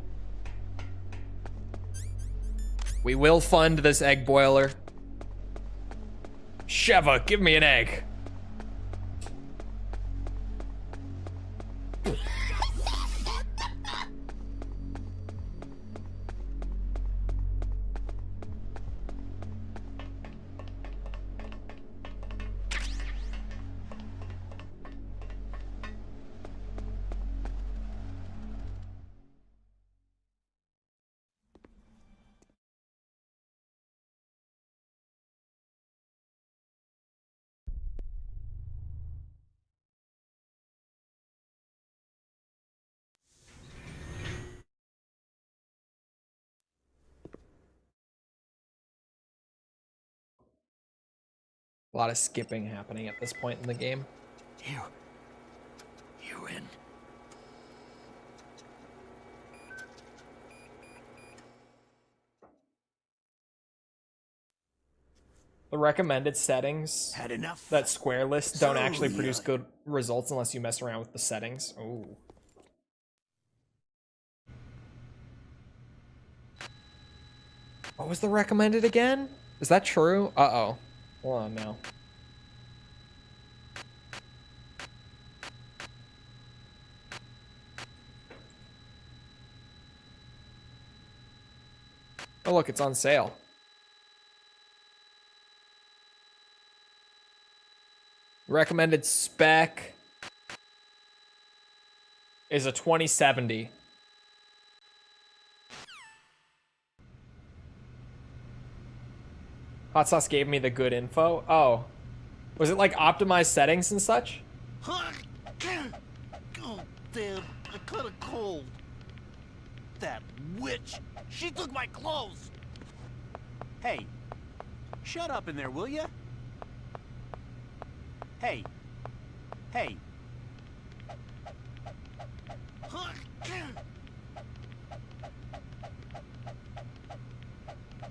We will fund this egg boiler. Sheva, give me an egg. A lot of skipping happening at this point in the game. You in? The recommended settings that Square lists don't actually produce good results unless you mess around with the settings. Ooh. What was the recommended again? Is that true? Uh-oh. Hold on now. Oh look, it's on sale. Recommended spec is a 2070. Hot Sauce gave me the good info. Oh. Was it like optimized settings and such? Oh, damn. I caught a cold. That witch. She took my clothes. Hey, shut up in there, will ya? Hey. Hey.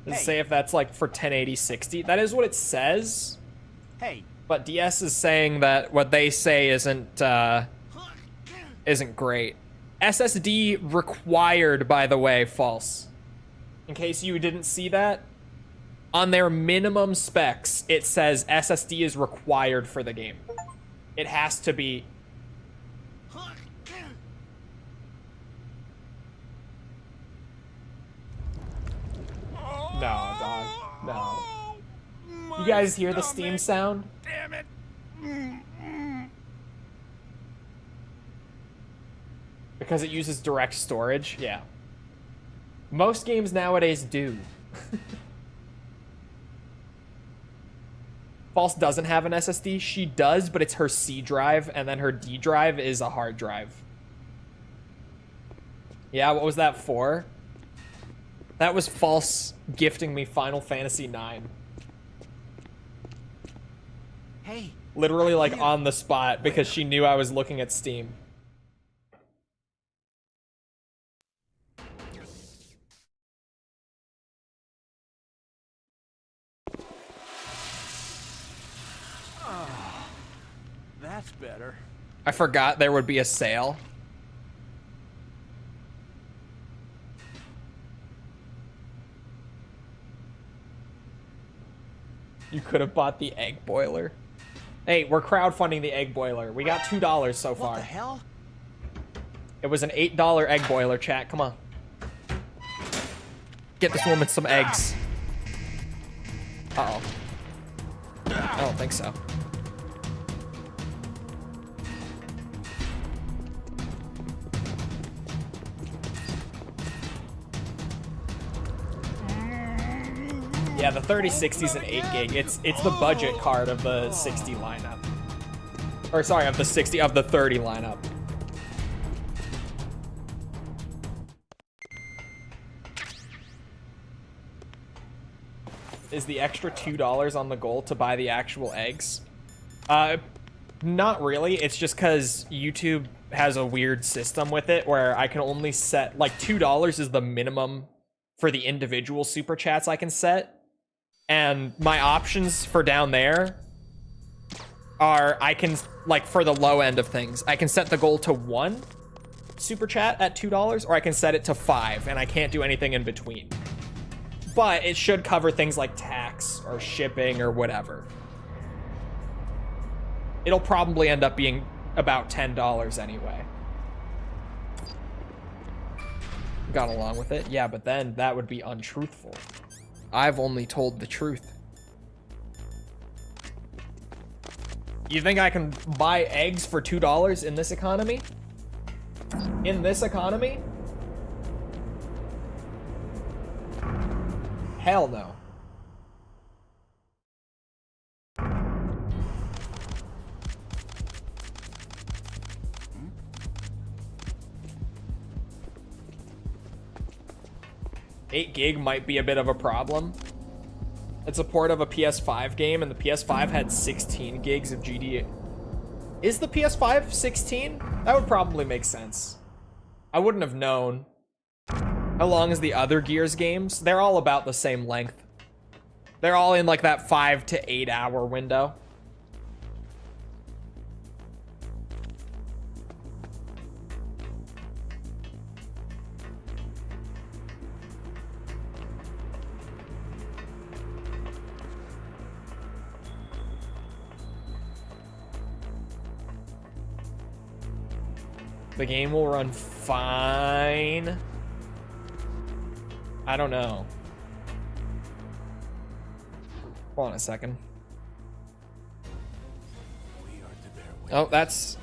Does it say if that's like for 1080 60? That is what it says. Hey. But DS is saying that what they say isn't great. SSD required, by the way, false. In case you didn't see that, on their minimum specs, it says SSD is required for the game. It has to be. No, dog. No. You guys hear the Steam sound? Damn it. Because it uses direct storage? Yeah. Most games nowadays do. False doesn't have an SSD. She does, but it's her C drive, and then her D drive is a hard drive. Yeah, what was that for? That was False gifting me Final Fantasy IX. Hey. Literally, like, on the spot, because she knew I was looking at Steam. That's better. I forgot there would be a sale. You could have bought the egg boiler. Hey, we're crowdfunding the egg boiler. We got $2 so far. What the hell? It was an $8 egg boiler, chat. Come on. Get this woman some eggs. Uh-oh. I don't think so. Yeah, the 3060 is an 8 gig. It's the budget card of the 60 lineup. Or sorry, of the 30 lineup. Is the extra $2 on the goal to buy the actual eggs? Not really. It's just because YouTube has a weird system with it where I can only set, like, $2 is the minimum for the individual super chats I can set. And my options for down there are, I can, like, for the low end of things, I can set the goal to 1 super chat at $2, or I can set it to 5, and I can't do anything in between. But it should cover things like tax or shipping or whatever. It'll probably end up being about $10 anyway. Got along with it? Yeah, but then that would be untruthful. I've only told the truth. You think I can buy eggs for $2 in this economy? In this economy? Hell no. $8 gig might be a bit of a problem. It's a port of a PS5 game, and the PS5 had 16 gigs of GD. Is the PS5 16? That would probably make sense. I wouldn't have known. How long is the other Gears games? They're all about the same length. They're all in like that 5 to 8 hour window. The game will run fine. I don't know. Hold on a second. Oh, that's...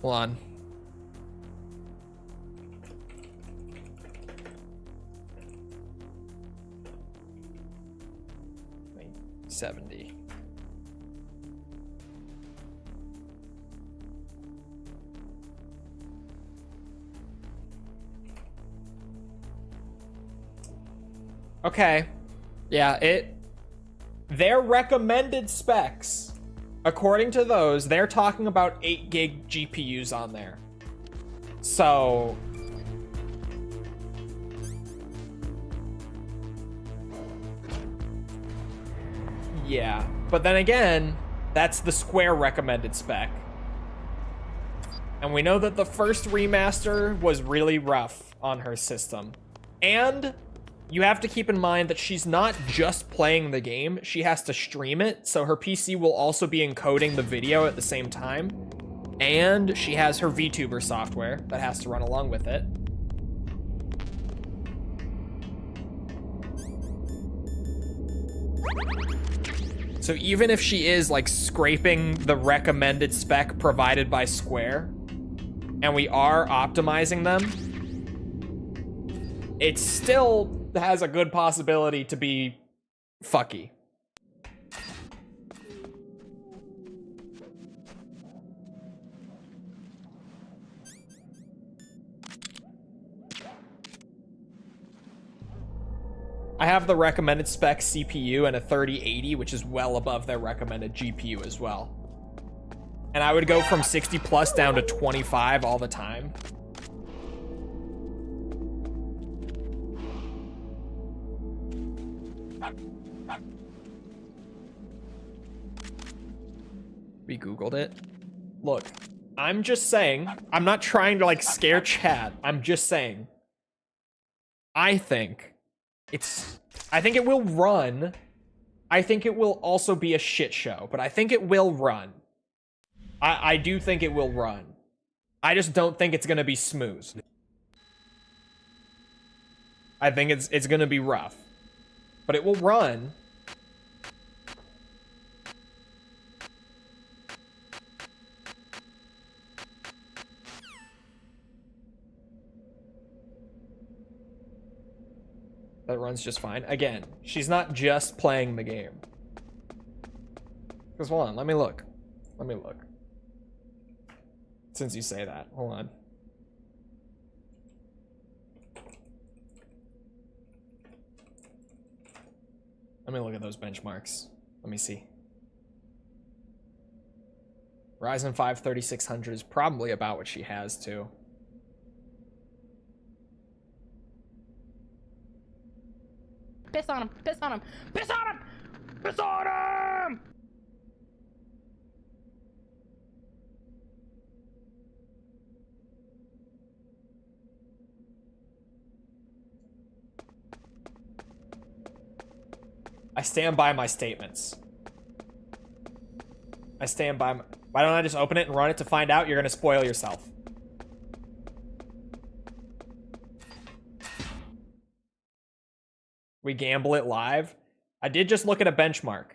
Hold on. Wait, 70. Okay. Yeah, their recommended specs, according to those, they're talking about 8 gig GPUs on there. So yeah, but then again, that's the Square recommended spec. And we know that the first remaster was really rough on her system. And you have to keep in mind that she's not just playing the game, she has to stream it, so her PC will also be encoding the video at the same time. And she has her VTuber software that has to run along with it. So even if she is like scraping the recommended spec provided by Square, and we are optimizing them, it still has a good possibility to be fucky. I have the recommended spec CPU and a 3080, which is well above their recommended GPU as well. And I would go from 60 plus down to 25 all the time. We Googled it. Look, I'm just saying, I'm not trying to like scare chat. I'm just saying, I think it will run. I think it will also be a shit show, but I think it will run. I do think it will run. I just don't think it's gonna be smooth. I think it's gonna be rough, but it will run. That runs just fine. Again, she's not just playing the game. Because hold on, let me look. Let me look. Since you say that, hold on. Let me look at those benchmarks. Let me see. Ryzen 5 3600 is probably about what she has too. Piss on him! Piss on him! Piss on him! Piss on him! I stand by my statements. I stand by my... Why don't I just open it and run it to find out? You're gonna spoil yourself. We gamble it live. I did just look at a benchmark.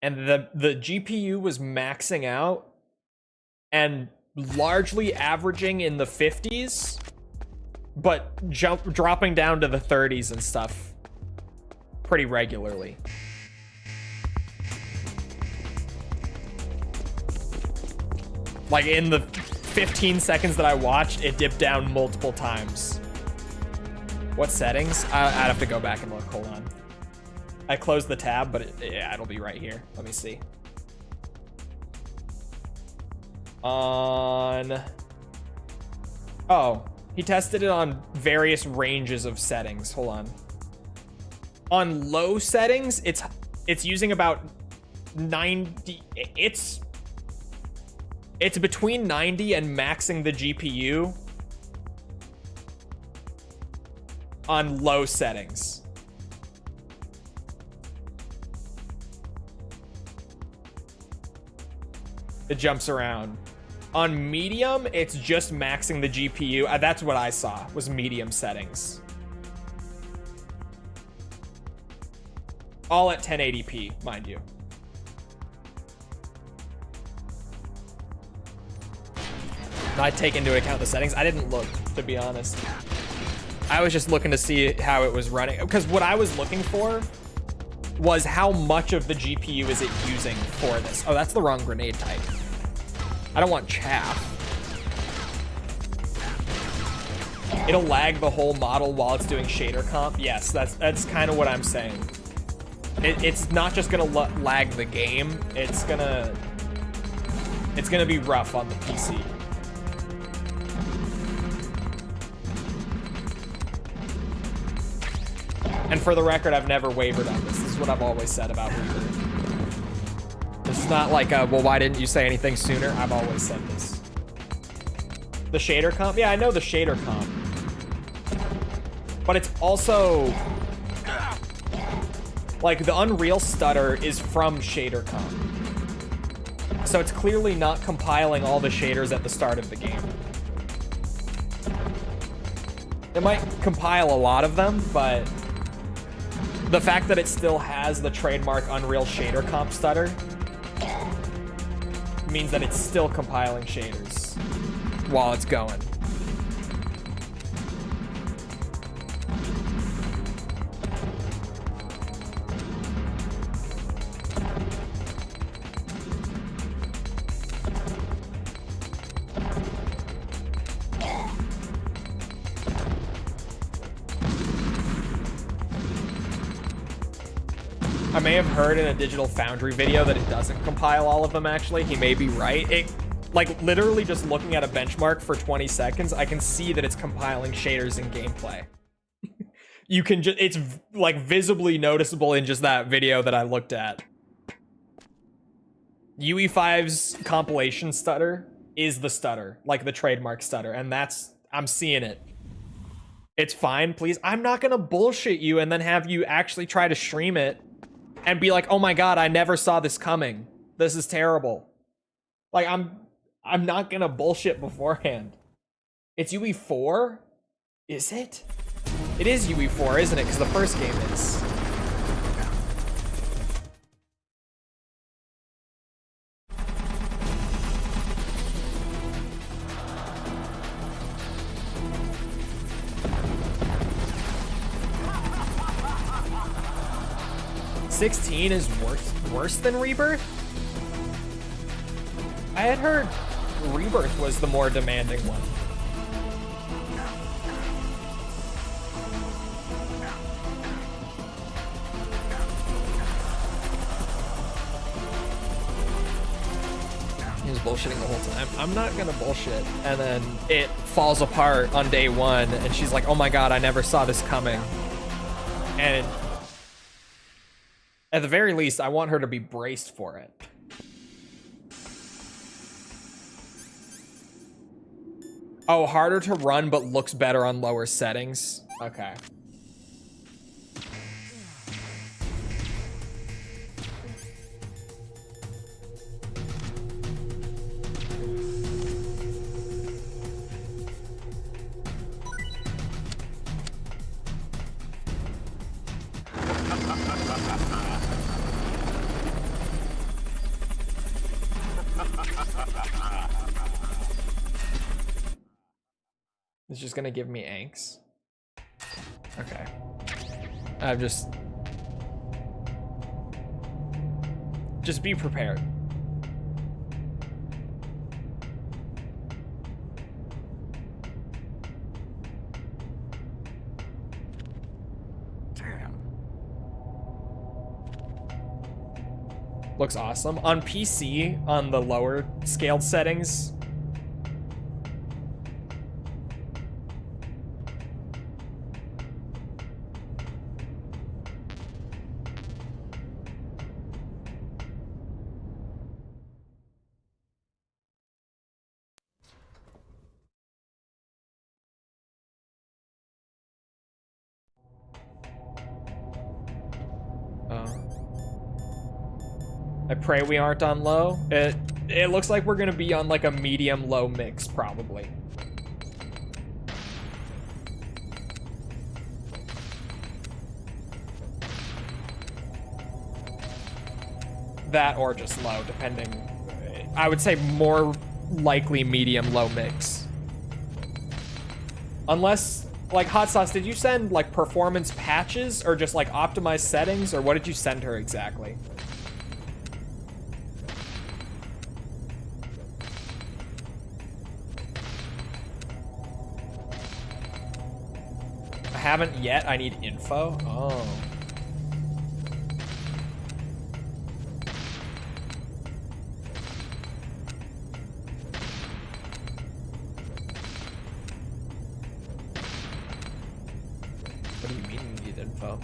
And the GPU was maxing out and largely averaging in the 50s, but dropping down to the 30s and stuff pretty regularly. Like in the 15 seconds that I watched, it dipped down multiple times. What settings? I'd have to go back and look. Hold on. I closed the tab, but yeah, it'll be right here. Let me see. On... Oh, he tested it on various ranges of settings. Hold on. On low settings, it's using about 90... It's between 90 and maxing the GPU on low settings. It jumps around. On medium, it's just maxing the GPU. That's what I saw, was medium settings. All at 1080p, mind you. Not take into account the settings. I didn't look, to be honest. I was just looking to see how it was running. Because what I was looking for was how much of the GPU is it using for this. Oh, that's the wrong grenade type. I don't want chaff. It'll lag the whole model while it's doing shader comp. Yes, that's kind of what I'm saying. It's not just gonna lag the game. It's gonna be rough on the PC. And for the record, I've never wavered on this. This is what I've always said about Rebirth. This is not like, well, why didn't you say anything sooner? I've always said this. The shader comp? Yeah, I know the shader comp. But it's also... Like, the Unreal stutter is from shader comp. So it's clearly not compiling all the shaders at the start of the game. It might compile a lot of them, but... the fact that it still has the trademark Unreal shader comp stutter means that it's still compiling shaders while it's going. I may have heard in a Digital Foundry video that it doesn't compile all of them, actually. He may be right. It, like, literally just looking at a benchmark for 20 seconds, I can see that it's compiling shaders in gameplay. You can just, it's, like, visibly noticeable in just that video that I looked at. UE5's compilation stutter is the stutter, like the trademark stutter, and that's, I'm seeing it. It's fine, please. I'm not gonna bullshit you and then have you actually try to stream it and be like, oh my god, I never saw this coming. This is terrible. Like, I'm not gonna bullshit beforehand. It's UE4? Is it? It is UE4, isn't it? Because the first game is. $16 is worse than Rebirth? I had heard Rebirth was the more demanding one. He was bullshitting the whole time. I'm not gonna bullshit. And then it falls apart on day one, and she's like, oh my god, I never saw this coming. And at the very least, I want her to be braced for it. Oh, harder to run, but looks better on lower settings. Okay. It's just gonna give me angst. Okay. I'm just be prepared. Damn. Looks awesome. On PC, on the lower scaled settings, I pray we aren't on low. It looks like we're gonna be on like a medium low mix probably. That or just low, depending. I would say more likely medium low mix. Unless, like, Hot Sauce, did you send like performance patches or just like optimized settings, or what did you send her exactly? I haven't yet. I need info. Oh. What do you mean you need info?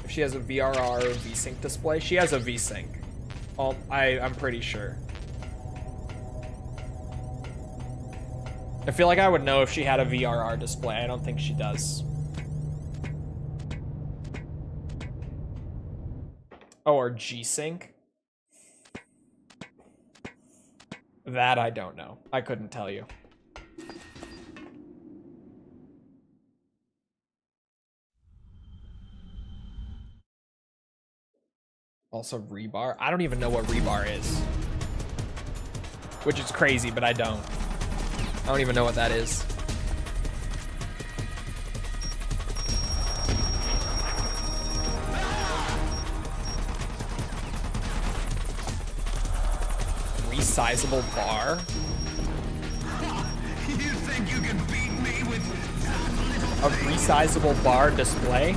She has a VRR VSync display. She has a VSync. I'm pretty sure. I feel like I would know if she had a VRR display. I don't think she does. Oh, or G-Sync? That I don't know. I couldn't tell you. Also rebar. I don't even know what rebar is. Which is crazy, but I don't even know what that is. resizable bar? You think you can beat me with A resizable bar display?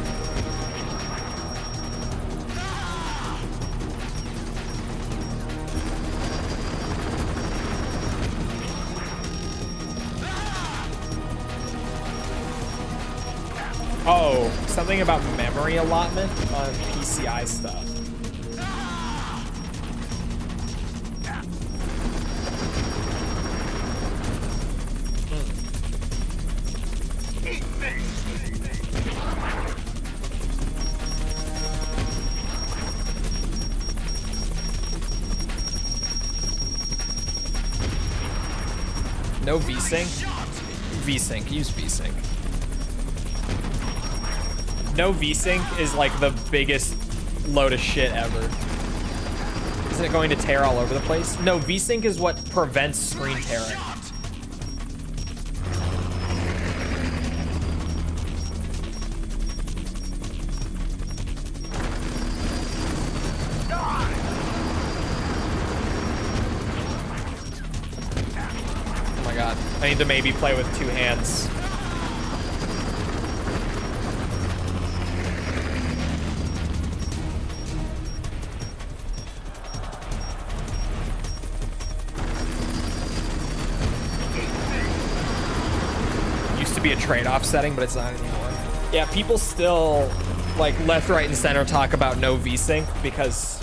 Oh, something about memory allotment on PCI stuff. No VSync? VSync, use VSync. No VSync is like the biggest load of shit ever. Isn't it going to tear all over the place? No, VSync is what prevents screen tearing. Oh my god. I need to maybe play with two hands. Be a trade-off setting, but it's not anymore. Yeah, people still like left, right, and center talk about no VSync because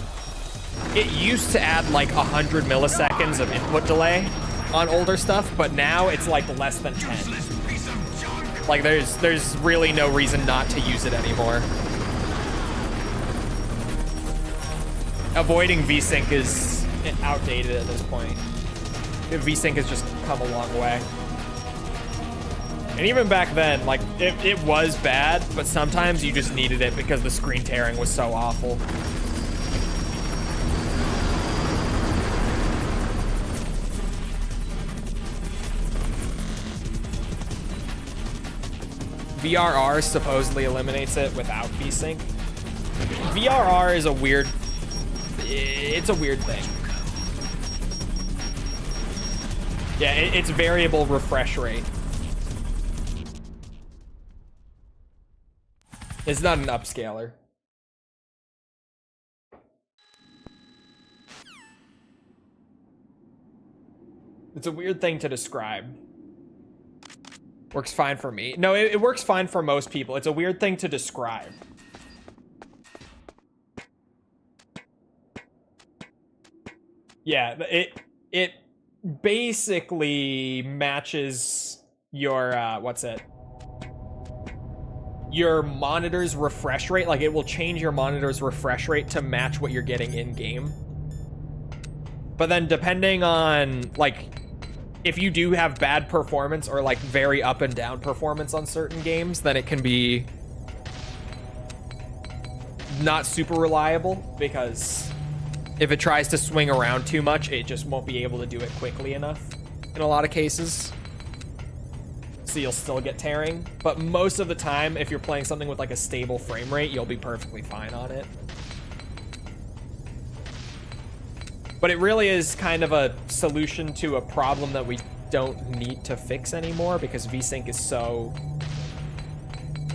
it used to add like 100 milliseconds of input delay on older stuff, but now it's like less than 10. Like there's really no reason not to use it anymore. Avoiding VSync is outdated at this point. VSync has just come a long way. And even back then, like, it was bad, but sometimes you just needed it because the screen tearing was so awful. VRR supposedly eliminates it without VSync. VRR is a weird... It's a weird thing. Yeah, it's variable refresh rate. It's not an upscaler. It's a weird thing to describe. Works fine for me. No, it works fine for most people. It's a weird thing to describe. Yeah, it basically matches your what's it? Your monitor's refresh rate. Like, it will change your monitor's refresh rate to match what you're getting in game. But then depending on, like, if you do have bad performance or like very up and down performance on certain games, then it can be not super reliable, because if it tries to swing around too much, it just won't be able to do it quickly enough in a lot of cases. So you'll still get tearing, but most of the time, if you're playing something with like a stable frame rate, you'll be perfectly fine on it. But it really is kind of a solution to a problem that we don't need to fix anymore, because VSync is so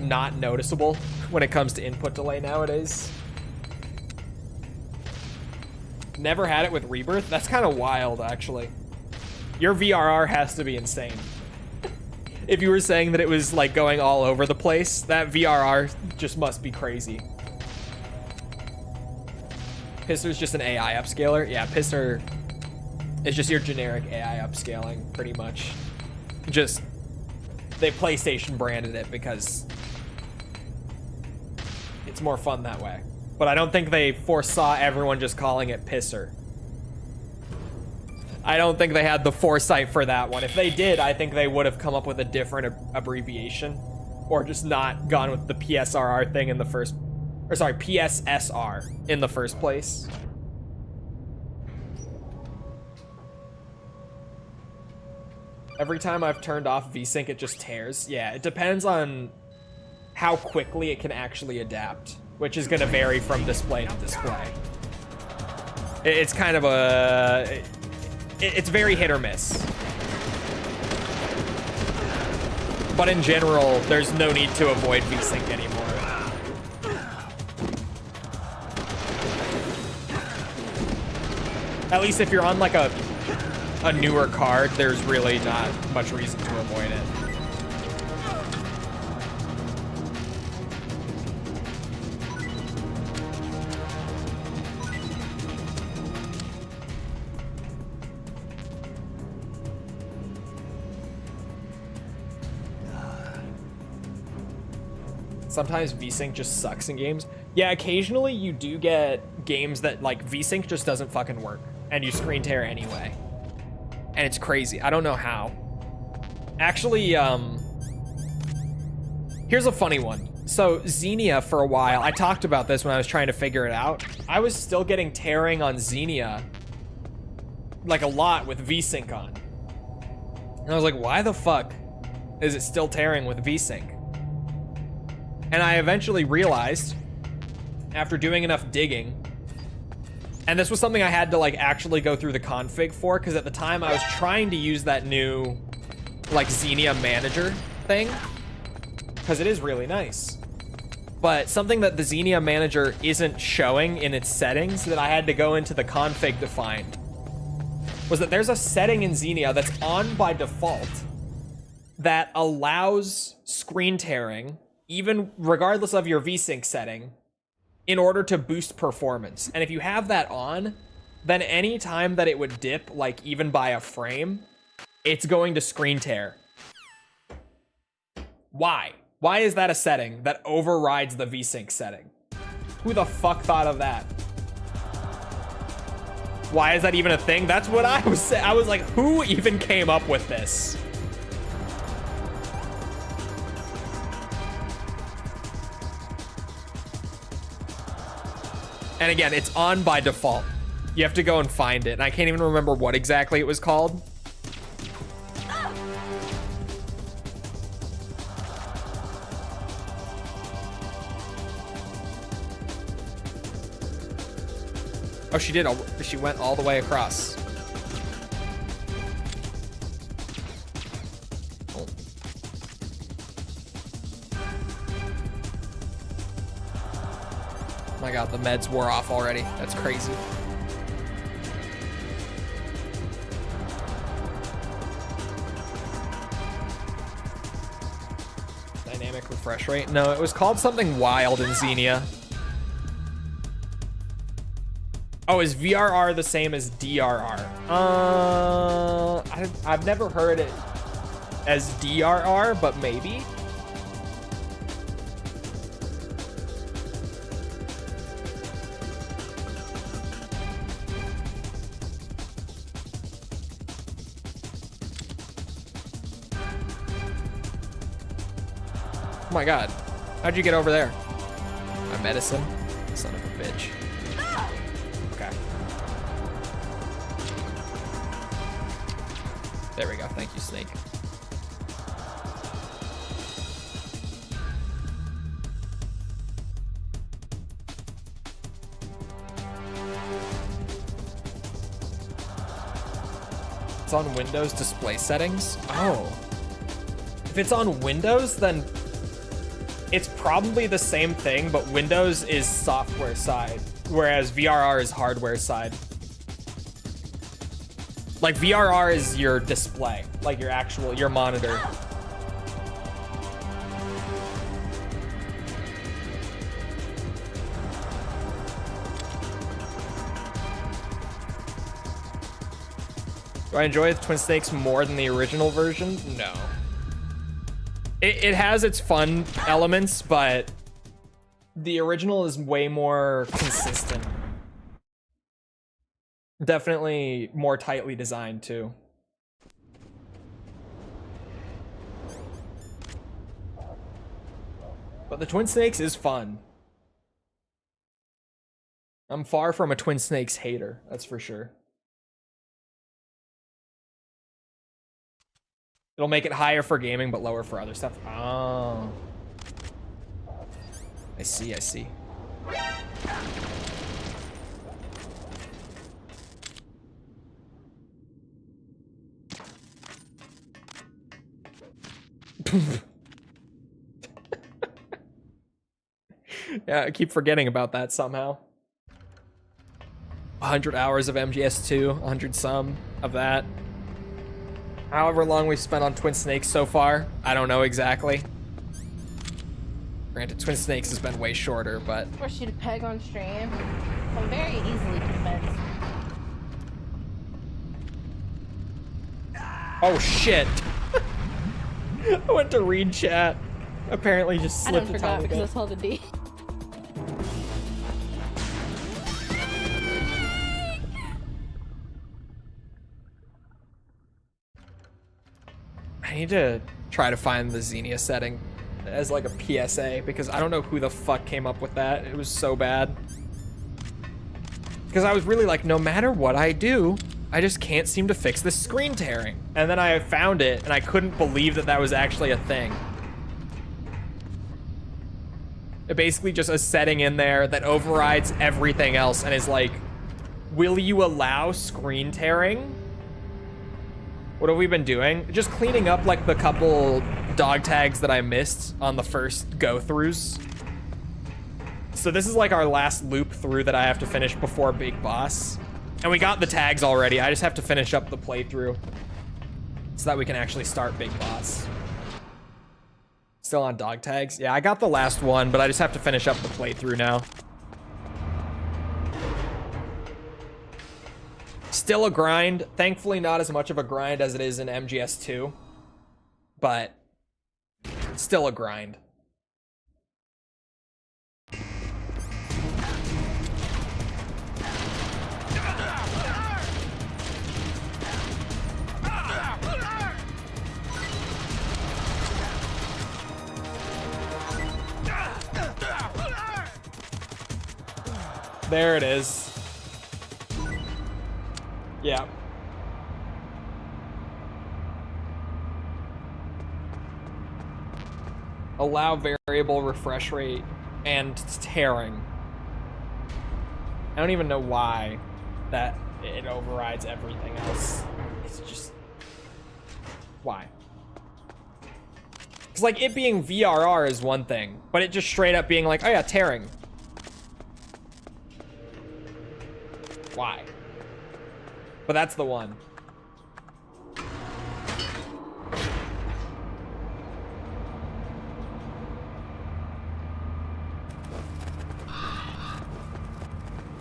not noticeable when it comes to input delay nowadays. Never had it with Rebirth. That's kind of wild, actually. Your VRR has to be insane. If you were saying that it was like going all over the place, that VRR just must be crazy. Pisser's just an AI upscaler. Yeah, Pisser is just your generic AI upscaling, pretty much. Just, they PlayStation branded it because it's more fun that way. But I don't think they foresaw everyone just calling it Pisser. I don't think they had the foresight for that one. If they did, I think they would have come up with a different abbreviation, or just not gone with the PSRR thing in the first, or sorry, PSSR in the first place. Every time I've turned off VSync, it just tears. Yeah, it depends on how quickly it can actually adapt, which is going to vary from display to display. It's kind of a... it's very hit or miss. But in general, there's no need to avoid VSync anymore. At least if you're on like a newer card, there's really not much reason to avoid it. Sometimes VSync just sucks in games. Yeah, occasionally you do get games that like VSync just doesn't fucking work and you screen tear anyway. And it's crazy. I don't know how. Actually, here's a funny one. So Xenia for a while, I talked about this when I was trying to figure it out. I was still getting tearing on Xenia like a lot with VSync on. And I was like, why the fuck is it still tearing with VSync? And I eventually realized, after doing enough digging, and this was something I had to like actually go through the config for, because at the time I was trying to use that new like Xenia manager thing, because it is really nice. But something that the Xenia manager isn't showing in its settings that I had to go into the config to find was that there's a setting in Xenia that's on by default that allows screen tearing even regardless of your VSync setting, in order to boost performance. And if you have that on, then any time that it would dip, like even by a frame, it's going to screen tear. Why? Why is that a setting that overrides the VSync setting? Who the fuck thought of that? Why is that even a thing? That's what I was saying. I was like, who even came up with this? And again, it's on by default. You have to go and find it. And I can't even remember what exactly it was called. Oh, she did. She went all the way across. Oh. My God, the meds wore off already. That's crazy. Dynamic refresh rate? No, it was called something wild in Xenia. Oh, is VRR the same as DRR? I've never heard it as DRR, but maybe. Oh my God, how'd you get over there? My medicine? Son of a bitch. Okay. There we go, thank you, Snake. It's on Windows display settings? Oh. If it's on Windows, then it's probably the same thing, but Windows is software side, whereas VRR is hardware side. Like VRR is your display, like your monitor. Do I enjoy the Twin Snakes more than the original version? No. It has its fun elements, but the original is way more consistent. Definitely more tightly designed, too. But the Twin Snakes is fun. I'm far from a Twin Snakes hater, that's for sure. It'll make it higher for gaming, but lower for other stuff. Oh. I see, I see. Yeah, I keep forgetting about that somehow. 100 hours of MGS2, 100 some of that. However long we've spent on Twin Snakes so far, I don't know exactly. Granted, Twin Snakes has been way shorter, but... Force you to peg on stream. I'm very easily convinced. Oh shit! I went to read chat. Apparently just I done slipped a forgot tiny because bit. it's held a D. I need to try to find the Xenia setting as like a PSA because I don't know who the fuck came up with that. It was so bad. Because I was really like, no matter what I do, I just can't seem to fix this screen tearing. And then I found it and I couldn't believe that that was actually a thing. It basically just a setting in there that overrides everything else and is like, will you allow screen tearing? What have we been doing? Just cleaning up like the couple dog tags that I missed on the first go-throughs. So this is like our last loop through that I have to finish before Big Boss. And we got the tags already. I just have to finish up the playthrough so that we can actually start Big Boss. Still on dog tags? Yeah, I got the last one, but I just have to finish up the playthrough now. Still a grind. Thankfully not as much of a grind as it is in MGS2. But still a grind. There it is. Yeah. Allow variable refresh rate and tearing. I don't even know why that it overrides everything else. It's just... why? Because like it being VRR is one thing, but it just straight up being like, oh yeah, tearing. Why? But that's the one.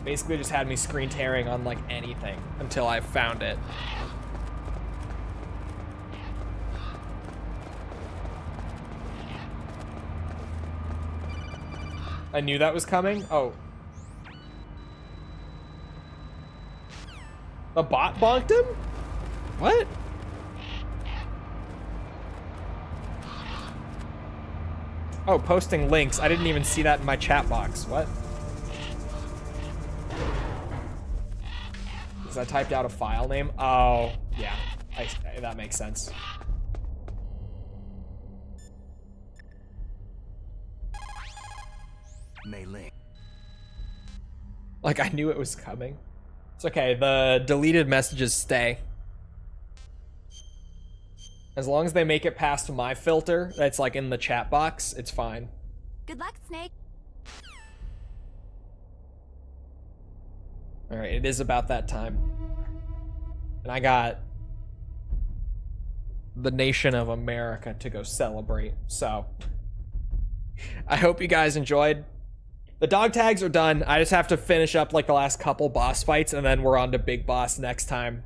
Basically just had me screen tearing on like anything until I found it. I knew that was coming. Oh. A bot bonked him? What? Oh, posting links. I didn't even see that in my chat box. What? Because I typed out a file name? Oh, yeah. That makes sense. Melee. Like, I knew it was coming. It's okay, the deleted messages stay. As long as they make it past my filter, that's like in the chat box, it's fine. Good luck, Snake. Alright, it is about that time. And I got the nation of America to go celebrate, so. I hope you guys enjoyed. The dog tags are done. I just have to finish up like the last couple boss fights and then we're on to Big Boss next time.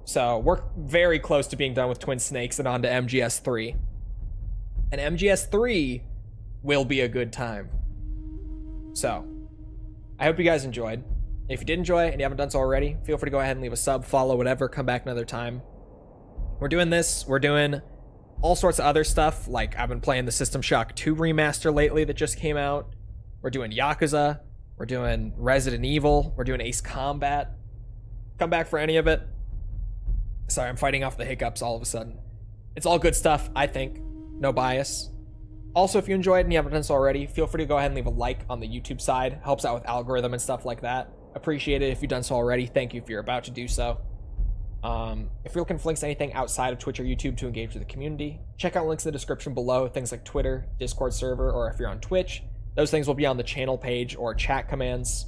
So we're very close to being done with Twin Snakes and on to MGS3. And MGS3 will be a good time. So, I hope you guys enjoyed. If you did enjoy and you haven't done so already, feel free to go ahead and leave a sub, follow, whatever, come back another time. We're doing this, we're doing all sorts of other stuff, like I've been playing the System Shock 2 remaster lately that just came out. We're doing Yakuza, we're doing Resident Evil, we're doing Ace Combat. Come back for any of it. Sorry, I'm fighting off the hiccups all of a sudden. It's all good stuff, I think. No bias. Also, if you enjoyed and you haven't done so already, feel free to go ahead and leave a like on the YouTube side. Helps out with algorithm and stuff like that. Appreciate it if you've done so already. Thank you if you're about to do so. If you're looking for links to anything outside of Twitch or YouTube to engage with the community, check out links in the description below, things like Twitter, Discord server, or if you're on Twitch, those things will be on the channel page or chat commands.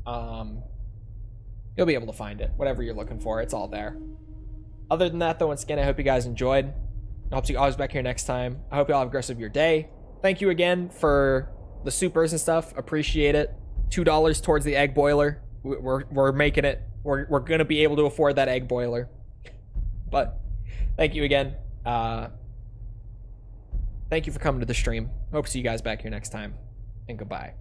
You'll be able to find it, whatever you're looking for, it's all there. Other than that, though, once again, I hope you guys enjoyed. I hope to see you always back here next time. I hope you all have a great rest of your day. Thank you again for the supers and stuff. Appreciate it. $2 towards the egg boiler. We're making it. We're gonna be able to afford that egg boiler. But thank you again. Thank you for coming to the stream. Hope to see you guys back here next time. And goodbye.